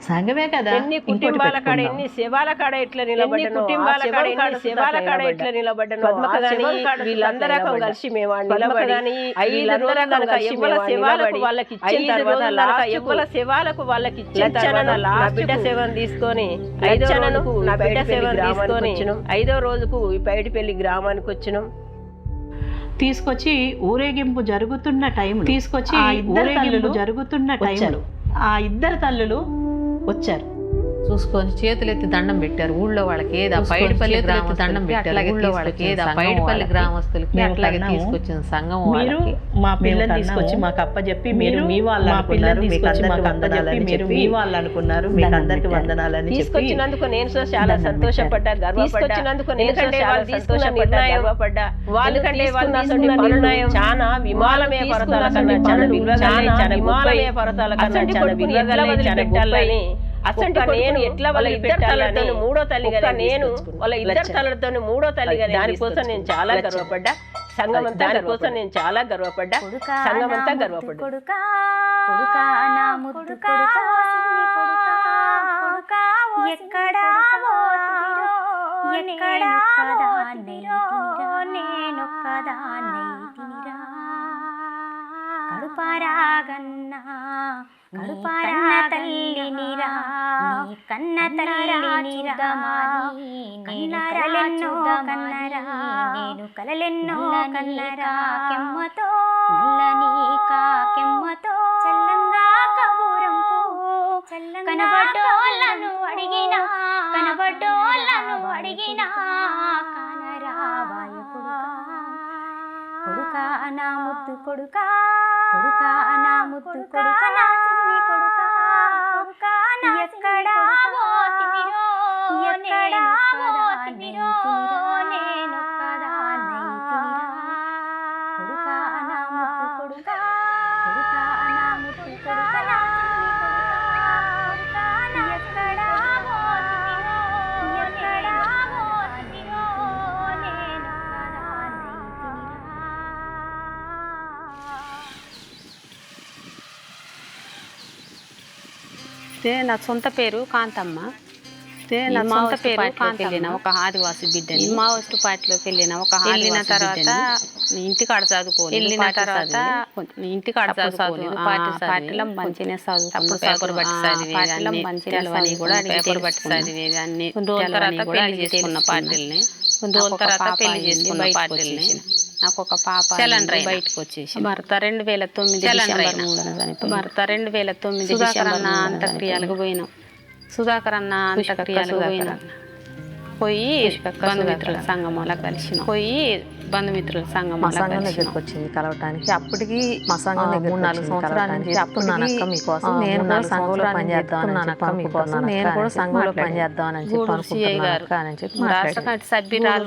సంఘమే కదా. ఎన్ని కుటుంబాల కాడ ఎన్ని శవాల కాడ ఎట్లా నిలబడ్డాను, కుటుంబాల కాడ ఎన్ని శవాల కాడ ఎట్లా నిలబడ్డాను. వీళ్ళందరూ కలిసి మేము నిలబడి 5 రోజులు ఎవ్వల శవాలకు వాళ్ళకి ఇచ్చిన తర్వాత ఎవ్వల శవాలకు వాళ్ళకి ఇచ్చిన బిడ్డ సేవను తీసుకొని 5వ రోజుకు నా బిడ్డ సేవను తీసుకొని 5వ రోజుకు బయటపల్లి గ్రామానికి వచ్చినాం. తీసుకొచ్చి ఊరేగింపు జరుగుతున్న టైం ఆ ఇద్దరు తల్లులు వచ్చారు. చూసుకొని చేతులెత్తి దండం పెట్టారు. ఊళ్ళో వాళ్ళకి ఏదా పైడిపల్లి గ్రామ దండం పెట్టారు. ఊళ్ళో వాళ్ళకి ఏదా పైడిపల్లి గ్రామస్తులకి అట్లాగే తీసుకొచ్చిన సంఘం వాళ్ళకి మా పిల్లల్ని తీసుకొచ్చి మాకు అప్పచెప్పి మీరు మీ వాళ్ళు అనుకున్నారు, మీకు అందరికి వందనాలని మీరు మీ వాళ్ళు అనుకున్నారు, మీకు అందరికి వందనాలని తీసుకొచ్చినందుకు నేను చాలా సంతోషపడ్డా, గర్వపడ్డా. ఎందుకంటే వాళ్ళు తీసుకున్న నిర్ణయం గర్వపడ్డా. వాళ్ళకంటే వాళ్ళు తీసుకున్న నిర్ణయం చాలా విమానమే పర్వతాల కన్నా చాలా విలువగానే, చాలా విమానమే పర్వతాల కన్నా చాలా విలువగానే పెట్టాలని. అసలు నేను ఎట్లా వాళ్ళ ఇద్దరు తల్లితో 3వ తల్లిగా నేను వాళ్ళ ఇద్దరు తల్లితో 3వ తల్లిగా దానికోసం నేను చాలా గర్వపడ్డా. సంఘం అంతా దానికోసం నేను చాలా గర్వపడ్డా, సంఘం అంతా గర్వపడ్డా. కడుపారాగన్నా కడుపారా తల్లినిరా కన్న తల్లినిరా నేను కలలెన్నో కన్నరా నేను కలలెన్నో కన్నరా కెమ్మతో నల్లని కాకెమ్మతో చల్లంగా కబూరంపు కనబడ్డోళ్ళను అడిగినా కానరావాయ కొడుకా నా ముద్దు కొడుకా నా ముద్దు కొడుకా నా సిన్ని కొడుకా ఎక్కడా పోతిమిరో నేనొక్కదాన్నైతినిరా కొడుకా నా ముద్దు కొడుకా నా ముద్దు కొడుకా నా సిన్ని కొడుకా ఎక్కడా పోతిమిరో నా సొంత పేరు కాంతమ్మ. నా సొంత పేరు కాంతమ్మ. ఒక ఆదివాసి బిడ్డని మావోయిస్టు పార్టీలోకి వెళ్ళిన ఒక వెళ్ళిన తర్వాత ఇంటికాడ చదువుకోని వెళ్ళిన తర్వాత ఇంటికాడ చదువుకోని పార్టీలో మంచిగా చదువుకుని పేపర్ బట్టి చదివేది మంచిగా కూడా పేపర్ బట్టి చదివేది అన్ని రోజుల తర్వాత పెళ్లి చేసుకున్న పార్టీలని రోజుల తర్వాత పెళ్లి చేసుకున్న పార్టీలని నాకు ఒక పాప బయటకు వచ్చేసి భర్త 2009 భర్త 2009 సుధాకర్ అన్న అంత్యక్రియలకు పోయినాం. సుధాకర్ అన్న అంత్యక్రియలకు పోయినాం. పోయి బంధుమిత్రుల సంఘంలో కలిసిన బంధుమిత్రుల సంఘం దగ్గరికి వచ్చింది కలవటానికి. అప్పటికి మా సంఘం 3-4 సంవత్సరాల నుంచి చెప్తున్నానక్క మీకోసం నేను కూడా సంఘంలో పనిచేద్దామన్నానక్క మీకోసం నేను కూడా సంఘంలో పనిచేద్దామని చెప్పి రాష్ట్ర కమిటీ సభ్యురాలు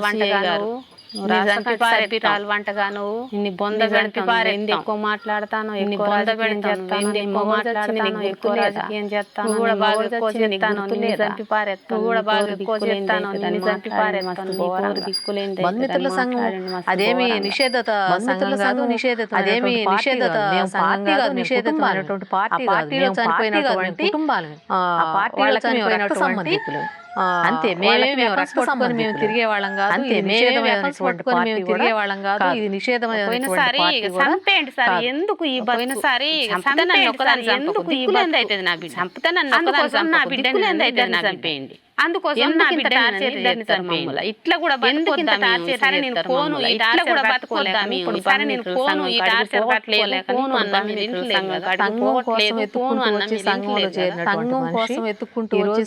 వంటగాను ఇన్ని బొంద పెడతాను ఎక్కువ మాట్లాడతాను ఇన్ని బొంద పెడతాను ఎక్కువ మాట్లాడతాను ఎక్కువ రాజకీయం చేస్తాను కూడా బాగా ఎక్కువ చేస్తాను చంపి పారేస్తాను కూడా బాగా ఎక్కువ చేస్తాను చంపి పారేస్తాను బంధుమిత్రుల సంఘం అదేమి నిషేధత సంఘం కాదు నిషేధత అదేమి నిషేధత పార్టీ కాదు నిషేధమైనటువంటి పార్టీలో చనిపోయినటువంటి కుటుంబాలు పార్టీలో చనిపోయినటువంటి అంతే మేమేమి పట్టుకొని మేము తిరిగే వాళ్ళం కాదు. అంతే పట్టుకొని మేము తిరిగే వాళ్ళం కాదు. ఇది నిషేధమైన ఎందుకు ఈ పోయినసారి ఎందుకు ఈ అవుతుంది నా బిడ్డ అందుకోసం నా బిడ్డని చంపేయండి అందుకోసం నా బిడ్డ ఇట్లా కూడా సరే నేను ఫోను ఇట్లా కూడా బతుకోలేక సరే నేను ఫోను ఈ టార్చర్ కట్టలేక ఫోను అన్న సంఘం కోసం ఎత్తుకుంటూ వచ్చి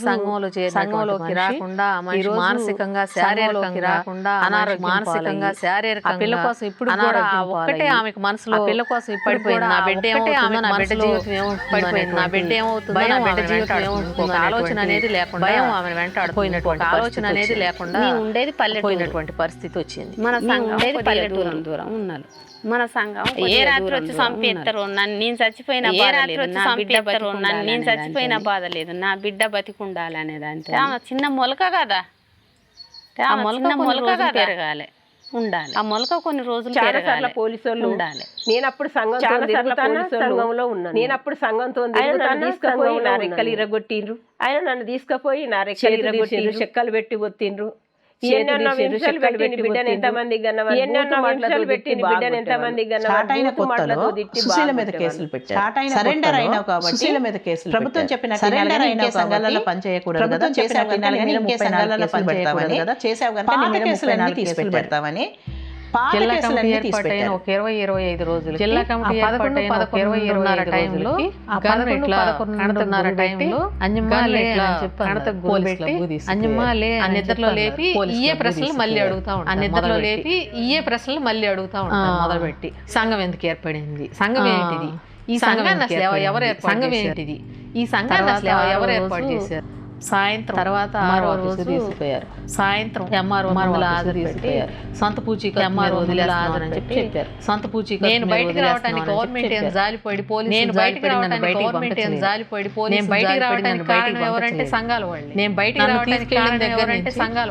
సంఘంలోకి రాకుండా మానసికంగా శారీరకంగా రాకుండా అనారోగ్యం మానసికంగా శారీరకంగా పిల్ల కోసం ఇప్పుడు ఒక్కటే ఆమెకు మనసులో పిల్ల కోసం ఇప్పుడు నా బిడ్డ ఏమవుతుందో నా బిడ్డ జీవితం ఏమవుతుందో నా బిడ్డ ఏమవుతుందో నా బిడ్డ జీవితం ఏమవుతుందో ఆలోచన అనేది లేకుండా భయం ఆమె వెంటాడిపోయినటువంటి ఆలోచన అనేది లేకుండా ఉండేది పల్లెటూరినటువంటి పరిస్థితి వచ్చింది. మన సంఘం పల్లెటూరు దూరం ఉన్నారు. మన సంఘం ఏ రాత్రి వచ్చి చంపేస్తారు నన్ను నేను చచ్చిపోయిన ఏ రాత్రి వచ్చి చంపేస్తారు నన్ను నేను చచ్చిపోయిన బాధ లేదు నా బిడ్డ బతికుండాలి అనేది అంటే చిన్న మొలక కదా ఆ మొలక పెరగాలి ఉండాలి ఆ మొలక కొన్ని రోజులు చాలా పోలీసు వాళ్ళు ఉండాలి. నేను అప్పుడు సంఘంలో ఉన్నాను. నేను అప్పుడు సంఘంతో తీసుకుపోయి నా రెక్కలు ఇరగొట్టిండ్రు. ఆయన నన్ను తీసుకుపోయి నా రెక్కలు ఇరగొట్టిండ్రు. చెక్కలు పెట్టి కొట్టిండ్రు. బిడ్డను ఎంతమంది సుశీల మీద కేసులు పెట్టారు. సరెండర్ అయినావు కాబట్టి సుశీల మీద కేసులు ప్రభుత్వం చెప్పిన సరెండర్ అయిన సంఘాలలో పనిచేయకూడదు కదా చేసావు సంఘాలలో పనిచేయకూడదు కదా చేసావు కనుక కేసులన్నీ తీసి పెడతామని జిల్లా కమిటీ ఏర్పాటైన ఒక 20-25 రోజులు జిల్లా కమిటీ ఏర్పాటైన 20-25 టైంలో టైంలో అంజమ్మాలే నిద్రలో లేపి ఇయే ప్రశ్నలు మళ్ళీ అడుగుతా ఉంటాను. నిద్రలో లేపి ఇయే ప్రశ్నలు మళ్ళీ అడుగుతా ఉంటాను మొదలుపెట్టి సంఘం ఎందుకు ఏర్పడింది సంఘం ఏంటిది ఈ సంఘాన్ని అసలు ఎవరు సంఘం ఏంటిది ఈ సంఘాన్ని అసలు ఎవరు ఏర్పాటు చేశారు సాయంత్రం తర్వాత తీసుకుపోయారు సాయంత్రం ఎంఆర్ఓ తీసుకుపోయారు సొంత పూచీకి ఎంఆర్ఓ వదిలేస్తాను అని చెప్పారు సొంత పూచీకి నేను బయటకు రావడానికి గవర్నమెంట్ ఏం జాలిపడి పోలీసు నేను బయటకు రావడానికి గవర్నమెంట్ ఏం జాలిపడి పోలీసు నేను బయటకు రావడానికి కారణం ఎవరంటే సంఘాల వాళ్ళు నేను బయటకు రావడానికి ఎవరంటే సంఘాల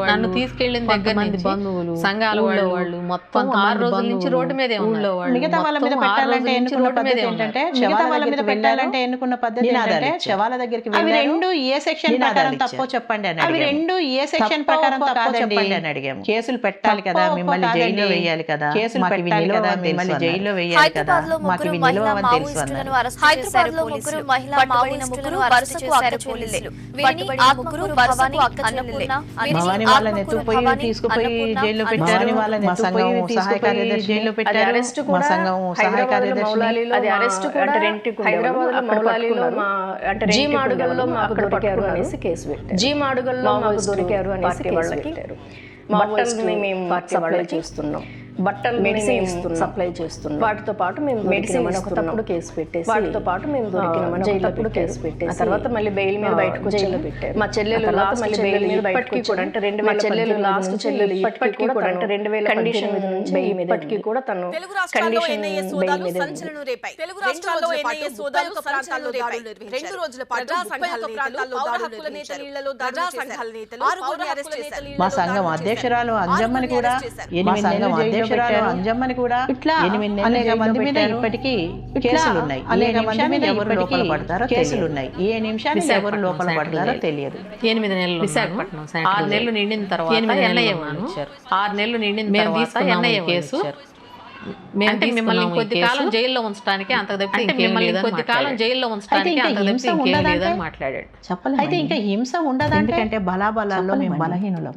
వాళ్ళు నన్ను తీసుకెళ్లిన దగ్గర నుంచి బంధువులు సంఘాల వాళ్ళు మొత్తం 6 రోజుల నుంచి రోడ్డు మీదే ఊళ్ళో వాళ్ళు మిగతా వాళ్ళ మీద పెట్టాలంటే ఎన్నుకున్న పద్ధతి ఏంటంటే మిగతా వాళ్ళ మీద పెట్టాలంటే ఎన్నుకున్న పద్ధతి ఏంటంటే శవాల దగ్గరికి వెళ్ళారు ఏ సెక్షన్ ప్రకారం తప్పో చెప్పండి అని అవి రెండు ఏ సెక్షన్ ప్రకారం తప్పో చెప్పండి అని అడిగాము. కేసులు పెట్టాలి కదా, మిమ్మల్ని జైల్లో వేయాలి కదా, కేసులు పెట్టాలి కదా, మిమ్మల్ని జైల్లో వేయాలి కదా, మాకు ఇవి నిలవని తెలుసు అన్నారు. హైదరాబాద్ లో ముగ్గురు మహిళా మావోయిస్టులను వరుసకు అక్క చెల్లెళ్ళు. వీరిని ఆత్మకూరు వరుసకు అక్క చెల్లెళ్ళే. భవానీ వాళ్ళని ఎత్తుకుపోయి తీసుకుపోయి జైల్లో పెట్టారు. మా సంఘం సహాయ కార్యదర్శి జైల్లో పెట్టారు. మా సంఘం సహాయ కార్యదర్శి అది అరెస్ట్ కూడా హైదరాబాద్ లో మౌలాలీలో జీ మాడుగల్లో మాకు దొరికారు అనేసి కేసు పెట్టారు. జీ మాడుగల్లో మాకు దొరికారు అనేసి కేసు పెట్టారు. బట్టల్ని మేము సప్లై చేస్తున్నాం, బట్టలు మెడిసిన్ సప్లై చేస్తున్నాం, వాటితో పాటు మేము మెడిసిన్ తప్పుడు కేసు పెట్టేసి వాటితో పాటు మేము దొరికిన జైలు కేసు పెట్టేసి ఆ తర్వాత మళ్ళీ బెయిల్ మీద బయటకు జైల్లో పెట్టారు. మా చెల్లెలు లాస్ట్ మళ్ళీ బెయిల్ మీద బయటకి కూడా అంటే 2000 మా చెల్లెలు లాస్ట్ చెల్లెలు ఇప్పటికీ కూడా అంటే 2000 కండిషన్ మీద నుంచి బెయిల్ మీద ఇప్పటికీ కూడా తను కండిషన్ బెయిల్ మీద సంచలనం రేపాయి. తెలుగు రాష్ట్రాల్లో ఎన్ఐఏ సోదాలు ప్రాంతాల్లో రేపాయి. 2 రోజుల పాటు సంఘాల ప్రాంతాల్లో దాడులు నేతలు ప్రజా సంఘాల నేతలు ఆరుగురిని అరెస్ట్ చేశారు. మా సంఘం అధ్యక్షురాలు అంజమ్మని కూడా 8 నెలలు అధ్యక్షురాలు అంజమ్మని కూడా 8 నెలల మంది మీద ఇప్పటికీ కేసులు ఉన్నాయి. అనేక మంది మీద ఎవరు లోపల పడతారో కేసులు ఉన్నాయి. ఏ నిమిషానికి ఎవరు లోపల పడతారో తెలియదు. 8 నెలలు విశాఖపట్నం 6 నెలలు నిండిన తర్వాత 6 నెలలు నిండిన తర్వాత ఎన్ఐఏ కేసు అంటే మిమ్మల్ని కొద్ది కాలం జైల్లో ఉంచడానికి అంతకు తప్పితే మిమ్మల్ని కొద్ది కాలం జైల్లో ఉంచడానికి అంతకు తప్పితే ఇంకేం లేదని మాట్లాడాడు. చెప్పలేదు. అయితే ఇంకా హింస ఉండదు. ఎందుకంటే బలాబలాల్లో మేము బలహీనులం.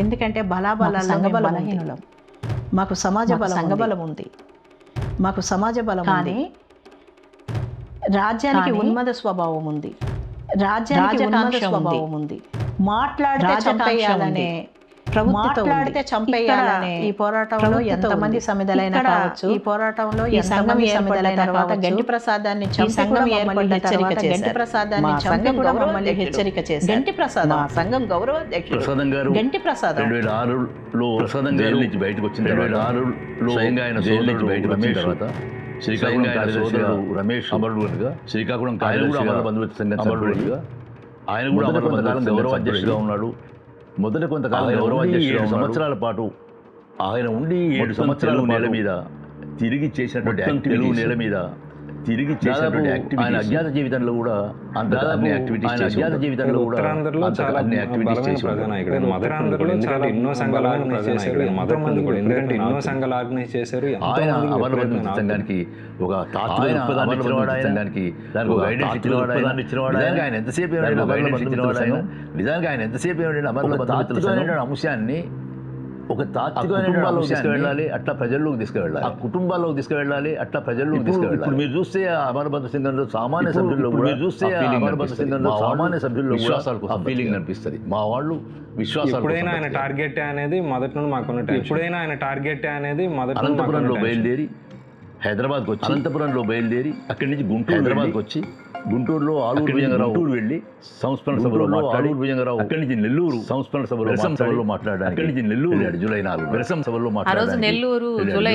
ఎందుకంటే బలాబలాల్లో బలహీనులం. మాకు సమాజ బలం సంఘబలం ఉంది. మాకు సమాజ బలం కానీ రాజ్యానికి ఉన్మద స్వభావం ఉంది. రాజ్యానికి ఉన్మద స్వభావం ఉంది. మాట్లాడితే చంపేయాలనే మాట్లాడితే చంపేయాలనే ఈ పోరాటంలో ఎంతమంది సమిధలైన కావచ్చు. ఈ పోరాటంలో ఈ సంఘం ఏర్పడిన తర్వాత గంటి ప్రసాదాన్ని సంఘం ఏర్పడిన తర్వాత గంటి ప్రసాదాన్ని సంఘం మమ్మల్ని హెచ్చరిక చేశారు. గంటి ప్రసాదం సంఘం గౌరవ అధ్యక్షుడు గంటి ప్రసాదం 2006లో ప్రసాదం జైలు నుంచి బయటకు వచ్చిన తర్వాత 2006లో ఆయన జైలు నుంచి బయటకు వచ్చిన తర్వాత శ్రీకాకుళం సోదరుడు రమేష్ అమరుడుగా శ్రీకాకుళం అమర బంధుమిత్ర సంఘం అమరుడుగా ఆయన కూడా అమర కొంతకాలం గౌరవ అధ్యక్షుడిగా ఉన్నాడు. మొదటి కొంతకాలం గౌరవ అధ్యక్షుడు 7 సంవత్సరాల పాటు ఆయన ఉండి 7 సంవత్సరాల నేల మీద తిరిగి చేసినటువంటి తెలుగు నేల మీద తిరిగి చేసినటువంటి యాక్టివిటీస్ ఆయన అజ్ఞాత జీవితంలో కూడా అన్ని యాక్టివిటీస్ ఆయన అజ్ఞాత జీవితంలో కూడా అన్ని యాక్టివిటీస్ చేశారు. ఆయన అమరబంధు సంఘానికి ఒక తాత్విక సంఘానికి దానికి గైడెన్స్ ఇచ్చినవాడు. ఆయన ఎంతసేపు గైడెన్స్ ఇచ్చినవాడు. ఆయన నిజానికి ఆయన ఎంతసేపు అమరబంధు అంశాన్ని ఒక తాత్వికమైన తీసుకువెళ్ళాలి, అట్లా ప్రజల్లోకి తీసుకువెళ్ళాలి, ఆ కుటుంబాల్లోకి తీసుకువెళ్ళాలి, అట్లా ప్రజల్లోకి తీసుకువెళ్ళాలి. ఇప్పుడు మీరు చూస్తే అమరబంధు సంఘంలో సామాన్య సభ్యుల్లో మీరు చూస్తే అమరబంధు సంఘంలో సామాన్య సభ్యుల్లో విశ్వాసాలకు ఫీలింగ్ అనిపిస్తుంది. మా వాళ్ళు విశ్వాసాలు ఎప్పుడైనా ఆయన టార్గెట్ అనేది మొదటి నుండి మాకున్న ఎప్పుడైనా ఆయన టార్గెట్ అనేది అనంతపురంలో బయలుదేరి హైదరాబాద్కి వచ్చి అనంతపురంలో బయలుదేరి అక్కడి నుంచి గుంటూరు హైదరాబాద్కి వచ్చి గుంటూరులో ఆలూరు గుంటూరు వెళ్ళి సంస్మరణ సభలో మాట్లాడి భుజంగరావు అక్కడి నుంచి నెల్లూరు సంస్మరణ సభలో మాట్లాడారు. అక్కడి నుంచి నెల్లూరు జూలై 4 విరసం సభలో మాట్లాడారు. నెల్లూరు జూలై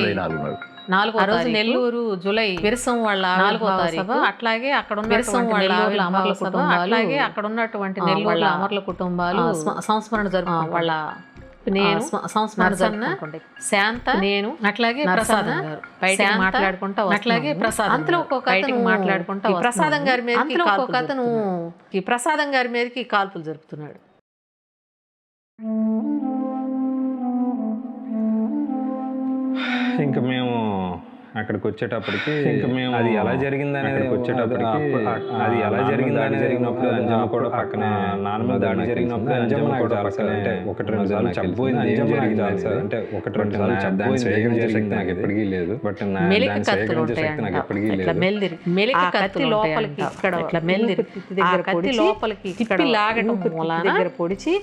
4 నెల్లూరు జూలై విరసం వాళ్ళ 4వ తారీఖు. అట్లాగే అక్కడ ఉన్న విరసం వాళ్ళ అమరుల కుటుంబాలు అలాగే అక్కడ ఉన్నటువంటి నెల్లూరు అమరుల కుటుంబాలు సంస్మరణ జరుపు వాళ్ళ నేను సంస్మరణ శాంత నేను అట్లాగే ప్రసాదం గారు బయట మాట్లాడుకుంటా అట్లాగే ప్రసాదం అంతలో ఒక్కొక్క అతను మాట్లాడుకుంటా ప్రసాదం గారి మీదకి ఒక్కొక్క అతను ఈ ప్రసాదం గారి మీదకి కాల్పులు జరుపుతున్నాడు. ఇంకా మేము అక్కడికి వచ్చేటప్పటికి ఇంకా మేము అది ఎలా జరిగింది అనేది వచ్చేటప్పటికి అది ఎలా జరిగింది అని జరిగినప్పుడు అంజమ్మ కూడా పక్కనే నాన్నమ్మ దాడి జరిగినప్పుడు అంజమ్మ నాకు చాలా అంటే 1-2 సార్లు చెప్పబోయింది ఏం జరిగింది సార్ అంటే 1-2 సార్లు చెప్పబోయింది స్వీకరించే శక్తి నాకు ఎప్పటికీ లేదు. బట్ దాన్ని స్వీకరించే శక్తి నాకు ఎప్పటికీ లేదు. మెలిక కత్తి లోపలికి ఇక్కడ ఇట్లా మెల్లిరి దగ్గర కత్తి లోపలికి తిప్పి లాగడం దగ్గర పొడిచి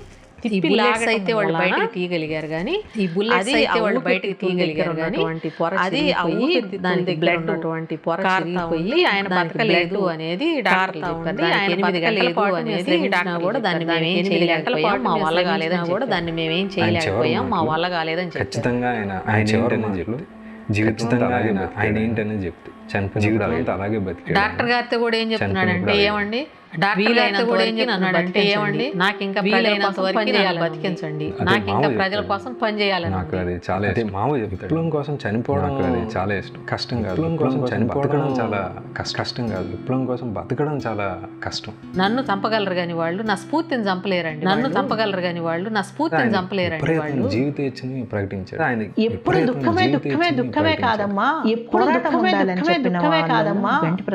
తిప్పి లాగడం అయితే వాళ్ళు బయటకు తీయగలిగారు కానీ ఈ బుల్లెట్స్ అయితే వాళ్ళు బయటకు తీయగలిగారు కానీ అది దానికి బ్లడ్ ఉన్నటువంటి పొర చిరిగిపోయి ఆయన బతకలేదు అనేది డాక్టర్ చెప్పారు. ఆయన బతకలేదు అనేది డాక్టర్ కూడా దాన్ని మేమేం చేయలేకపోయాం, మా వల్ల కాలేదని కూడా దాన్ని మేమేం చేయలేకపోయాం, మా వల్ల కాలేదని చెప్పి ఖచ్చితంగా ఆయన ఏంటనే చెప్పి జీవితంగా ఆయన ఏంటనే చెప్తే చనిపోయినప్పుడు అలాగే బతికాడు. డాక్టర్ గారితో కూడా ఏం చెప్తున్నాడంటే ఏమండి, డాక్టర్ గారితో కూడా ఏం చెప్తున్నాడంటే ఏమండి, నాకు ఇంకా వీలైనంత వరకు నన్ను బతికించండి, నాకు ఇంకా ప్రజల కోసం పని చేయాలని. నాకు అది చాలా ఇష్టం. మామూలు విప్లవం కోసం చనిపోవడం అది చాలా ఇష్టం. కష్టం కాదు. విప్లవం కోసం చనిపోవడం చాలా కష్టం కాదు. విప్లవం కోసం బతకడం చాలా కష్టం. నన్ను చంపగలరు కానీ వాళ్ళు నా స్ఫూర్తిని చంపలేరండి. నన్ను చంపగలరు కానీ వాళ్ళు నా స్ఫూర్తిని చంపలేరండి. వాళ్ళు జీవిత ఇచ్చని ప్రకటించారు. ఆయన ఎప్పుడు దుఃఖమే కాదమ్మా, ఎప్పుడు దుఃఖమే కాదమ్మా,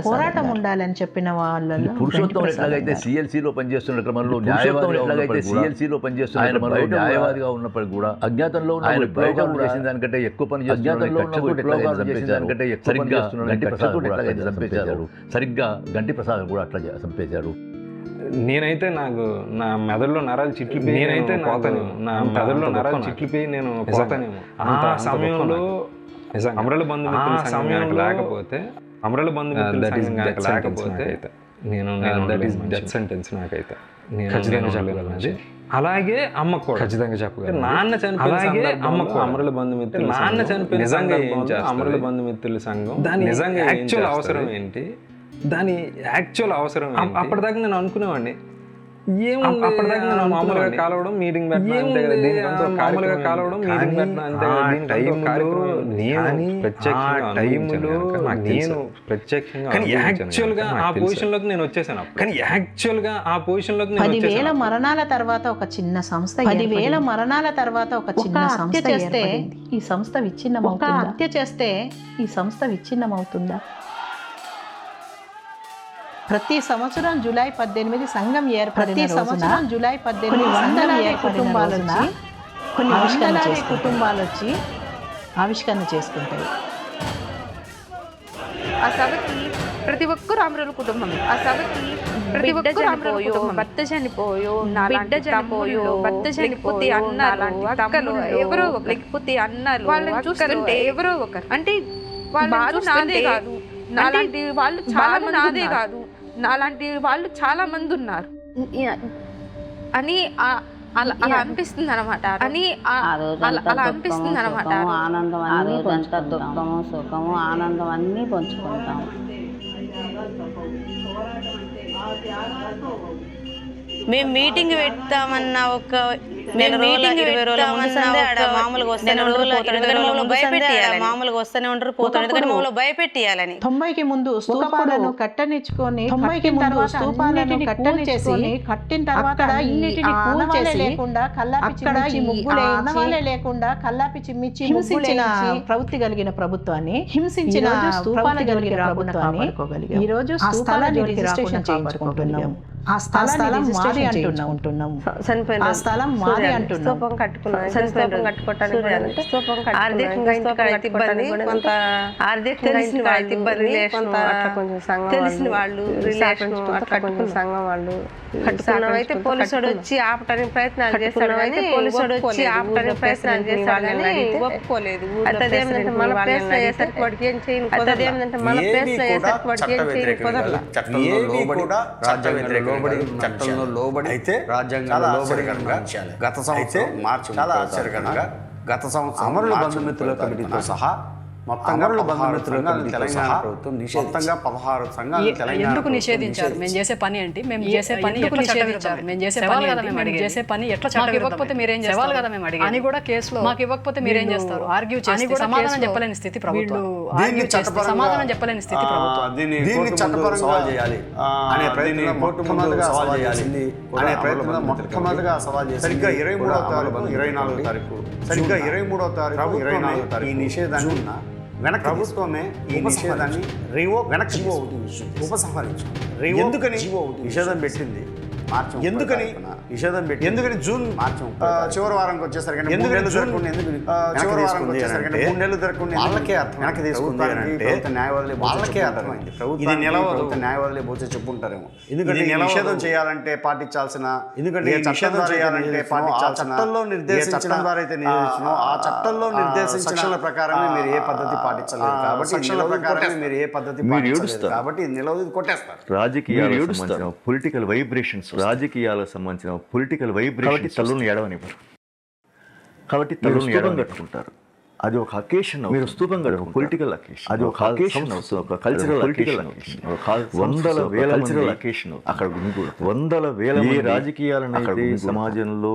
పోరాటం ఉండాలని చెప్పిన వాళ్ళలో పురుషోత్తం ఎట్లాగైతే సిఎల్సీలో పనిచేస్తున్న క్రమంలో న్యాయవాదిగా ఉన్నప్పటికీ కూడా అజ్ఞాతంలో ఆయన విప్లవం చేసిన దానికంటే ఎక్కువ పని చంపేశారు. సరిగ్గా గంటి ప్రసాద్ కూడా అట్లా చంపేశారు. నేనైతే నాకు నా మెదడులో నరాలు చిట్లిపోయి నేను పోతానేమో. ఆ సమయంలో అమరుల బంధుమిత్రుల సంఘం లేకపోతే నేను దట్ ఈస్ డెత్ సెంటెన్స్ నాకైతే. నేను ఖచ్చితంగా చెప్పగలను. అలాగే అమ్మకు కూడా ఖచ్చితంగా చెప్పగలను. నాన్న చనిపోయిన అమ్మకు అమరుల బంధుమిత్రులు నాన్న చనిపోయిన నిజంగా ఏం చేస్తారు? అమరుల బంధుమిత్రుల సంఘం దాని నిజంగా యాక్చువల్ అవసరం ఏంటి? అప్పటిదాకా నేను అనుకునేవాడిని ఏముంది, అప్పటిదాకా నేను మామూలుగా కాలవడం మీటింగ్ మామూలుగా కాలవడం మీటింగ్ పెట్టడం అంతే. నేను ప్రత్యక్షంగా యాక్చువల్గా ఆ పొజిషన్లోకి నేను వచ్చేసాను. కానీ యాక్చువల్గా ఆ పొజిషన్లోకి 10,000 మరణాల తర్వాత ఒక చిన్న సంస్థ 10,000 మరణాల తర్వాత ఒక చిన్న సంస్థ చేస్తే ఈ సంస్థ విచ్ఛిన్నమవుతుందా? హత్య చేస్తే ఈ సంస్థ విచ్ఛిన్నమవుతుందా? ప్రతి సంవత్సరం జూలై 18 సంఘం ఏర్పడిన జూలై 18 వందలాది కుటుంబాలు వచ్చి ఆవిష్కరణ చేసుకుంటాయి. ఆ సభకి ప్రతి ఒక్కరు అమరుల కుటుంబం. ఆ సభకి ప్రతి ఒక్కరు అమరుల కుటుంబం. భర్త చనిపోయో, బిడ్డ చనిపోయో, భర్త చనిపోతే అన్నారు అక్కలు ఎవరో ఒకరు, లేకపోతే అన్నారు వాళ్ళని చూస్తుంటే ఎవరో ఒకరు. అంటే వాళ్ళు నాదే కాదు, నాలాంటి వాళ్ళు చాలా నాదే కాదు, నాలాంటి వాళ్ళు చాలా మంది ఉన్నారు అని అలా అనిపిస్తుంది అనమాట. అలా అనిపిస్తుంది అనమాట. ఆనందం అన్ని పంచుకుంటాం, దుఃఖము సుఖము ఆనందం అన్ని పంచుకుంటాము. మేము మీటింగ్ పెడతామన్న ఒక నెల రోజులు 20 రోజుల మామూలుగా వస్తూనే ఉంటారు, భయపెట్టియాలి. మామూలుగా వస్తూనే ఉంటారు, పోతారు, ఎందుకంటే మామూలుగా భయపెట్టియాలని. 90కి ముందు స్తూపాలను కట్టనిచ్చుకొని 90కి ముందు స్తూపాలను కట్టనిచ్చేసి కట్టిన తర్వాత అన్నిటిని కూల్చేసి లేకుండా కల్లాపి ముగ్గులే ఆనవాలే లేకుండా కల్లాపి చిమ్మిచ్చి హింసించిన ప్రవృత్తి కలిగిన ప్రభుత్వాన్ని హింసించిన స్తూపాలు కలిగిన ప్రభుత్వాన్ని ఈ రోజు ఆ స్థలాన్ని రిజిస్ట్రేషన్ చేయించుకుంటున్నాము. ఆ స్థలం మాది అంటున్నాము. ఆ స్థలం మాది అంటున్నాం. స్తూపం కట్టుకున్నాం. స్తూపం కట్టుకోవటానికి ఆర్థికంగా ఇబ్బంది, కొంత ఆర్థికంగా ఇబ్బంది, తెలిసిన వాళ్ళు రిలేషన్ అట్లా కొంచెం సంఘం వాళ్ళు కట్టుకున్నాం. అయితే పోలీసుడు వచ్చి ఆపటానికి ప్రయత్నాలు చేస్తాడు, అయితే పోలీసుడు వచ్చి ఆపటానికి ప్రయత్నాలు చేస్తాడు కానీ ఒప్పుకోలేదు. అదేమిటంటే మన ప్లేస్ లో అయ్యేసరికి వాడికి ఏం చేయను, అదేమిటంటే మన ప్లేస్ లో అయ్యేసరికి వాడికి ఏం చేయను కుదరదు. చట్టంలో లోబడి అయితే రాజ్యాంగంలో లోబడి గత సంవత్సరం మార్చి చాలా ఆశ్చర్యకరంగా గత సంవత్సరం అమరుల బంధుమిత్రుల కమిటీతో సహా మొత్తం తెలంగాణ ప్రభుత్వం మొత్తంగా 16 సంఘాలు ఎందుకు నిషేధించారు? మేము చేసే పని ఏంటి? మేము చేసే పని ఎట్లా నిషేధించారు? మేము చేసే పని మేము చేసే పని ఎట్లా చట్టం ఇవ్వకపోతే మీరేం చేస్తారు కదా మేము అడిగి అని కూడా కేసులో మాకు ఇవ్వకపోతే మీరేం చేస్తారు? ఆర్గ్యూ చేసి కూడా సమాధానం చెప్పలేని స్థితి ప్రభుత్వం. ఆర్గ్యూ చేస్తే సమాధానం చెప్పలేని స్థితి ప్రభుత్వం. దీన్ని చట్టపరంగా సవాల్ చేయాలి అనే ప్రయత్నం మొట్టమొదటిగా సవాల్ చేయాల్సింది అనే ప్రయత్నం మొట్టమొదటిగా సవాల్ చేసి సరిగ్గా 23వ తారీఖు 24వ తారీఖు సరిగ్గా 23వ తారీఖు 24వ తారీఖు ఈ నిషేధాన్ని వెనక్కి ప్రభుత్వమే ఈ నిషేధాన్ని వెనక్కి ఉపసంహరించింది. ఎందుకని నిషేధం పెట్టింది? మార్చి ఎందుకని నిషేధం పెట్టి ఎందుకని జూన్ మార్చి చివరి వారానికి వచ్చేసరికి 3 నెలలు జరగకుండా ఎందుకు చివరి వారానికి వచ్చేసరికి 3 నెలలు జరగకుండా వాళ్ళకే అర్థం వెనక్కి తీసుకుంది అంటే న్యాయవాదులే వాళ్ళకే అర్థమైంది. ఇది నిలవదు, న్యాయవాదులే పోతే చెప్పుంటారేమో. ఎందుకంటే నిషేధం చేయాలంటే పాటించాల్సిన ఎందుకంటే నిషేధం చేయాలంటే పాటించాల్సిన చట్టంలో నిర్దేశించిన ద్వారా అయితే ఆ చట్టంలో నిర్దేశించిన ప్రకారమే మీరు ఏ పద్ధతి పాటించలేదు కాబట్టి సెక్షన్ల ప్రకారమే మీరు ఏ పద్ధతి పాటించలేదు కాబట్టి నిలవదు కొట్టేస్తారు. రాజకీయాలు పొలిటికల్ వైబ్రేషన్స్ రాజకీయాలకు సంబంధించిన పొలిటికల్ వైబ్రేషన్ తల్లులను ఎడవనివ్వరు కాబట్టి తల్లులను ఎడవ కట్టుకుంటారు. అది ఒక అకేషన్. మీరు స్తూపం కదా ఒక పొలిటికల్ అకేషన్, అది ఒక అకేషన్, ఒక కల్చరల్ అకేషన్, వందల వేల కల్చరల్ అకేషన్ అక్కడ గుమిగూడుతుంది. వందల వేల రాజకీయాలనైతే సమాజంలో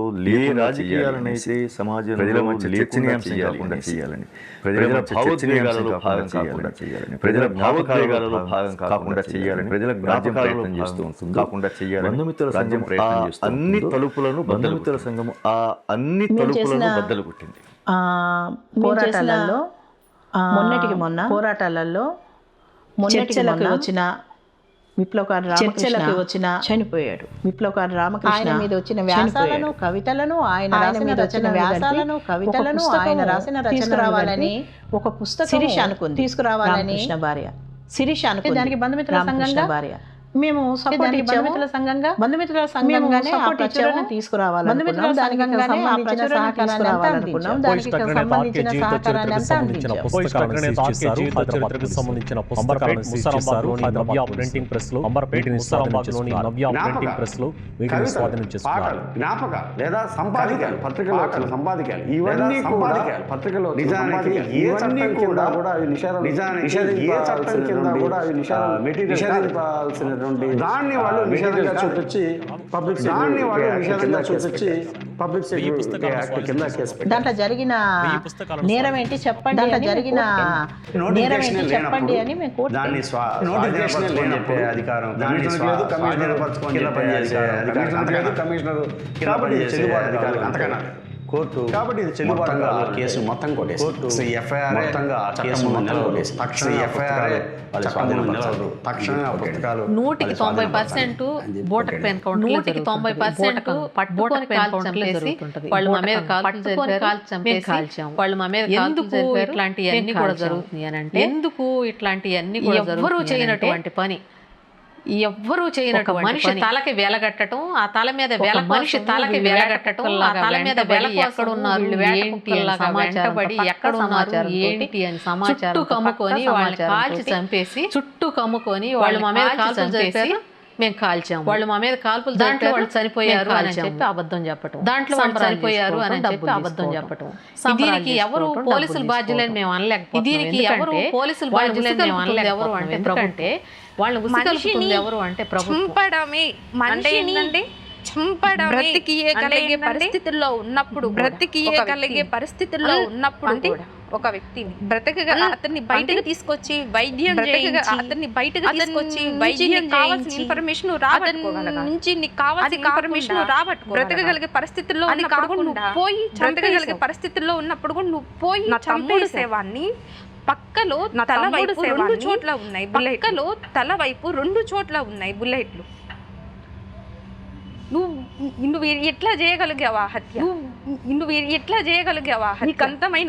రాజకీయాలనైతే సమాజంలో ప్రజల మధ్య చర్చనీయాంశం కాకుండా చేయాలని, ప్రజల భావోద్వేగాలలో భాగం కాకుండా చేయాలని, ప్రజల భావోద్వేగాలలో భాగం కాకుండా చేయాలని, ప్రజల జ్ఞాపకాలను చేస్తూ ఉంటుంది కాకుండా చేయాలని బంధుమిత్రుల సంఘం ప్రయత్నం చేస్తుంది. అన్ని తలుపులను బంధుమిత్రుల సంఘం అన్ని తలుపులను బద్దలు కొట్టింది. పోరాటాలలో చర్చలకు వచ్చిన విప్లవకారు చర్చలకు వచ్చిన చనిపోయాడు. విప్లవకారు రామకృష్ణ ఆయన మీద వచ్చిన వ్యాసాలను కవితలను ఆయన మీద వచ్చిన వ్యాసాలను కవితలను ఆయన రాసిన తీసుకురావాలని ఒక పుస్తకం శిరీష అనుకుంది, తీసుకురావాలని భార్య శిరీష అనుకుంది. దానికి బంధుమిత్రుల సంఘంగా భార్య మేము సపోర్ట్ బంధుమిత్రుల సంఘంగానే తీసుకురావాలి, బంధుమిత్రుల సంఘంగానే సంబంధించిన సహకారాన్ని దానికి సంబంధించిన సహకారాన్ని అంతా అందించాం. సంబంధించిన పుస్తకాలను ప్రింటింగ్ ప్రెస్ లో వీటిని స్వాధీనం చేసుకున్నారు. జ్ఞాపక లేదా సంపాదికాలు, పత్రికలో వచ్చిన సంపాదికాలు, ఇవన్నీ పత్రికలో నిజానికి ఏ చట్టం కూడా అవి నిషేధించాల్సిన దాన్ని వాళ్ళు నిషేధంగా చూపించి పబ్లిక్ సెక్యూరిటీ యాక్ట్ కింద కేసు పెట్టారు. దాంట్లో జరిగిన నేరం ఏంటి చెప్పండి, దాంట్లో జరిగిన నేరం ఏంటి చెప్పండి అని మేము కోర్టు దాన్ని నోటిఫికేషన్ లేనప్పుడు అధికారం దాన్ని స్వాధీనపరచుకొని కమిషనర్ చెల్లుబాటు అధికారులు అంతకన్నా కోర్టు. కాబట్టి ఇది చెల్లుబాటుగా కేసు మొత్తం కొట్టేసి కోర్టు ఎఫ్ఐఆర్ మొత్తంగా కేసు మొత్తం కొట్టేసి తక్షణ ఎఫ్ఐఆర్ తక్షణ పుస్తకాలు 100% బోటక్ పెన్ కౌంటర్, 100% పట్టుకొని కాల్చంపేసి వాళ్ళు మా మీద కాల్చాం. వాళ్ళు మా మీద ఎందుకు ఇట్లాంటివన్నీ కూడా జరుగుతున్నాయి అని అంటే, ఎందుకు ఇట్లాంటివన్నీ కూడా ఎవ్వరూ చేయనటువంటి పని, ఎవ్వరూ చేయనట్టు మనిషి తలకి వెలగట్టడం, ఆ తల మీద మనిషి తలకి వెలగట్టడం, ఆ తల మీద ఎక్కడున్నారు ఏంటి సమాచారం, ఎక్కడున్నారు ఏంటి అని సమాచారం కమ్ముకొని వాళ్ళని కాల్చి చంపేసి, చుట్టూ కమ్ముకొని వాళ్ళు మా మీద కాల్చి చంపేసి మేము కాల్చాము. వాళ్ళు మా మీద కాల్పులు దాంట్లో వాళ్ళు చనిపోయారు అని చెప్పి అబద్ధం చెప్పటం, దాంట్లో వాళ్ళు చనిపోయారు అని చెప్పి అబద్ధం చెప్పటం. దీనికి ఎవరు పోలీసులు బాధ్యులని మేము అనలేకపోతే, దీనికి ఎవరు పోలీసులు బాధ్యులని మేము అనలేకపోతే ఎవరు అంటే ప్రభుత్వం, వాళ్ళని ఉసిగలుపుతుంది ఎవరు అంటే ప్రభుత్వం. చంపడమే బ్రతికియగలిగే పరిస్థితుల్లో ఉన్నప్పుడు ఒక వ్యక్తిని అతన్ని బయటకు తీసుకొచ్చి వైద్యం అతన్ని బయటకు తీసుకొచ్చి వైద్యం కావాల్సిన ఇన్ఫర్మేషన్ నుంచి నీకు కావాల్సిన ఇన్ఫర్మేషన్ బ్రతకగలిగే పరిస్థితుల్లో పోయి బ్రతకగలిగే పరిస్థితుల్లో ఉన్నప్పుడు కూడా నువ్వు పోయి తమ్ముడు సేవాన్ని పక్కలో తల వైపు 2 చోట్ల ఉన్నాయి పక్కలో తల వైపు 2 చోట్ల ఉన్నాయి బుల్లెట్లు. నువ్వు ఎట్లా చేయగలిగావా హత్య? నువ్వు ఎట్లా చేయగలిగావా? నీకు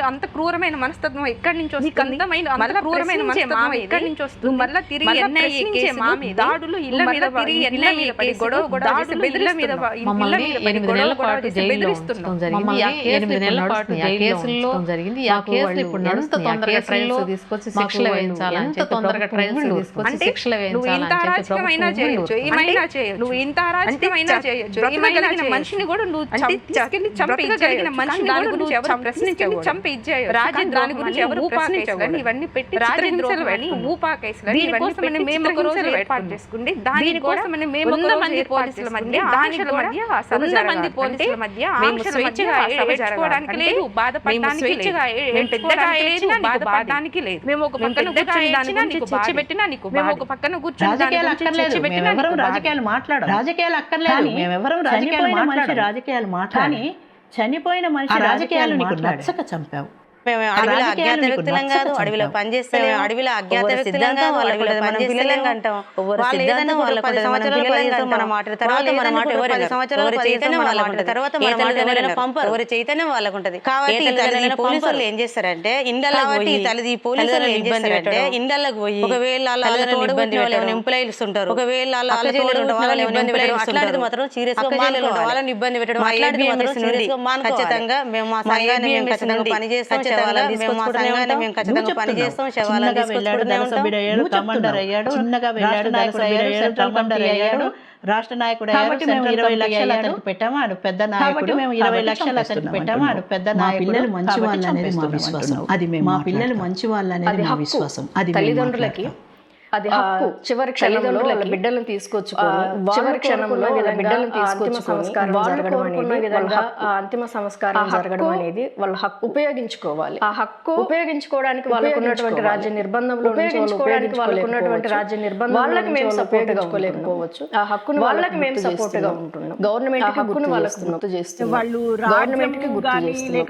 అంత క్రూరమైన మనస్తత్వం ఎక్కడి నుంచి వస్తుంది? అంత క్రూరమైన మనస్తత్వం ఎక్కడి నుంచి వస్తుంది? మళ్ళీ తిరిగి దాడులు, ఇళ్ల మీద తిరిగి ఇళ్ల మీద బెదిరిస్తున్నాం. 8 నెలల పాటు కేసుల్లో జరిగింది. ఆ కేసులు ఇప్పుడు ఎంత తొందరగా ట్రయల్స్ తీసుకొచ్చి శిక్షలు వేయించాలని, ఎంత తొందరగా ట్రయల్స్ తీసుకొచ్చి శిక్షలు వేయించాలని అరాచకమైనా చేయొచ్చు, ఏమైనా చేయొచ్చు. నువ్వు ఇంత అరాచకమైనా చేయొచ్చు, ఏమైనా మనిషిని కూడా నువ్వు చంపగలిగిన మనిషిని కూడా నువ్వు ఎవరు ప్రశ్నించవు, చంపి ఇచ్చేయచ్చు. రాజేంద్రాని గురించి ఎవరు ప్రశ్నించవు. ఇవన్నీ పెట్టి రాజేంద్రులని ఊపా కేసులని ఇవన్నీ మేము ఒక రోజు ఏర్పాటు చేసుకుంటే దానికోసమని మేము 100 మంది పోలీసుల మధ్య ఆంక్షల మధ్య 100 మంది పోలీసుల మధ్య ఆంక్షల మధ్య ఏడ్చుకోవడానికి లేదు, బాధపడడానికి లేదు, పెద్దగా ఏడ్చినా బాధపడడానికి లేదు. మేము ఒక పక్కన కూర్చొని దాని గురించి చర్చ పెట్టినా నీకు, మేము ఒక పక్కన కూర్చొని రాజకీయాలు మాట్లాడాలి, రాజకీయాలు అక్కర్లేదు, మేమెవరం రాజకీయాలు మాట్లాడి చనిపోయిన మనిషి రాజకీయాలు నీకు నచ్చక చంపావు. మేము అడవిలో అజ్ఞాత వ్యక్తులం కాదు, అడవిలో పనిచేస్తే అడవిలో అజ్ఞాత వ్యక్తులం కాదు, అడవిలో మనం పిల్లలం అంటాం. వాళ్ళు ఏదన్నా వాళ్ళ 10 సంవత్సరాలు పనిచేస్తాం, మన మాట తర్వాత మన మాట 10 సంవత్సరాలు చైతన్యం వాళ్ళకు ఉంటుంది, తర్వాత మన మాట పంపరు, ఎవరి చైతన్యం వాళ్ళకు ఉంటుంది. కాబట్టి పోలీసులు ఏం చేస్తారంటే ఇండ్లకు పోయి తల్లి పోలీసులు ఏం చేస్తారంటే ఇండ్లకు పోయి ఒకవేళ వాళ్ళని ఎంప్లాయీస్ ఉంటారు, ఒకవేళ వాళ్ళని ఇబ్బంది పెట్టడం అట్లాంటిది మాత్రం సీరియస్ గా వాళ్ళని ఇబ్బంది పెట్టడం అట్లాంటిది మాత్రం సీరియస్ గా ఖచ్చితంగా మేము మా సంఘాన్ని మేము ఖచ్చితంగా పనిచేస్తాం, శవాలను తీసుకొచ్చుకుంటూనే మేము ఖచ్చితంగా పనిచేస్తాం, శవాలను తీసుకొచ్చుకుంటూనే ఉంటాం. కమాండర్ అయ్యాడు, చిన్నగా వెళ్ళాడు, సెంట్రల్ కమాండర్ అయ్యాడు, రాష్ట్ర నాయకుడు కాబట్టి మేము 20 లక్షలు అతనికి పెట్టాము, ఆడు పెద్ద నాయకుడు. మేము 20 లక్షలు అతనికి పెట్టాము, ఆడు పెద్ద నాయకుడు. పిల్లలు మంచి వాళ్ళు అనేది మా విశ్వాసం. అది మేము మా పిల్లలు మంచి వాళ్ళు అనేది మా విశ్వాసం. అది తల్లిదండ్రులకి అది హక్కు. చివరి క్షణంలో వాళ్ళ బిడ్డలను తీసుకొచ్చుకొని చివరి క్షణంలో వీళ్ళ బిడ్డలను తీసుకొచ్చుకొని అంతిమ సంస్కారం జరగడం అనేది వాళ్ళ హక్కు. ఉపయోగించుకోవాలి. ఆ హక్కు ఉపయోగించుకోవడానికి వాళ్ళకు ఉన్నటువంటి రాజ్య నిర్బంధంలో ఉపయోగించుకోవడానికి వాళ్ళకు ఉన్నటువంటి రాజ్య నిర్బంధం వాళ్ళకి మేము సపోర్ట్ చేసుకోలేకపోవచ్చు. ఆ హక్కును వాళ్ళకి మేము సపోర్ట్ గా ఉంటున్నాం. గవర్నమెంట్ హక్కును వాళ్ళకు గుర్తు చేస్తున్నాం. వాళ్ళు గవర్నమెంట్ కి గుర్తు చేస్తున్నాం.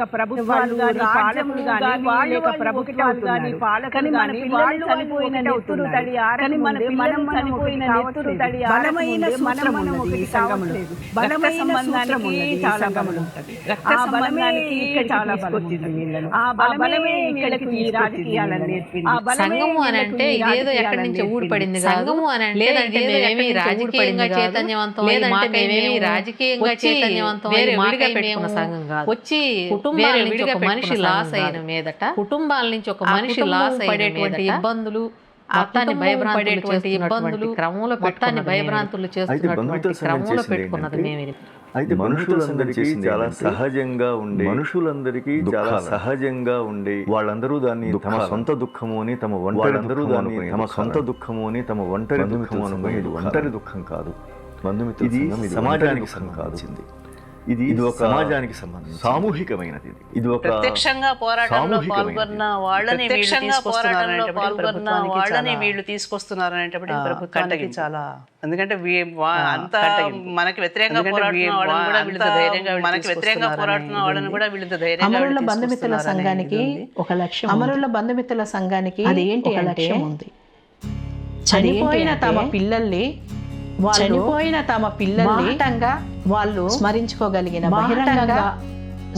సంఘము అని అంటే ఇదేదో ఎక్కడి నుంచి ఊడిపడింది. సంఘము అని అంటే లేదంటే రాజకీయంగా చైతన్యవంతం, లేదంటే మేమేమి రాజకీయంగా చైతన్యవంతం వేరే విడిగా పెట్టుకున్న సంఘం కాదు. వచ్చి కుటుంబాల నుంచి ఒక మనిషి లాస్ అయిన మీదట, కుటుంబాల నుంచి ఒక మనిషి లాస్ అయినటువంటి ఇబ్బందులు, మొత్తాన్ని భయభ్రాంతులు ఇబ్బందులు క్రమంలో మొత్తాన్ని భయభ్రాంతులు చేస్తున్నటువంటి క్రమంలో పెట్టుకున్నది మేము. అయితే మనుషులందరికీ చాలా సహజంగా ఉండే, మనుషులందరికీ చాలా సహజంగా ఉండే వాళ్ళందరూ దాన్ని తమ సొంత దుఃఖము అని తమ ఒంటరి దాన్ని తమ సొంత దుఃఖము అని తమ ఒంటరి దుఃఖము అనుకుని ఇది ఒంటరి దుఃఖం కాదు. ఇది సమాజానికి సంబంధించింది. ఇది ఒక సమాజానికి సంబంధించి సామూహికమైనది. ఇది ఒక ప్రత్యక్షంగా పోరాటంలో పాల్గొన్న వాళ్ళని వీళ్ళు తీసుకొస్తున్నారనేటప్పటికీ ప్రభుత్వానికి చాలా, ఎందుకంటే అంతా మనకి వ్యతిరేకంగా పోరాడుతున్న వాళ్ళని కూడా వీళ్ళతో ధైర్యంగా అమరుల బంధుమిత్రుల సంఘానికి ఒక లక్ష్యం. అమరుల బంధుమిత్రుల సంఘానికి అదేంటి లక్ష్యం ఉంది. చనిపోయిన తమ పిల్లల్ని వాళ్ళు స్మరించుకోగలిగిన బహిరంగంగా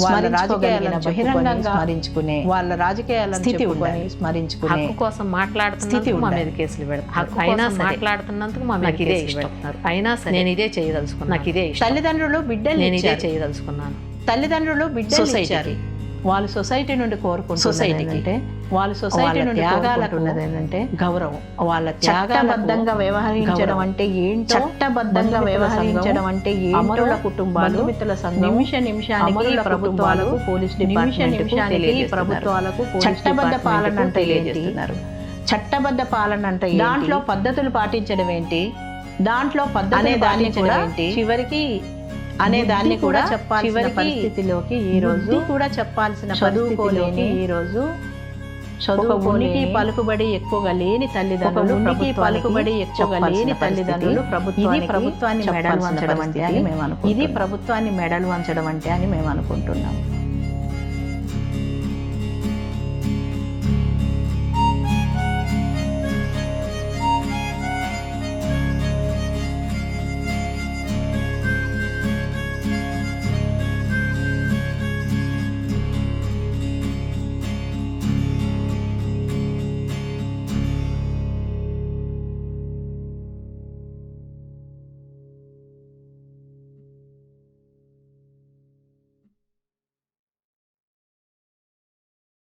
స్మరించుకునే వాళ్ళ రాజకీయాల స్థితి ఉండాలి. స్మరించుకునే హక్కు కోసం మాట్లాడుతున్నందుకు మా మీద కేసులు పెడతారు. అయినా మాట్లాడుతున్నందుకు మా మీద కేసులు పెడతారు. అయినా సరే నేను ఇదే చేయదలుచుకున్నాను. నాకు ఇదే తల్లిదండ్రులు బిడ్డలు నేను ఇదే చేయదలుచుకున్నాను. తల్లిదండ్రులు బిడ్డలు సొసైటీకి వాళ్ళు సొసైటీ నుండి కోరుకుంటున్నారు. సొసైటీకి అంటే వాళ్ళు సొసైటీ నుండి త్యాగాలకున్నది ఏంటంటే గౌరవం. వాళ్ళ త్యాగబద్ధంగా వ్యవహరించడం అంటే ఏంటో, చట్టబద్ధంగా వ్యవహరించడం అంటే అమరుల కుటుంబాలు మిత్రుల సంఘం నిమిషానికి ప్రభుత్వాలకు పోలీస్ నిమిషానికి ప్రభుత్వాలకు చట్టబద్ధ పాలన అంటే తెలియజేస్తున్నారు. చట్టబద్ధ పాలన అంటే దాంట్లో పద్ధతులు పాటించడం ఏంటి, దాంట్లో పద్ధతి పాటించడం ఏంటి, చివరికి అనే దాన్ని కూడా చెప్పాల్సిన పరిస్థితిలోకి ఈ రోజు కూడా చెప్పాల్సిన పరిస్థితిలోకి ఈ రోజు చదువుకోనికి పలుకుబడి ఎక్కువగా లేని తల్లిదండ్రులు, పలుకుబడి ఎక్కువగా లేని తల్లిదండ్రులు ప్రభుత్వాన్ని మెడలు వంచడం అంటే అని మేము అనుకుంటున్నాం. ఇది ప్రభుత్వాన్ని మెడలు వంచడం అంటే అని మేము అనుకుంటున్నాం.